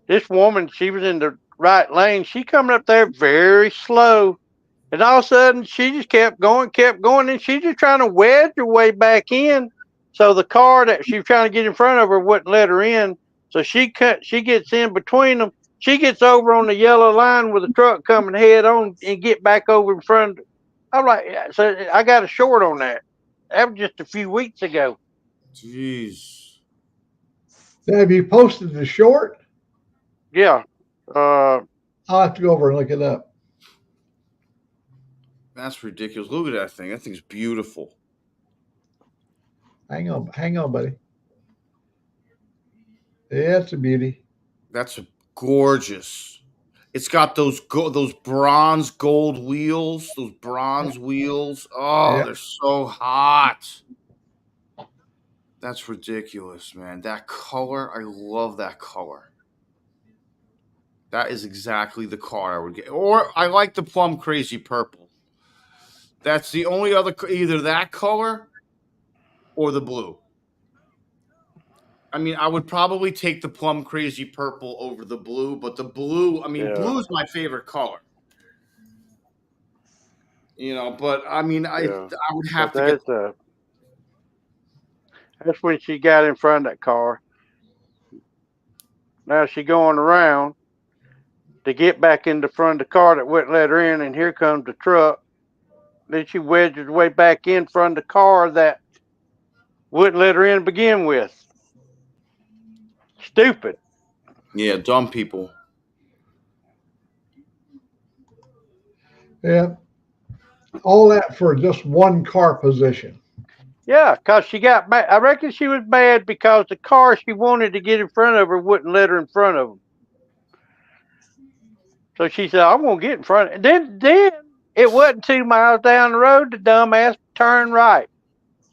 This woman, she was in the right lane. She coming up there very slow. And all of a sudden, she just kept going, and she just trying to wedge her way back in. So the car that she was trying to get in front of her wouldn't let her in. So she gets in between them. She gets over on the yellow line with the truck coming head on and get back over in front of her. I'm like, so I got a short on that. That was just a few weeks ago. Jeez. Have you posted the short? Yeah. I'll have to go over and look it up. That's ridiculous. Look at that thing. That thing's beautiful. Hang on, buddy. Yeah, it's a beauty. That's gorgeous. It's got those bronze gold wheels. Those bronze wheels. Oh, they're so hot. That's ridiculous, man. That color, I love that color. That is exactly the car I would get. Or I like the plum crazy purple. That's the only other, either that color or the blue. I mean, I would probably take the plum crazy purple over the blue, but the blue, I mean, blue is my favorite color. You know, but I mean, I would have to get. That's when she got in front of that car. Now she going around to get back in the front of the car that wouldn't let her in, and here comes the truck. Then she wedged her way back in front of the car that wouldn't let her in to begin with. Stupid. Yeah, dumb people. Yeah. All that for just one car position. Yeah, because she got mad. I reckon she was mad because the car she wanted to get in front of her wouldn't let her in front of them. So she said, I'm going to get in front of it. Then it wasn't 2 miles down the road. The dumbass turned right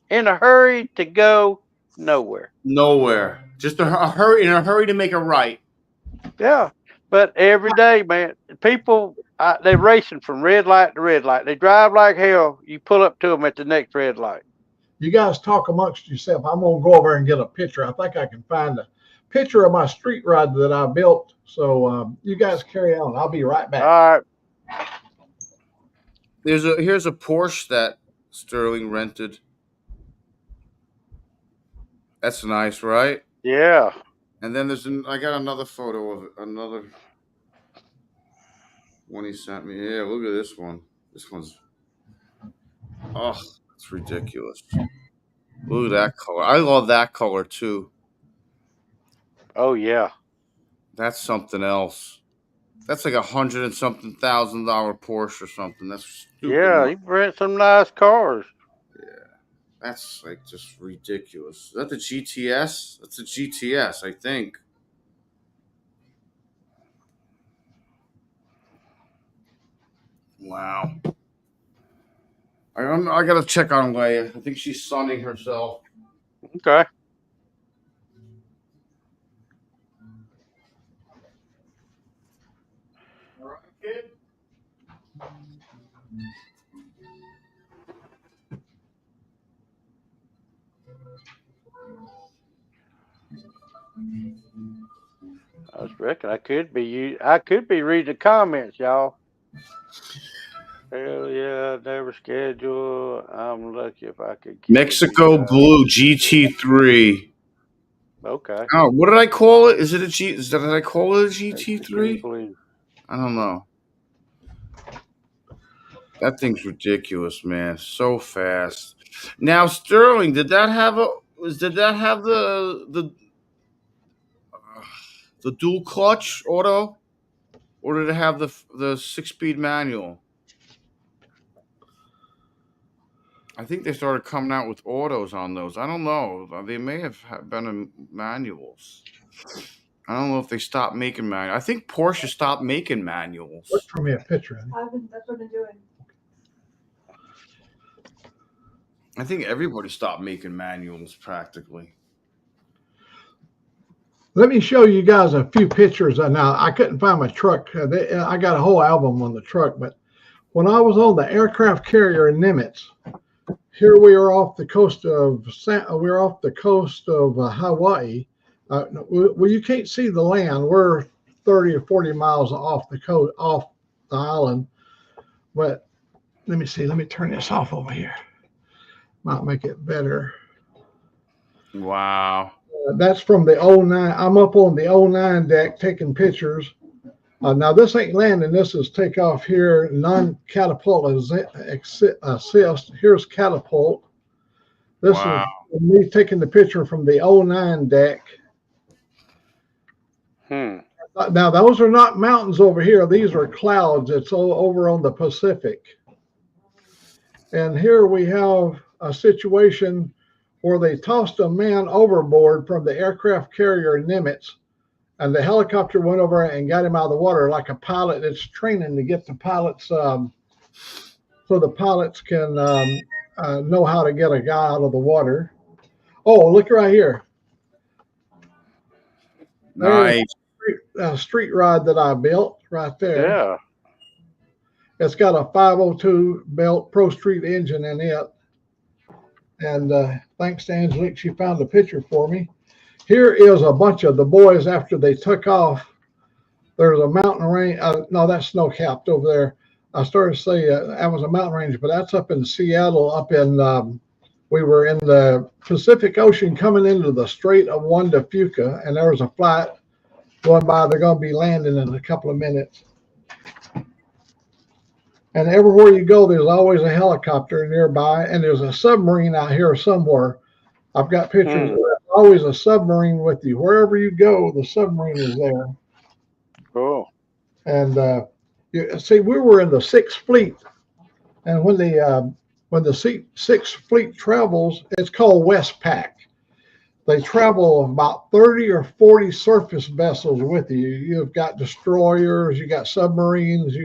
in a hurry to go nowhere. Nowhere. Just in a hurry to make a right. Yeah. But every day, man, people, they're racing from red light to red light. They drive like hell. You pull up to them at the next red light. You guys talk amongst yourself. I'm going to go over and get a picture. I think I can find a picture of my street rod that I built. So you guys carry on. I'll be right back. All right. Here's a Porsche that Sterling rented. That's nice, right? Yeah. And then I got another photo of it. Another one he sent me. Yeah, look at this one. This one's, it's ridiculous. Look at that color. I love that color too. Oh yeah. That's something else. That's like $100 and something $1,000 Porsche or something. That's stupid. Yeah, he rent some nice cars. Yeah, That's like just ridiculous. Is that the GTS? That's the GTS, I think. Wow. I gotta check on Leia. I think she's sunning herself. Okay. All right, kid. I was reckon I could be reading the comments, y'all. Hell yeah, never schedule. I'm lucky if I could kill Mexico you. Blue GT3. Okay. Oh, what did I call it? Is it a G? Did I call it a GT3? Blue. I don't know. That thing's ridiculous, man. So fast. Now, Sterling, did that have the dual clutch auto, or did it have the 6-speed manual? I think they started coming out with autos on those. I don't know. They may have been in manuals. I don't know if they stopped making manuals. I think Porsche stopped making manuals. Look for me a picture. That's what I'm doing. I think everybody stopped making manuals practically. Let me show you guys a few pictures. Now, I couldn't find my truck. I got a whole album on the truck, but when I was on the aircraft carrier in Nimitz, here we are off the coast of Hawaii. Well, you can't see the land. We're 30 or 40 miles off the coast, off the island. But let me see. Let me turn this off over here. Might make it better. Wow. That's from the 09. I'm up on the 09 deck taking pictures. Now, this ain't landing. This is takeoff here, non-catapult assist. Here's catapult. This is me taking the picture from the 09 deck. Now, those are not mountains over here. These are clouds. It's all over on the Pacific. And here we have a situation where they tossed a man overboard from the aircraft carrier Nimitz, and the helicopter went over and got him out of the water like a pilot that's training to get the pilots, so the pilots can know how to get a guy out of the water. Oh, look right here. Nice. There's a street rod that I built right there. Yeah. It's got a 502 belt Pro Street engine in it. And thanks to Angelique, she found a picture for me. Here is a bunch of the boys after they took off. There's a mountain range. No, that's snow capped over there. I started to say that was a mountain range, but that's up in Seattle. We were in the Pacific Ocean coming into the Strait of Juan de Fuca, and there was a flight going by. They're going to be landing in a couple of minutes. And everywhere you go, there's always a helicopter nearby, and there's a submarine out here somewhere. I've got pictures. There's always a submarine with you. Wherever you go, the submarine is there. Cool. And you see, we were in the 6th Fleet, and when the 6th Fleet travels, it's called Westpac. They travel about 30 or 40 surface vessels with you. You've got destroyers, you got submarines,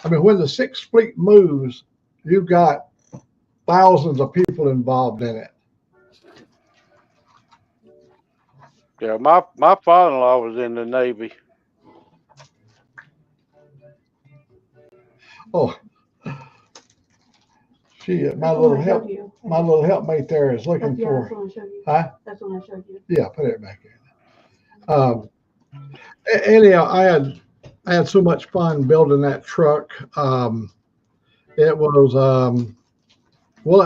when the 6th Fleet moves, you've got thousands of people involved in it. Yeah, my father-in-law was in the Navy. Oh, my little helpmate there is looking for. Huh? That's what I showed you. Yeah, put it back in. Anyhow, I had so much fun building that truck. It was I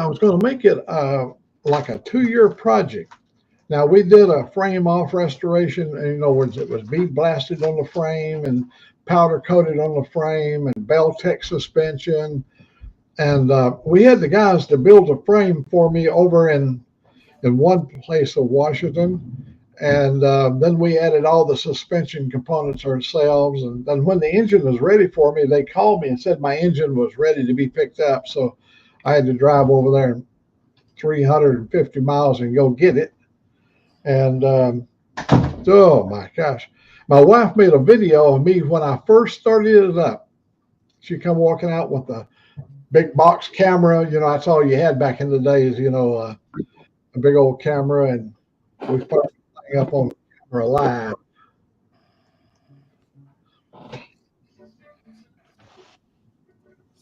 was going to make it like a 2-year project. Now, we did a frame off restoration. In other words, it was bead blasted on the frame and powder coated on the frame and Bell-Tech suspension. And we had the guys to build a frame for me over in one place of Washington. And then we added all the suspension components ourselves. And then when the engine was ready for me, they called me and said my engine was ready to be picked up. So I had to drive over there. 350 miles and go get it. And oh my gosh, my wife made a video of me when I first started it up. She come walking out with a big box camera. You know, that's all you had back in the days. You know, a big old camera, and we put the thing up on the camera live.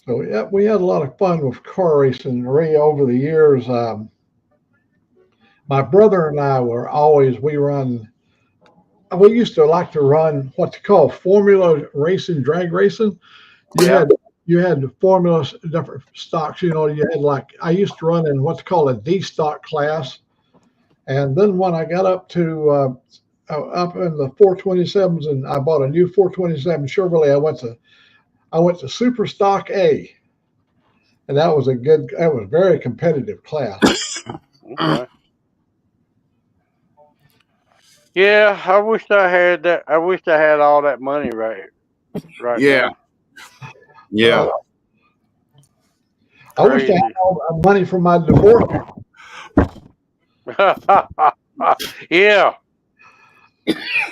So yeah, we had a lot of fun with car racing, Ray, over the years. My brother and I we used to like to run what they call formula racing, drag racing. You had the formula, different stocks. You know, you had like, I used to run in what's called a D stock class. And then when I got up to up in the 427s, and I bought a new 427 Chevrolet, I went to Super Stock A, and that was a very competitive class. Okay. Yeah, I wish I had that. I wish I had all that money right Yeah. now. Yeah. I wish I had all the money from my divorce. Yeah.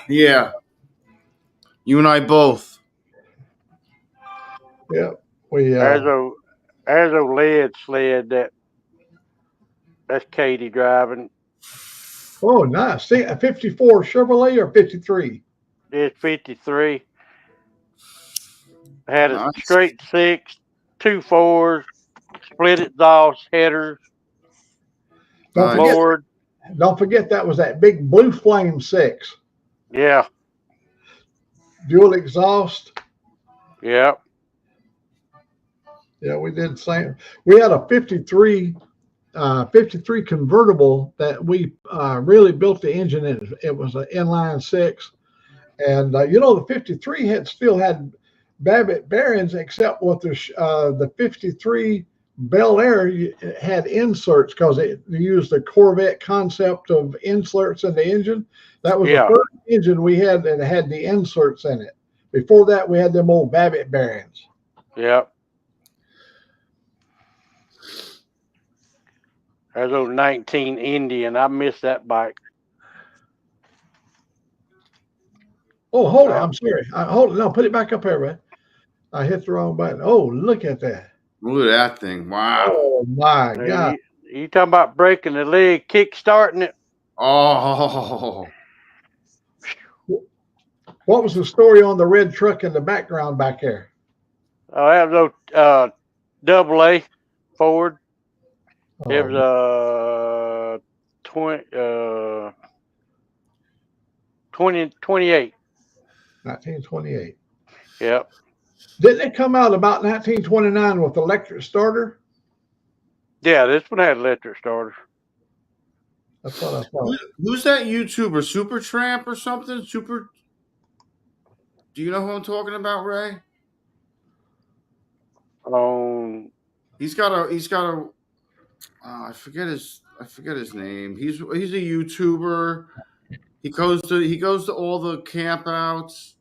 Yeah. You and I both. Yeah. We There's a lead sled that's Katie driving. Oh, nice. See, a 54 Chevrolet or 53? It's 53. Had a Nice. straight 6, 2 4s, split exhaust headers. Don't forget that was that big Blue Flame 6. Yeah. Dual exhaust. Yeah. Yeah, we did the same. We had a 53 convertible that we really built the engine in. It was an inline 6. And, you know, the 53 still had Babbitt bearings, except with the 53 Bel Air had inserts because they used the Corvette concept of inserts in the engine. That was the first engine we had that had the inserts in it. Before that, we had them old Babbitt bearings. Yep. There's old 19 Indian. I miss that bike. Oh, hold it. I'm sorry. Hold it. No, put it back up here, man. I hit the wrong button. Oh, look at that. Look at that thing. Wow. Oh, my God. You talking about breaking the leg, kick starting it? Oh. What was the story on the red truck in the background back there? Oh, that was double A Ford. Oh, it was 28. 1928. Yep. Didn't it come out about 1929 with electric starter? Yeah, this one had electric starter. That's what I thought. Who's that YouTuber? Supertramp or something? Do you know who I'm talking about, Ray? He's got a I forget his name. He's a YouTuber. He goes to all the campouts.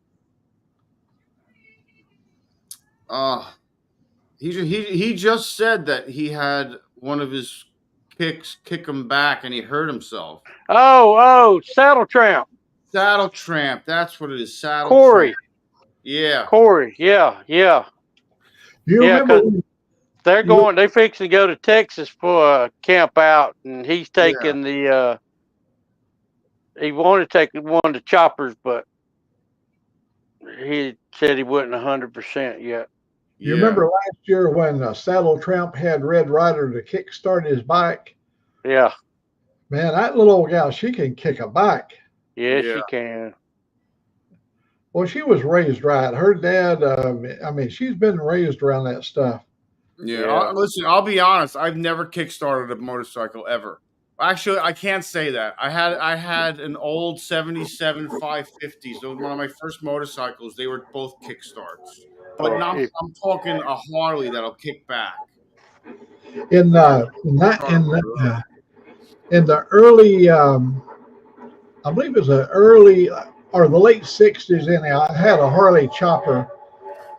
He just said that he had one of his kicks kick him back and he hurt himself. Oh, Saddle Tramp. Saddle Tramp, that's what it is. Saddle Corey. Tramp. Yeah. Corey, yeah. You remember they fixing to go to Texas for a camp out, and he's taking he wanted to take one of the choppers, but he said he wasn't 100% yet. You remember last year when Saddle Tramp had Red Rider to kickstart his bike? Yeah. Man, that little old gal, she can kick a bike. Yeah, she can. Well, she was raised right. Her dad, she's been raised around that stuff. Yeah. Listen, I'll be honest. I've never kickstarted a motorcycle ever. Actually, I can't say that. I had an old 77 550s. Those were one of my first motorcycles. They were both kickstarts. But I'm talking a Harley that'll kick back. In the early, I believe it was the early or the late 60s, I had a Harley chopper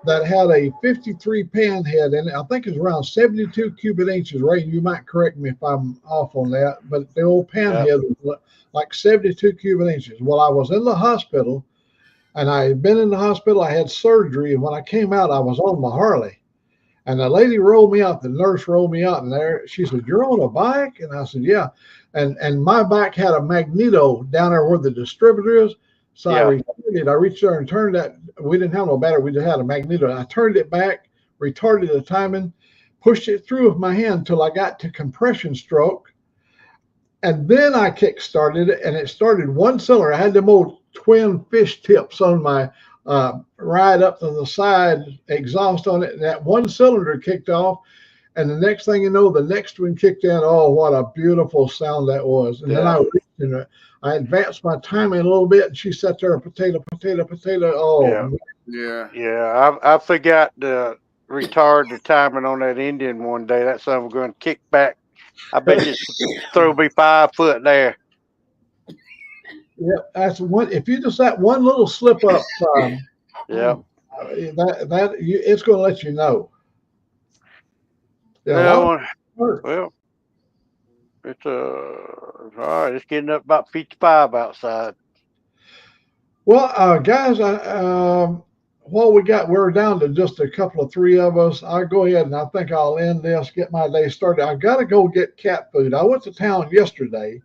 that had a 53 pan head in it. I think it's around 72 cubic inches. Ray, you might correct me if I'm off on that, but the old pan head was like 72 cubic inches. Well, I was in the hospital, and I had been in the hospital. I had surgery, and when I came out, I was on my Harley. And the lady rolled me out. The nurse rolled me out, and there she said, "You're on a bike?" And I said, "Yeah." And my bike had a magneto down there where the distributor is. So I reached there and turned that. We didn't have no battery. We just had a magneto. I turned it back, retarded the timing, pushed it through with my hand until I got to compression stroke. And then I kick started it, and it started one cylinder. I had them old twin fish tips on my ride up to the side exhaust on it. And that one cylinder kicked off. And the next thing you know, the next one kicked in. Oh, what a beautiful sound that was. And then I advanced my timing a little bit, and she sat there, potato. Oh, yeah. I forgot to retard the timing on that Indian one day. That son was going to kick back. I bet you throw me 5 foot there. Yeah, that's one. If you just that one little slip up, it's going to let you know. Yeah, well, it's all right. It's getting up about 55 outside. Well, guys, what we got, we're down to just a couple of 3 of us. I'll go ahead and I think I'll end this, get my day started. I've got to go get cat food. I went to town yesterday,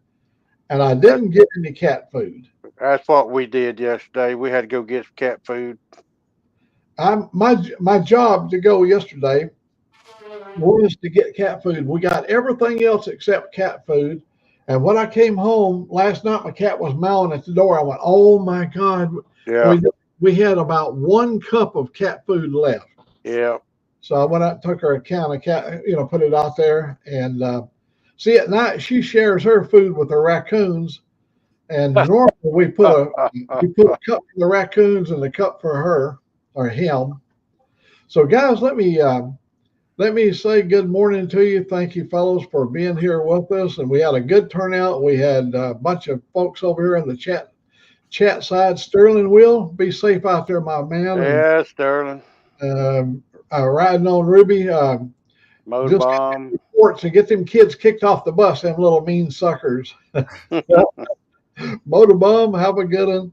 and I didn't get any cat food. That's what we did yesterday. We had to go get some cat food. My job to go yesterday was to get cat food. We got everything else except cat food. And when I came home last night, my cat was meowing at the door. I went, "Oh my God!" Yeah. We had about 1 cup of cat food left. Yeah. So I went out and took her a can of cat, put it out there. And see, at night she shares her food with the raccoons. And normally we put a cup for the raccoons and a cup for her or him. So guys, let me say good morning to you. Thank you, fellows, for being here with us. And we had a good turnout. We had a bunch of folks over here in the chat side. Sterling, Will, be safe out there, my man. Yeah, and, Sterling. Riding on Ruby. Motor bomb. Reports and get them kids kicked off the bus, them little mean suckers. Motor bomb, have a good one.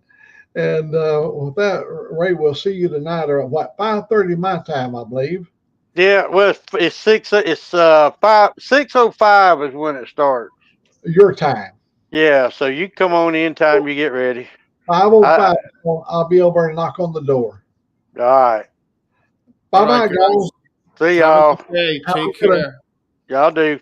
And with that, Ray, we'll see you tonight, or what, 5:30 my time, I believe. Yeah, well, it's 6:05 is when it starts. Your time. Yeah, so you come on in time you get ready. 5:05. I'll be over and knock on the door. All right. Bye, guys. See y'all. Hey, take care. Y'all do.